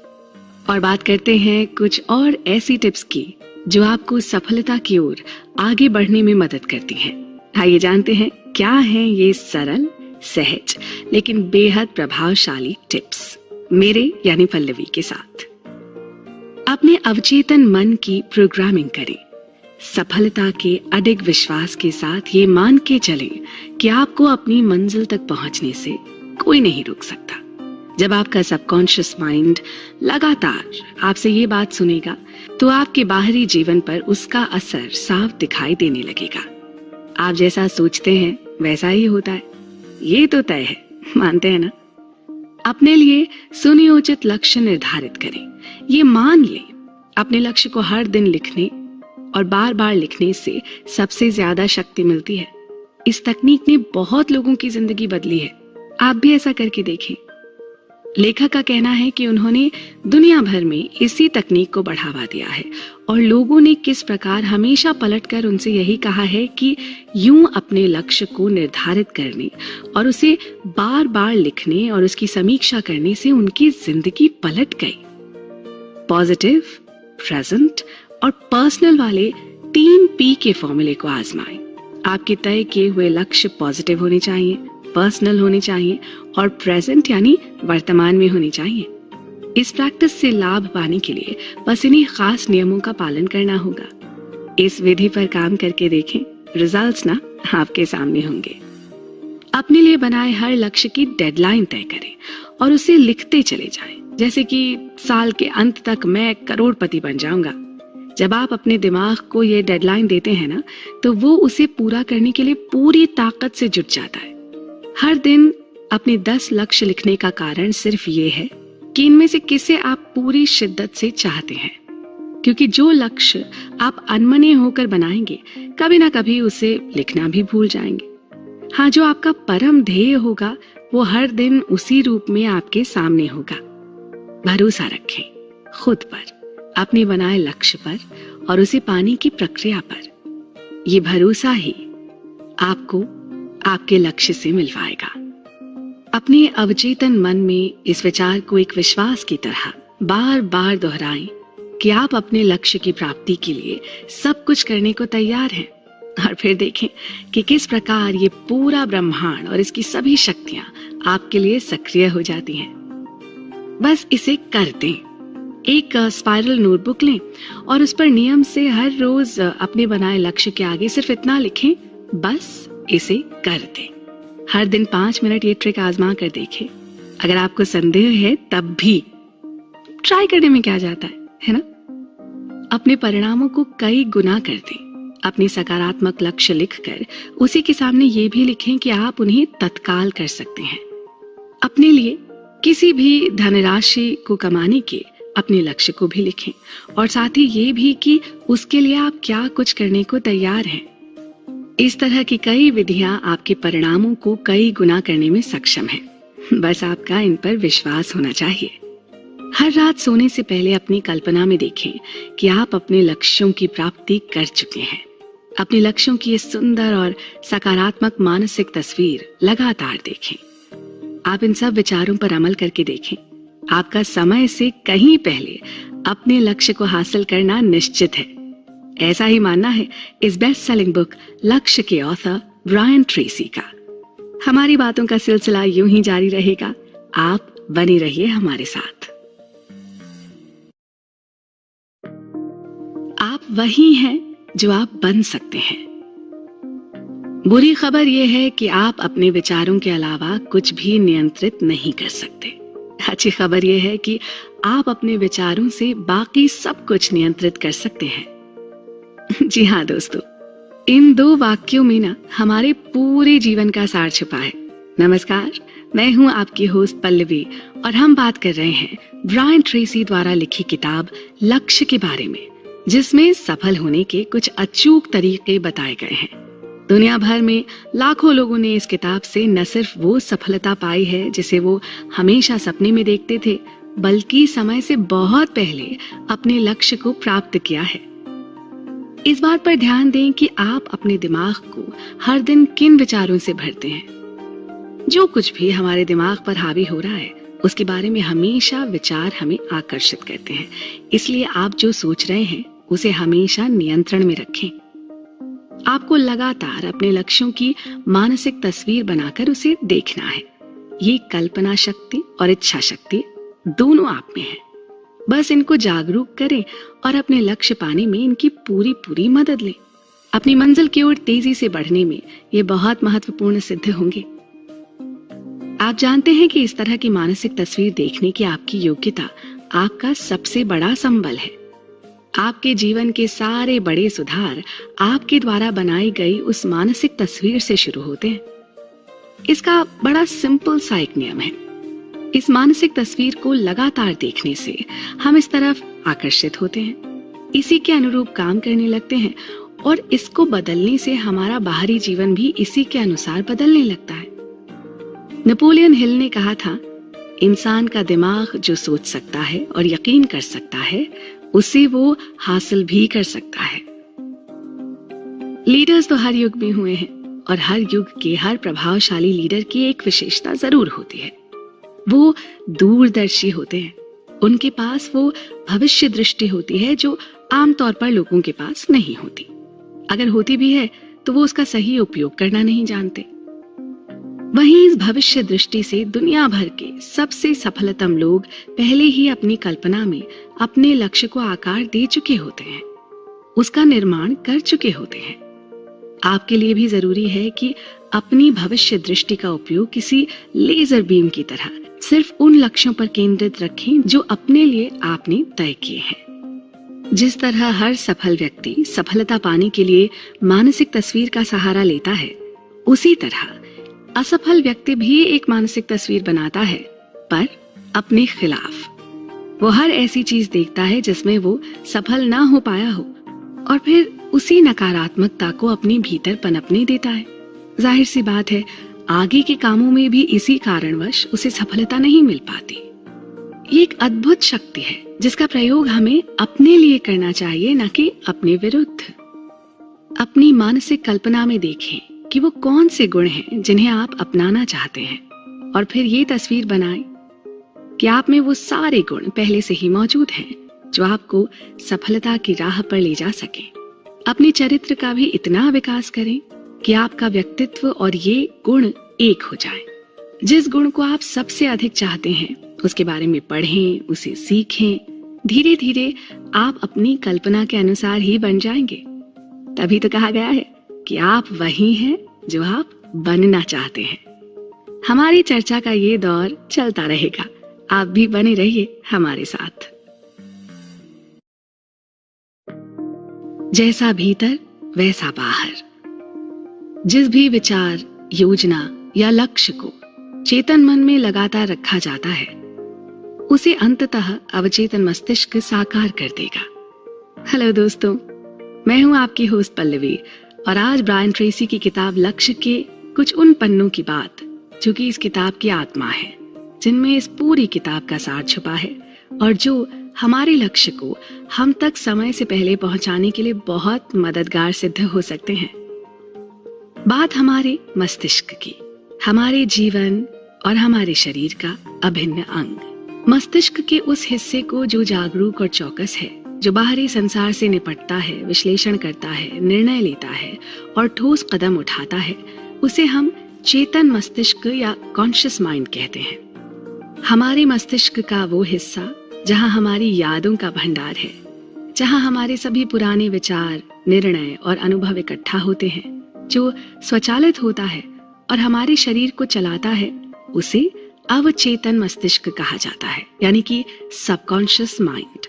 और बात करते हैं कुछ और ऐसी टिप्स की जो आपको सफलता की ओर आगे बढ़ने में मदद करती हैं। आइए जानते हैं क्या हैं ये सरल, सहज लेकिन बेहद प्रभावशाली टिप्स, मेरे यानी पल्लवी के साथ। अपने अवचेतन मन की प्रोग्रामिंग करें। सफलता के अडिग विश्वास के साथ ये मान के चलें कि आपको अपनी मंजिल तक पहुंचने से कोई नहीं रोक सकता। जब आपका सबकॉन्शियस माइंड लगातार आपसे ये बात सुनेगा तो आपके बाहरी जीवन पर उसका असर साफ दिखाई देने लगेगा। आप जैसा सोचते हैं वैसा ही होता है, ये तो तय है, मानते हैं ना? अपने लिए सुनियोजित लक्ष्य निर्धारित करें। ये मान लें अपने लक्ष्य को हर दिन लिखने और बार बार लिखने से सबसे ज्यादा शक्ति मिलती है। इस तकनीक ने बहुत लोगों की जिंदगी बदली है। आप भी ऐसा करके देखें। लेखक का कहना है कि उन्होंने दुनिया भर में इसी तकनीक को बढ़ावा दिया है और लोगों ने किस प्रकार हमेशा पलटकर उनसे यही कहा है कि यूं अपने लक्ष्य को निर्धारित करने और उसे बार बार लिखने और उसकी समीक्षा करने से उनकी जिंदगी पलट गई। पॉजिटिव, प्रेजेंट और पर्सनल वाले 3 P के फॉर्मूले को आजमाएं। आपके तय किए हुए लक्ष्य पॉजिटिव होने चाहिए, पर्सनल होने चाहिए और प्रेजेंट यानी वर्तमान में होने चाहिए। इस प्रैक्टिस से लाभ पाने के लिए बस इन्हीं खास नियमों का पालन करना होगा। इस विधि पर काम करके देखें, रिजल्ट्स ना आपके सामने होंगे। अपने लिए बनाए हर लक्ष्य की डेडलाइन तय करें और उसे लिखते चले जाएं। जैसे कि साल के अंत तक मैं करोड़पति बन जाऊंगा। जब आप अपने दिमाग को ये डेडलाइन देते हैं ना, तो वो उसे पूरा करने के लिए पूरी ताकत से जुट जाता है। हर दिन अपने 10 लक्ष्य लिखने का कारण सिर्फ ये है कि इनमें से किसे आप पूरी शिद्दत से चाहते हैं, क्योंकि जो लक्ष्य आप अनमने होकर बनाएंगे कभी ना कभी उसे लिखना भी भूल जाएंगे। हाँ, जो आपका परम ध्येय होगा वो हर दिन उसी रूप में आपके सामने होगा। भरोसा रखें खुद पर, अपने बनाए लक्ष्य पर और उसे पाने की प्रक्रिया पर। ये भरोसा ही आपको आपके लक्ष्य से मिलवाएगा। अपने अवचेतन मन में इस विचार को एक विश्वास की तरह बार बार दोहराएं कि आप अपने लक्ष्य की प्राप्ति के लिए सब कुछ करने को तैयार हैं, और फिर देखें कि किस प्रकार ये पूरा ब्रह्मांड और इसकी सभी शक्तियां आपके लिए सक्रिय हो जाती हैं। बस इसे कर दें। एक स्पाइरल नोटबुक लें और उस पर नियम से हर रोज अपने बनाए लक्ष्य के आगे सिर्फ इतना लिखें, बस इसे कर दें। हर दिन 5 मिनट ये ट्रिक आजमा कर देखें। अगर आपको संदेह है तब भी ट्राई करने में क्या जाता है ना? अपने परिणामों को कई गुना कर दें। अपनी सकारात्मक लक्ष्य लिखकर उसी के सामने ये भी लिखें कि आप उन्हें तत्काल कर सकते हैं। अपने लिए किसी भी धनराशि को कमाने के अपने लक्ष्य को भी लिखें और साथ ही ये भी कि उसके लिए आप क्या कुछ करने को तैयार हैं। इस तरह की कई विधियां आपके परिणामों को कई गुना करने में सक्षम हैं। बस आपका इन पर विश्वास होना चाहिए। हर रात सोने से पहले अपनी कल्पना में देखें कि आप अपने लक्ष्यों की प्राप्ति कर चुके हैं। अपने लक्ष्यों की ये सुंदर और सकारात्मक मानसिक तस्वीर लगातार देखें। आप इन सब विचारों पर अमल करके देखें। आपका समय से कहीं पहले अपने लक्ष्य को हासिल करना निश्चित है। ऐसा ही मानना है इस बेस्ट सेलिंग बुक लक्ष्य के ऑथर ब्रायन ट्रेसी का। हमारी बातों का सिलसिला यूं ही जारी रहेगा। आप बने रहिए हमारे साथ। आप वही हैं जो आप बन सकते हैं। बुरी खबर यह है कि आप अपने विचारों के अलावा कुछ भी नियंत्रित नहीं कर सकते। अच्छी खबर यह है कि आप अपने विचारों से बाकी सब कुछ नियंत्रित कर सकते हैं। जी हाँ दोस्तों, इन दो वाक्यों में ना हमारे पूरे जीवन का सार छुपा है। नमस्कार, मैं हूँ आपकी होस्ट पल्लवी और हम बात कर रहे हैं ब्रायन ट्रेसी द्वारा लिखी किताब लक्ष्य के बारे में, जिसमें सफल होने के कुछ अचूक तरीके बताए गए हैं। दुनिया भर में लाखों लोगों ने इस किताब से न सिर्फ वो सफलता पाई है जिसे वो हमेशा सपने में देखते थे, बल्कि समय से बहुत पहले अपने लक्ष्य को प्राप्त किया है। इस बात पर ध्यान दें कि आप अपने दिमाग को हर दिन किन विचारों से भरते हैं। जो कुछ भी हमारे दिमाग पर हावी हो रहा है उसके बारे में हमेशा विचार हमें आकर्षित करते हैं। इसलिए आप जो सोच रहे हैं उसे हमेशा नियंत्रण में रखें। आपको लगातार अपने लक्ष्यों की मानसिक तस्वीर बनाकर उसे देखना है। ये कल्पना शक्ति और इच्छा शक्ति दोनों आप में है। बस इनको जागरूक करें और अपने लक्ष्य पाने में इनकी पूरी मदद लें। अपनी मंजिल की ओर तेजी से बढ़ने में ये बहुत महत्वपूर्ण सिद्ध होंगे। आप जानते हैं कि इस तरह की मानसिक तस्वीर देखने की आपकी योग्यता आपका सबसे बड़ा संबल है। आपके जीवन के सारे बड़े सुधार आपके द्वारा बनाई गई उस मानसिक तस्वीर से शुरू होते हैं। इसका बड़ा सिंपल सा एक नियम है। इस मानसिक तस्वीर को लगातार देखने से हम इस तरफ आकर्षित होते हैं, इसी के अनुरूप काम करने लगते हैं और इसको बदलने से हमारा बाहरी जीवन भी इसी के अनुसार बदलने लगता है। नेपोलियन हिल ने कहा था, इंसान का दिमाग जो सोच सकता है और यकीन कर सकता है उसे वो हासिल भी कर सकता है। लीडर्स तो हर युग में हुए हैं और हर युग के हर प्रभावशाली लीडर की एक विशेषता जरूर होती है। वो दूरदर्शी होते हैं। उनके पास वो भविष्य दृष्टि होती है जो आमतौर पर लोगों के पास नहीं होती। अगर होती भी है तो वो उसका सही उपयोग करना नहीं जानते। वहीं इस भविष्य दृष्टि से दुनिया भर के सबसे सफलतम लोग पहले ही अपनी कल्पना में अपने लक्ष्य को आकार दे चुके होते हैं, उसका निर्माण कर चुके होते हैं। आपके लिए भी जरूरी है कि अपनी भविष्य दृष्टि का उपयोग किसी लेजर बीम की तरह सिर्फ उन लक्ष्यों पर केंद्रित रखें जो अपने लिए आपने तय किए हैं। जिस तरह हर सफल व्यक्ति सफलता पाने के लिए मानसिक तस्वीर का सहारा लेता है, उसी तरह असफल व्यक्ति भी एक मानसिक तस्वीर बनाता है, पर अपने खिलाफ। वो हर ऐसी चीज देखता है जिसमें वो सफल ना हो पाया हो और फिर उसी नकारात्मकता को अपने भीतर पनपने देता है। जाहिर सी बात है, आगे के कामों में भी इसी कारणवश उसे सफलता नहीं मिल पाती। ये एक अद्भुत शक्ति है जिसका प्रयोग हमें अपने लिए करना चाहिए, न कि अपने विरुद्ध। अपनी मानसिक कल्पना में देखें कि वो कौन से गुण हैं जिन्हें आप अपनाना चाहते हैं और फिर ये तस्वीर बनाएं कि आप में वो सारे गुण पहले से ही मौजूद हैं जो आपको सफलता की राह पर ले जा सके। अपने चरित्र का भी इतना विकास करें कि आपका व्यक्तित्व और ये गुण एक हो जाएं। जिस गुण को आप सबसे अधिक चाहते हैं उसके बारे में पढ़ें, उसे सीखें। धीरे धीरे आप अपनी कल्पना के अनुसार ही बन जाएंगे। तभी तो कहा गया है कि आप वही हैं जो आप बनना चाहते हैं। हमारी चर्चा का ये दौर चलता रहेगा। आप भी बने रहिए हमारे साथ। जैसा भीतर वैसा बाहर। जिस भी विचार, योजना या लक्ष्य को चेतन मन में लगातार रखा जाता है, उसे अंततः अवचेतन मस्तिष्क साकार कर देगा। हेलो दोस्तों, मैं हूं आपकी होस्ट पल्लवी और आज ब्रायन ट्रेसी की किताब लक्ष्य के कुछ उन पन्नों की बात जो कि इस किताब की आत्मा है, जिनमें इस पूरी किताब का सार छुपा है और जो हमारे लक्ष्य को हम तक समय से पहले पहुंचाने के लिए बहुत मददगार सिद्ध हो सकते हैं। बात हमारे मस्तिष्क की, हमारे जीवन और हमारे शरीर का अभिन्न अंग, मस्तिष्क के उस हिस्से को जो जागरूक और चौकस है, जो बाहरी संसार से निपटता है, विश्लेषण करता है, निर्णय लेता है और ठोस कदम उठाता है, उसे हम चेतन मस्तिष्क या कॉन्शियस माइंड कहते हैं। हमारे मस्तिष्क का वो हिस्सा जहां हमारी यादों का भंडार है, जहां हमारे सभी पुराने विचार, निर्णय और अनुभव इकट्ठा होते हैं, जो स्वचालित होता है और हमारे शरीर को चलाता है, उसे अवचेतन मस्तिष्क कहा जाता है, यानी कि सबकॉन्शियस माइंड।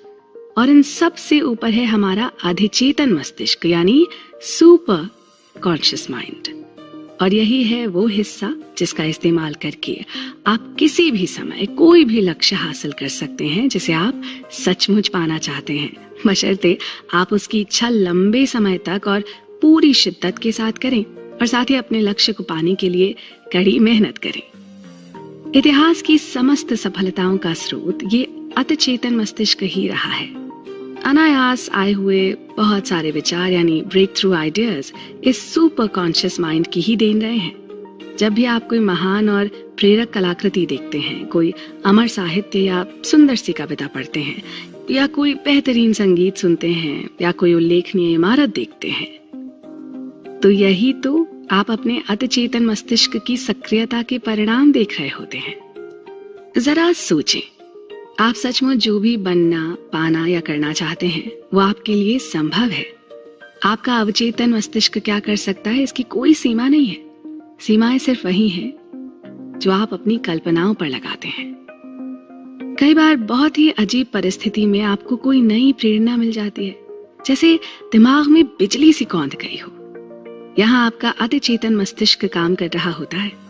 और इन सब से ऊपर है हमारा अधिचेतन मस्तिष्क, यानी सुपर कॉन्शियस माइंड। और यही है वो हिस्सा जिसका इस्तेमाल करके आप किसी भी समय कोई भी लक्ष्य हासिल कर सकते हैं जिसे आप सचमुच पाना चाहते हैं, बशर्ते आप उसकी इच्छा लंबे समय तक और पूरी शिद्दत के साथ करें और साथ ही अपने लक्ष्य को पाने के लिए कड़ी मेहनत करें। इतिहास की समस्त सफलताओं का स्रोत ये अतिचेतन मस्तिष्क ही रहा है। अनायास आए हुए बहुत सारे विचार यानी ब्रेक थ्रू आइडियाज इस सुपर कॉन्शियस माइंड की ही देन रहे हैं। जब भी आप कोई महान और प्रेरक कलाकृति देखते हैं, कोई अमर साहित्य या सुंदर सी कविता पढ़ते हैं, या कोई बेहतरीन संगीत सुनते हैं, या कोई उल्लेखनीय इमारत देखते हैं, तो यही तो आप अपने अतिचेतन मस्तिष्क की सक्रियता के परिणाम देख रहे होते हैं। जरा सोचें, आप सचमुच जो भी बनना, पाना या करना चाहते हैं वो आपके लिए संभव है। आपका अवचेतन मस्तिष्क क्या कर सकता है, इसकी कोई सीमा नहीं है। सीमाएं सिर्फ वही हैं जो आप अपनी कल्पनाओं पर लगाते हैं। कई बार बहुत ही अजीब परिस्थिति में आपको कोई नई प्रेरणा मिल जाती है, जैसे दिमाग में बिजली सी कौंध गई हो। यहाँ आपका अतिचेतन मस्तिष्क काम कर रहा होता है।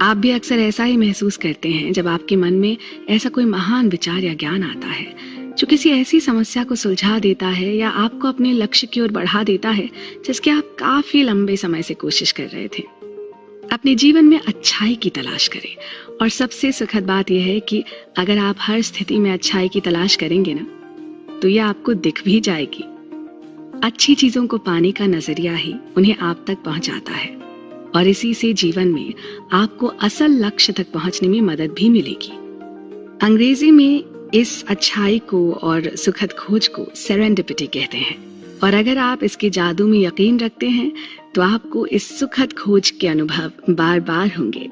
आप भी अक्सर ऐसा ही महसूस करते हैं जब आपके मन में ऐसा कोई महान विचार या ज्ञान आता है जो किसी ऐसी समस्या को सुलझा देता है या आपको अपने लक्ष्य की ओर बढ़ा देता है जिसकी आप काफी लंबे समय से कोशिश कर रहे थे। अपने जीवन में अच्छाई की तलाश करें, और सबसे सुखद बात यह है कि अगर आप हर स्थिति में अच्छाई की तलाश करेंगे ना, तो यह आपको दिख भी जाएगी। अच्छी चीजों को पाने का नजरिया ही उन्हें आप तक पहुंचाता है, और इसी से जीवन में आपको असल लक्ष्य तक पहुंचने में मदद भी मिलेगी। अंग्रेजी में इस अच्छाई को और सुखद खोज को सेरेंडिपिटी कहते हैं, और अगर आप इसके जादू में यकीन रखते हैं तो आपको इस सुखद खोज के अनुभव बार बार होंगे।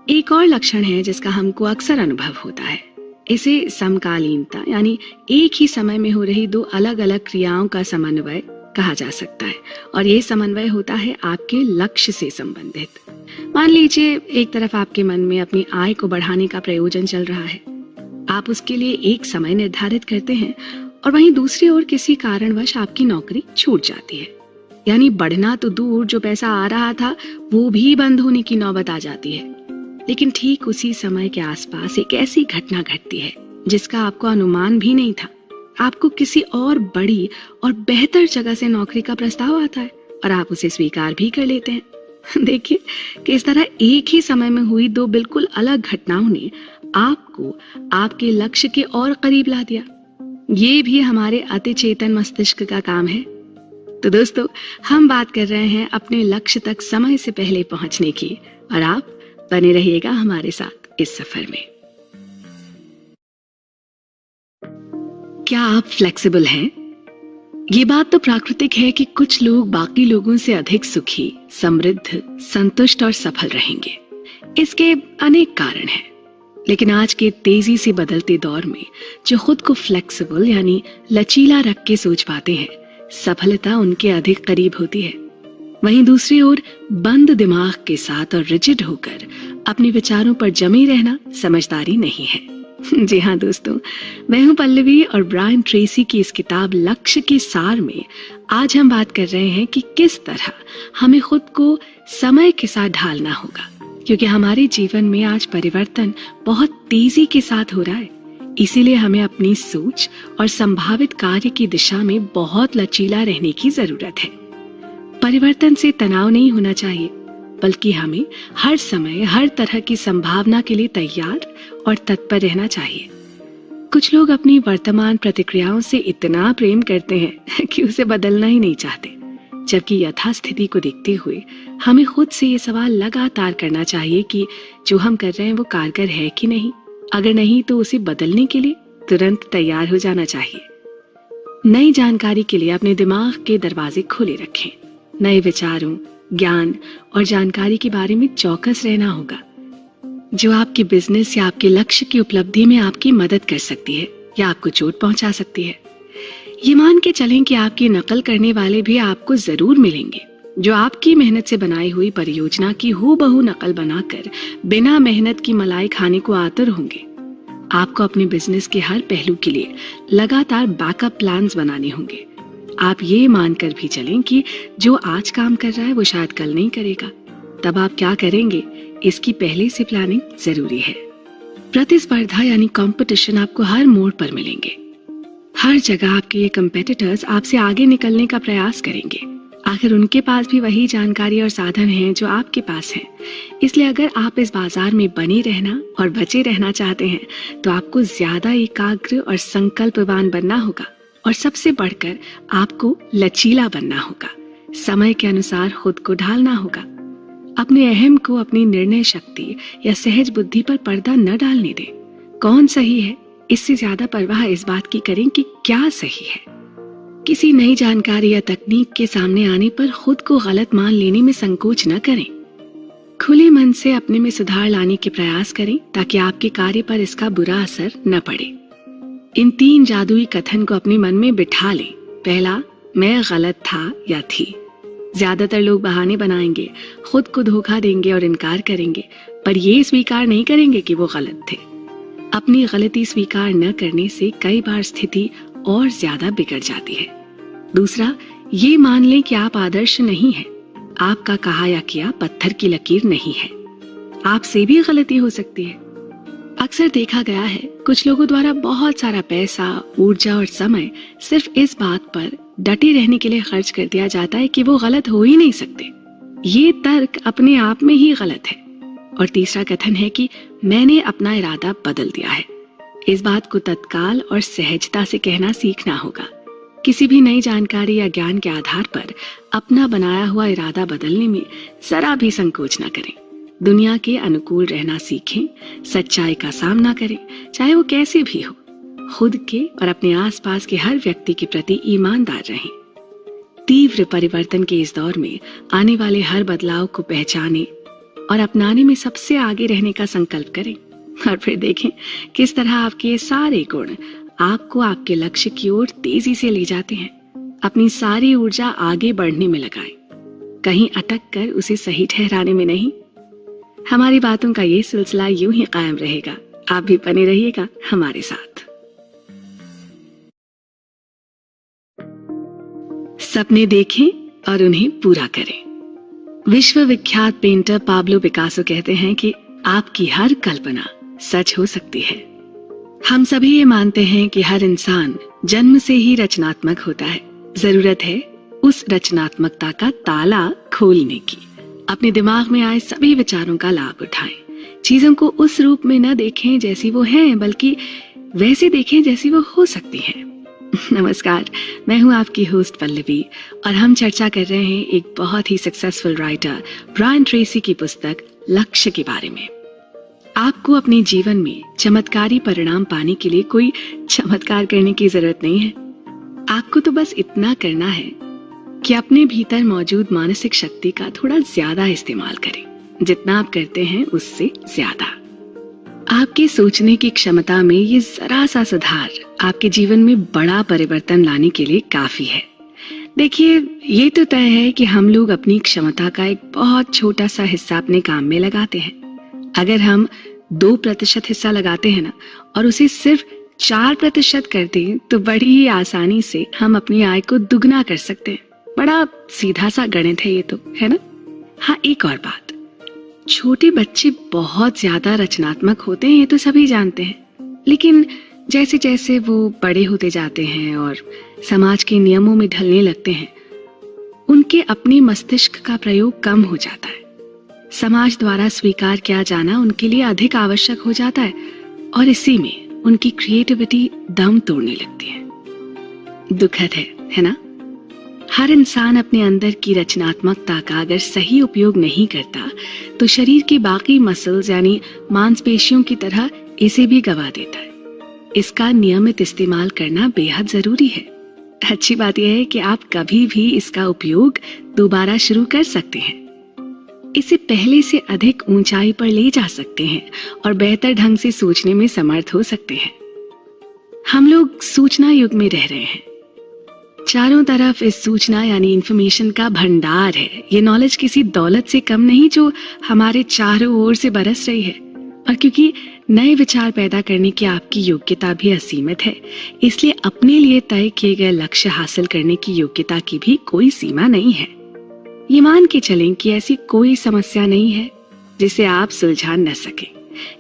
एक और लक्षण है जिसका हमको अक्सर अनुभव होता है, इसे समकालीनता यानी एक ही समय में हो रही दो अलग अलग क्रियाओं का समन्वय कहा जा सकता है, और ये समन्वय होता है आपके लक्ष्य से संबंधित। मान लीजिए एक तरफ आपके मन में अपनी आय को बढ़ाने का प्रयोजन चल रहा है, आप उसके लिए एक समय निर्धारित करते हैं, और वहीं दूसरी ओर किसी कारणवश आपकी नौकरी छूट जाती है। यानी बढ़ना तो दूर, जो पैसा आ रहा था वो भी बंद होने की नौबत आ जाती है। लेकिन ठीक उसी समय के आसपास एक ऐसी घटना घटती है जिसका आपको अनुमान भी नहीं था। आपको किसी और बड़ी और बेहतर जगह से नौकरी का प्रस्ताव आता है और आप उसे स्वीकार भी कर लेते हैं। देखिए कि इस तरह एक ही समय में हुई दो बिल्कुल अलग घटनाओं ने आपको आपके लक्ष्य के और करीब ला दिया। ये भी हमारे अतिचेतन मस्तिष्क का काम है। तो दोस्तों, हम बात कर रहे हैं अपने लक्ष्य तक समय से पहले पहुंचने की, और आप बने रहिएगा हमारे साथ इस सफर में। क्या आप फ्लेक्सिबल हैं? ये बात तो प्राकृतिक है कि कुछ लोग बाकी लोगों से अधिक सुखी, समृद्ध, संतुष्ट और सफल रहेंगे। इसके अनेक कारण हैं, लेकिन आज के तेजी से बदलते दौर में जो खुद को फ्लेक्सिबल यानी लचीला रख के सोच पाते हैं, सफलता उनके अधिक करीब होती है। वहीं दूसरी ओर बंद दिमाग के साथ और रिजिड होकर अपने विचारों पर जमे रहना समझदारी नहीं है, जी हाँ दोस्तों, मैं हूँ पल्लवी और ब्रायन ट्रेसी की इस किताब लक्ष्य के सार में आज हम बात कर रहे हैं कि किस तरह हमें खुद को समय के साथ ढालना होगा, क्योंकि हमारे जीवन में आज परिवर्तन बहुत तेजी के साथ हो रहा है। इसीलिए हमें अपनी सोच और संभावित कार्य की दिशा में बहुत लचीला रहने की जरूरत है। परिवर्तन से तनाव नहीं होना चाहिए, बल्कि हमें हर समय हर तरह की संभावना के लिए तैयार और तत्पर रहना चाहिए। कुछ लोग अपनी वर्तमान प्रतिक्रियाओं से इतना प्रेम करते हैं कि उसे बदलना ही नहीं चाहते, जबकि यथास्थिति को देखते हुए हमें खुद से ये सवाल लगातार करना चाहिए कि जो हम कर रहे हैं वो कारगर है कि नहीं। अगर नहीं तो उसे बदलने के लिए तुरंत तैयार हो जाना चाहिए। नई जानकारी के लिए अपने दिमाग के दरवाजे खुले रखें। नए विचारों, ज्ञान और जानकारी के बारे में चौकस रहना होगा, जो आपके बिजनेस या आपके लक्ष्य की उपलब्धि में आपकी मदद कर सकती है या आपको चोट पहुंचा सकती है। ये मान के चलें कि आपकी नकल करने वाले भी आपको जरूर मिलेंगे, जो आपकी मेहनत से बनाई हुई परियोजना की हूबहू नकल बनाकर बिना मेहनत की मलाई खाने को आतुर होंगे। आपको अपने बिजनेस के हर पहलू के लिए लगातार बैकअप प्लान्स बनाने होंगे। आप ये मानकर भी चलें कि जो आज काम कर रहा है वो शायद कल नहीं करेगा। तब आप क्या करेंगे, इसकी पहले से प्लानिंग जरूरी है। प्रतिस्पर्धा यानी कंपटीशन आपको हर मोड़ पर मिलेंगे। हर जगह आपके ये कंपेटिटर्स आपसे आगे निकलने का प्रयास करेंगे। आखिर उनके पास भी वही जानकारी और साधन हैं जो आपके पास हैं। इसलिए अगर आप इस बाजार में बने रहना और बचे रहना चाहते हैं तो आपको ज्यादा एकाग्र और संकल्पवान बनना होगा, और सबसे बढ़कर आपको लचीला बनना होगा। समय के अनुसार खुद को ढालना होगा। अपने अहम को अपनी निर्णय शक्ति या सहज बुद्धि पर पर्दा न डालने दें। कौन सही है, इससे ज्यादा परवाह इस बात की करें कि क्या सही है। किसी नई जानकारी या तकनीक के सामने आने पर खुद को गलत मान लेने में संकोच न करें। खुले मन से अपने में सुधार लाने के प्रयास करें ताकि आपके कार्य पर इसका बुरा असर न पड़े। इन 3 जादुई कथन को अपने मन में बिठा लें। पहला, मैं गलत था या थी। ज्यादातर लोग बहाने बनाएंगे, खुद को धोखा देंगे और इनकार करेंगे, पर ये स्वीकार नहीं करेंगे कि वो गलत थे। अपनी गलती स्वीकार न करने से कई बार स्थिति और ज्यादा बिगड़ जाती है। दूसरा, ये मान लें कि आप आदर्श नहीं हैं। आपका कहा या किया पत्थर की लकीर नहीं है। आपसे भी गलती हो सकती है। अक्सर देखा गया है कुछ लोगों द्वारा बहुत सारा पैसा, ऊर्जा और समय सिर्फ इस बात पर डटे रहने के लिए खर्च कर दिया जाता है कि वो गलत हो ही नहीं सकते। ये तर्क अपने आप में ही गलत है। और तीसरा कथन है कि मैंने अपना इरादा बदल दिया है। इस बात को तत्काल और सहजता से कहना सीखना होगा। किसी भी नई जानकारी या ज्ञान के आधार पर अपना बनाया हुआ इरादा बदलने में जरा भी संकोच न करें। दुनिया के अनुकूल रहना सीखें, सच्चाई का सामना करें, चाहे वो कैसे भी हो। खुद के और अपने आसपास के हर व्यक्ति के प्रति ईमानदार रहें। तीव्र परिवर्तन के इस दौर में आने वाले हर बदलाव को पहचानें और अपनाने में सबसे आगे रहने का संकल्प करें। और फिर देखें किस तरह आपके ये सारे गुण आपको आपके लक्ष्य की ओर तेजी से ले जाते हैं। अपनी सारी ऊर्जा आगे बढ़ने में लगाएं, कहीं अटक कर उसे सही ठहराने में नहीं। हमारी बातों का ये सिलसिला यूं ही कायम रहेगा। आप भी बने रहिएगा हमारे साथ। सपने देखें और उन्हें पूरा करें। विश्व विख्यात पेंटर पाब्लो पिकासो कहते हैं कि आपकी हर कल्पना सच हो सकती है। हम सभी ये मानते हैं कि हर इंसान जन्म से ही रचनात्मक होता है। जरूरत है उस रचनात्मकता का ताला खोलने की। अपने दिमाग में आए सभी विचारों का लाभ उठाएं। चीजों को उस रूप में न देखें जैसी वो हैं, बल्कि वैसे देखें जैसी वो हो सकती हैं। नमस्कार, मैं हूं आपकी होस्ट पल्लवी और हम चर्चा कर रहे हैं एक बहुत ही सक्सेसफुल राइटर ब्रायन ट्रेसी की पुस्तक लक्ष्य के बारे में। आपको अपने जीवन में चमत्कारी परिणाम पाने के लिए कोई चमत्कार करने की जरूरत नहीं है। आपको तो बस इतना करना है कि अपने भीतर मौजूद मानसिक शक्ति का थोड़ा ज्यादा इस्तेमाल करें। जितना आप करते हैं उससे ज्यादा। आपके सोचने की क्षमता में ये जरा सा सुधार आपके जीवन में बड़ा परिवर्तन लाने के लिए काफी है। देखिए, ये तो तय है कि हम लोग अपनी क्षमता का एक बहुत छोटा सा हिस्सा अपने काम में लगाते हैं। अगर हम 2% हिस्सा लगाते हैं ना और उसे सिर्फ 4% कर दें तो बड़ी ही आसानी से हम अपनी आय को दुगना कर सकते हैं। बड़ा सीधा सा गणित है ये तो, है ना? हाँ, एक और बात, छोटे बच्चे बहुत ज्यादा रचनात्मक होते हैं, ये तो सभी जानते हैं। लेकिन जैसे जैसे वो बड़े होते जाते हैं और समाज के नियमों में ढलने लगते हैं, उनके अपने मस्तिष्क का प्रयोग कम हो जाता है। समाज द्वारा स्वीकार किया जाना उनके लिए अधिक आवश्यक हो जाता है और इसी में उनकी क्रिएटिविटी दम तोड़ने लगती है। दुखद है ना? हर इंसान अपने अंदर की रचनात्मकता का अगर सही उपयोग नहीं करता तो शरीर की बाकी मसल्स यानी मांसपेशियों की तरह इसे भी गवा देता है। इसका नियमित इस्तेमाल करना बेहद जरूरी है। अच्छी बात यह है कि आप कभी भी इसका उपयोग दोबारा शुरू कर सकते हैं। इसे पहले से अधिक ऊंचाई पर ले जा सकते हैं और बेहतर ढंग से सोचने में समर्थ हो सकते हैं। हम लोग सूचना युग में रह रहे हैं। चारों तरफ इस सूचना यानी इंफॉर्मेशन का भंडार है। ये नॉलेज किसी दौलत से कम नहीं जो हमारे चारों ओर से बरस रही है। और क्योंकि नए विचार पैदा करने की आपकी योग्यता भी असीमित है, इसलिए अपने लिए तय किए गए लक्ष्य हासिल करने की योग्यता की भी कोई सीमा नहीं है। ये मान के चलें कि ऐसी कोई समस्या नहीं है जिसे आप सुलझा न सकें,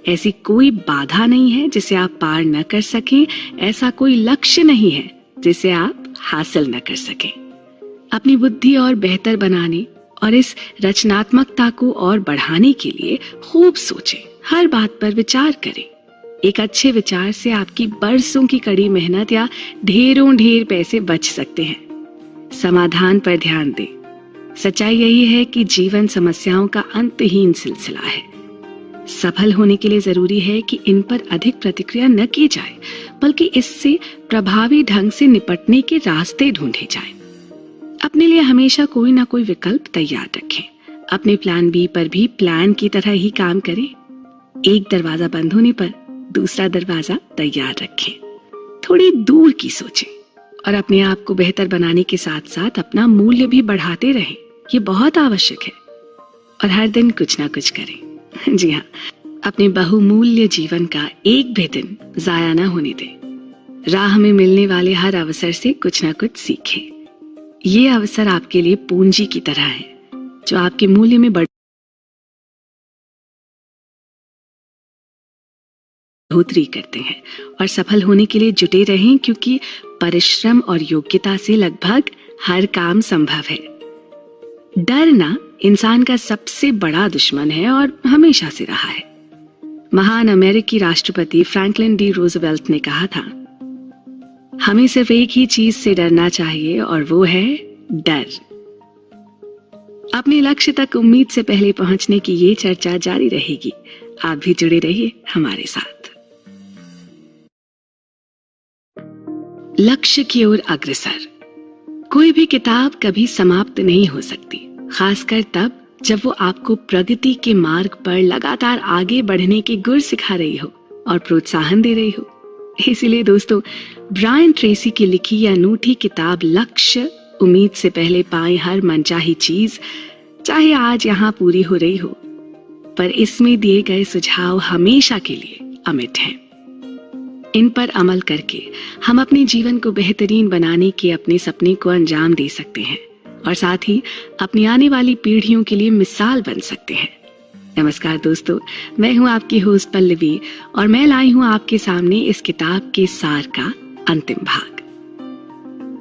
ऐसी कोई बाधा नहीं है जिसे आप पार न कर सकें, ऐसा कोई लक्ष्य नहीं है जिसे आप हासिल न कर सकें। अपनी बुद्धि और बेहतर बनाने और इस रचनात्मकता को और बढ़ाने के लिए खूब सोचें, हर बात पर विचार करें। एक अच्छे विचार से आपकी बरसों की कड़ी मेहनत या ढेरों ढेर पैसे बच सकते हैं। समाधान पर ध्यान दें। सच्चाई यही है कि जीवन समस्याओं का अंतहीन सिलसिला है। सफल होने के लिए जरूरी है कि इन पर अधिक प्रतिक्रिया न की जाए, बल्कि इससे प्रभावी ढंग से निपटने के रास्ते ढूंढे जाएं। अपने लिए हमेशा कोई ना कोई विकल्प तैयार रखें। अपने प्लान बी पर भी प्लान की तरह ही काम करें। एक दरवाजा बंद होने पर दूसरा दरवाजा तैयार रखें। थोड़ी दूर की सोचें और अपने आप को बेहतर बनाने के साथ साथ अपना मूल्य भी बढ़ाते रहें। ये बहुत आवश्यक है। और हर दिन कुछ ना कुछ करें। जी हाँ, अपने बहुमूल्य जीवन का एक भी दिन जाया ना होने दें। राह में मिलने वाले हर अवसर से कुछ ना कुछ सीखें। ये अवसर आपके लिए पूंजी की तरह है जो आपके मूल्य में बढ़ोतरी करते हैं। और सफल होने के लिए जुटे रहें, क्योंकि परिश्रम और योग्यता से लगभग हर काम संभव है। डरना इंसान का सबसे बड़ा दुश्मन है और हमेशा से रहा है। महान अमेरिकी राष्ट्रपति फ्रैंकलिन डी रूजवेल्ट ने कहा था, हमें सिर्फ एक ही चीज से डरना चाहिए और वो है डर। अपने लक्ष्य तक उम्मीद से पहले पहुंचने की ये चर्चा जारी रहेगी। आप भी जुड़े रहिए हमारे साथ। लक्ष्य की ओर अग्रसर। कोई भी किताब कभी समाप्त नहीं हो सकती, खासकर तब जब वो आपको प्रगति के मार्ग पर लगातार आगे बढ़ने के गुर सिखा रही हो और प्रोत्साहन दे रही हो। इसीलिए दोस्तों, ब्रायन ट्रेसी की लिखी यह अनूठी किताब लक्ष्य, उम्मीद से पहले पाए हर मनचाही चीज, चाहे आज यहाँ पूरी हो रही हो, पर इसमें दिए गए सुझाव हमेशा के लिए अमिट हैं। इन पर अमल करके हम अपने जीवन को बेहतरीन बनाने के अपने सपने को अंजाम दे सकते हैं और साथ ही अपनी आने वाली पीढ़ियों के लिए मिसाल बन सकते हैं। नमस्कार दोस्तों, मैं हूं आपकी होस्ट पल्लवी और मैं लाई हूं आपके सामने इस किताब के सार का अंतिम भाग।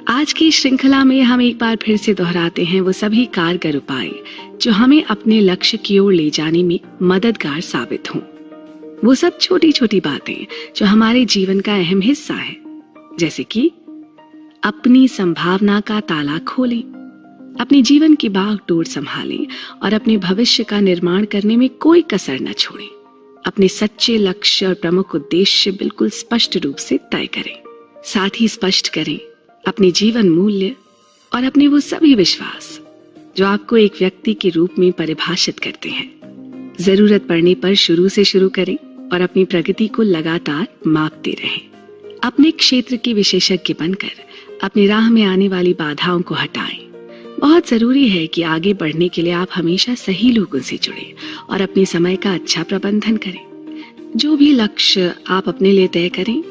आज की श्रृंखला में हम एक बार फिर से दोहराते हैं वो सभी कारगर उपाय जो हमें अपने लक्ष्य की ओर ले जाने में मददगार साबित हों। वो सब छोटी छोटी बातें जो हमारे जीवन का अहम हिस्सा है, जैसे कि अपनी संभावना का ताला खोलें, अपने जीवन की बागडोर संभालें और अपने भविष्य का निर्माण करने में कोई कसर न छोड़ें। अपने सच्चे लक्ष्य और प्रमुख उद्देश्य बिल्कुल स्पष्ट रूप से तय करें। साथ ही स्पष्ट करें अपने जीवन मूल्य और अपने वो सभी विश्वास जो आपको एक व्यक्ति के रूप में परिभाषित करते हैं। जरूरत पड़ने पर शुरू से शुरू करें और अपनी प्रगति को लगातार मापते रहें। अपने क्षेत्र के विशेषज्ञ बनकर अपनी राह में आने वाली बाधाओं को हटाएं। बहुत जरूरी है कि आगे बढ़ने के लिए आप हमेशा सही लोगों से जुड़ें और अपने समय का अच्छा प्रबंधन करें। जो भी लक्ष्य आप अपने लिए तय करें,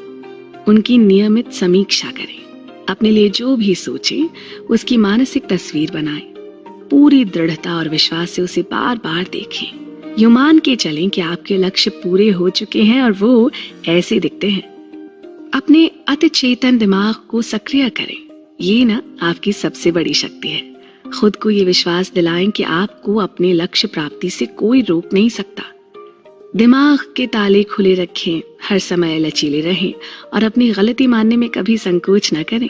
उनकी नियमित समीक्षा करें। अपने लिए जो भी सोचें, उसकी मानसिक तस्वीर बनाएं। पूरी दृढ़ता और विश्वास से उसे बार बार देखें। यूं मान के चलें कि आपके लक्ष्य पूरे हो चुके हैं और वो ऐसे दिखते हैं। अपने अति चेतन दिमाग को सक्रिय करें। ये ना आपकी सबसे बड़ी शक्ति है। खुद को ये विश्वास दिलाएं कि आपको अपने लक्ष्य प्राप्ति से कोई रोक नहीं सकता। दिमाग के ताले खुले रखें, हर समय लचीले रहें और अपनी गलती मानने में कभी संकोच न करें।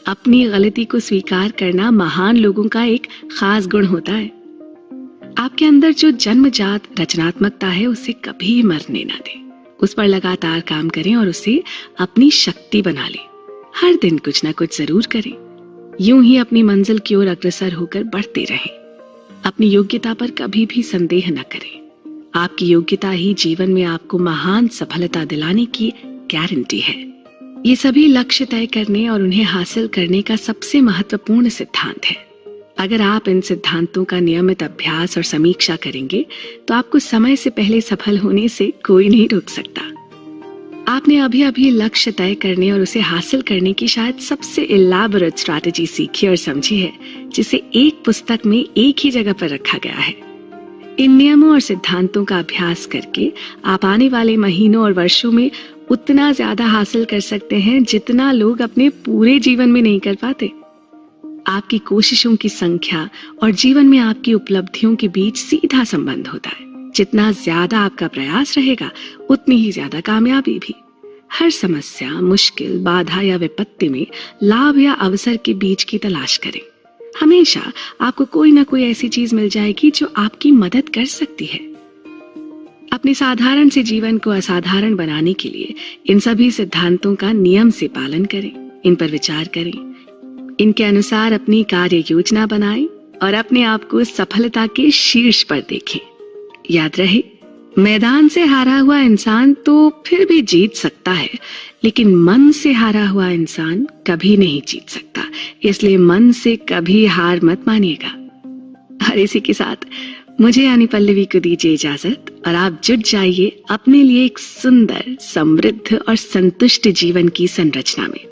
अपनी गलती को स्वीकार करना महान लोगों का एक खास गुण होता है। आपके अंदर जो जन्मजात रचनात्मकता है, उसे कभी मरने ना दें। उस पर लगातार काम करें और उसे अपनी शक्ति बना लें। हर दिन कुछ ना कुछ जरूर करें। यूं ही अपनी मंजिल की ओर अग्रसर होकर बढ़ते रहें। अपनी योग्यता पर कभी भी संदेह न करें। आपकी योग्यता ही जीवन में आपको महान सफलता दिलाने की गारंटी है। ये सभी लक्ष्य तय करने और उन्हें हासिल करने का सबसे महत्वपूर्ण सिद्धांत है। अगर आप इन सिद्धांतों का नियमित अभ्यास और समीक्षा करेंगे तो आपको समय से पहले सफल होने से कोई नहीं रोक सकता। आपने अभी अभी लक्ष्य तय करने और उसे हासिल करने की शायद सबसे इलाबोरेट स्ट्रैटेजी सीखी और समझी है, जिसे एक पुस्तक में एक ही जगह पर रखा गया है। इन नियमों और सिद्धांतों का अभ्यास करके आप आने वाले महीनों और वर्षों में उतना ज्यादा हासिल कर सकते हैं जितना लोग अपने पूरे जीवन में नहीं कर पाते। आपकी कोशिशों की संख्या और जीवन में आपकी उपलब्धियों के बीच सीधा संबंध होता है। जितना ज्यादा आपका प्रयास रहेगा, उतनी ही ज्यादा कामयाबी भी। हर समस्या, मुश्किल, बाधा या विपत्ति में लाभ या अवसर के बीच की तलाश करें। हमेशा आपको कोई ना कोई ऐसी चीज मिल जाएगी जो आपकी मदद कर सकती है। अपने साधारण से जीवन को असाधारण बनाने के लिए इन सभी सिद्धांतों का नियम से पालन करें। इन पर विचार करें, इनके अनुसार अपनी कार्य योजना बनाएं और अपने आप को सफलता के शीर्ष पर देखें। याद रहे, मैदान से हारा हुआ इंसान तो फिर भी जीत सकता है, लेकिन मन से हारा हुआ इंसान कभी नहीं जीत सकता। इसलिए मन से कभी हार मत मानिएगा। और इसी के साथ मुझे यानी पल्लवी को दीजिए इजाजत और आप जुट जाइए अपने लिए एक सुंदर, समृद्ध और संतुष्ट जीवन की संरचना में।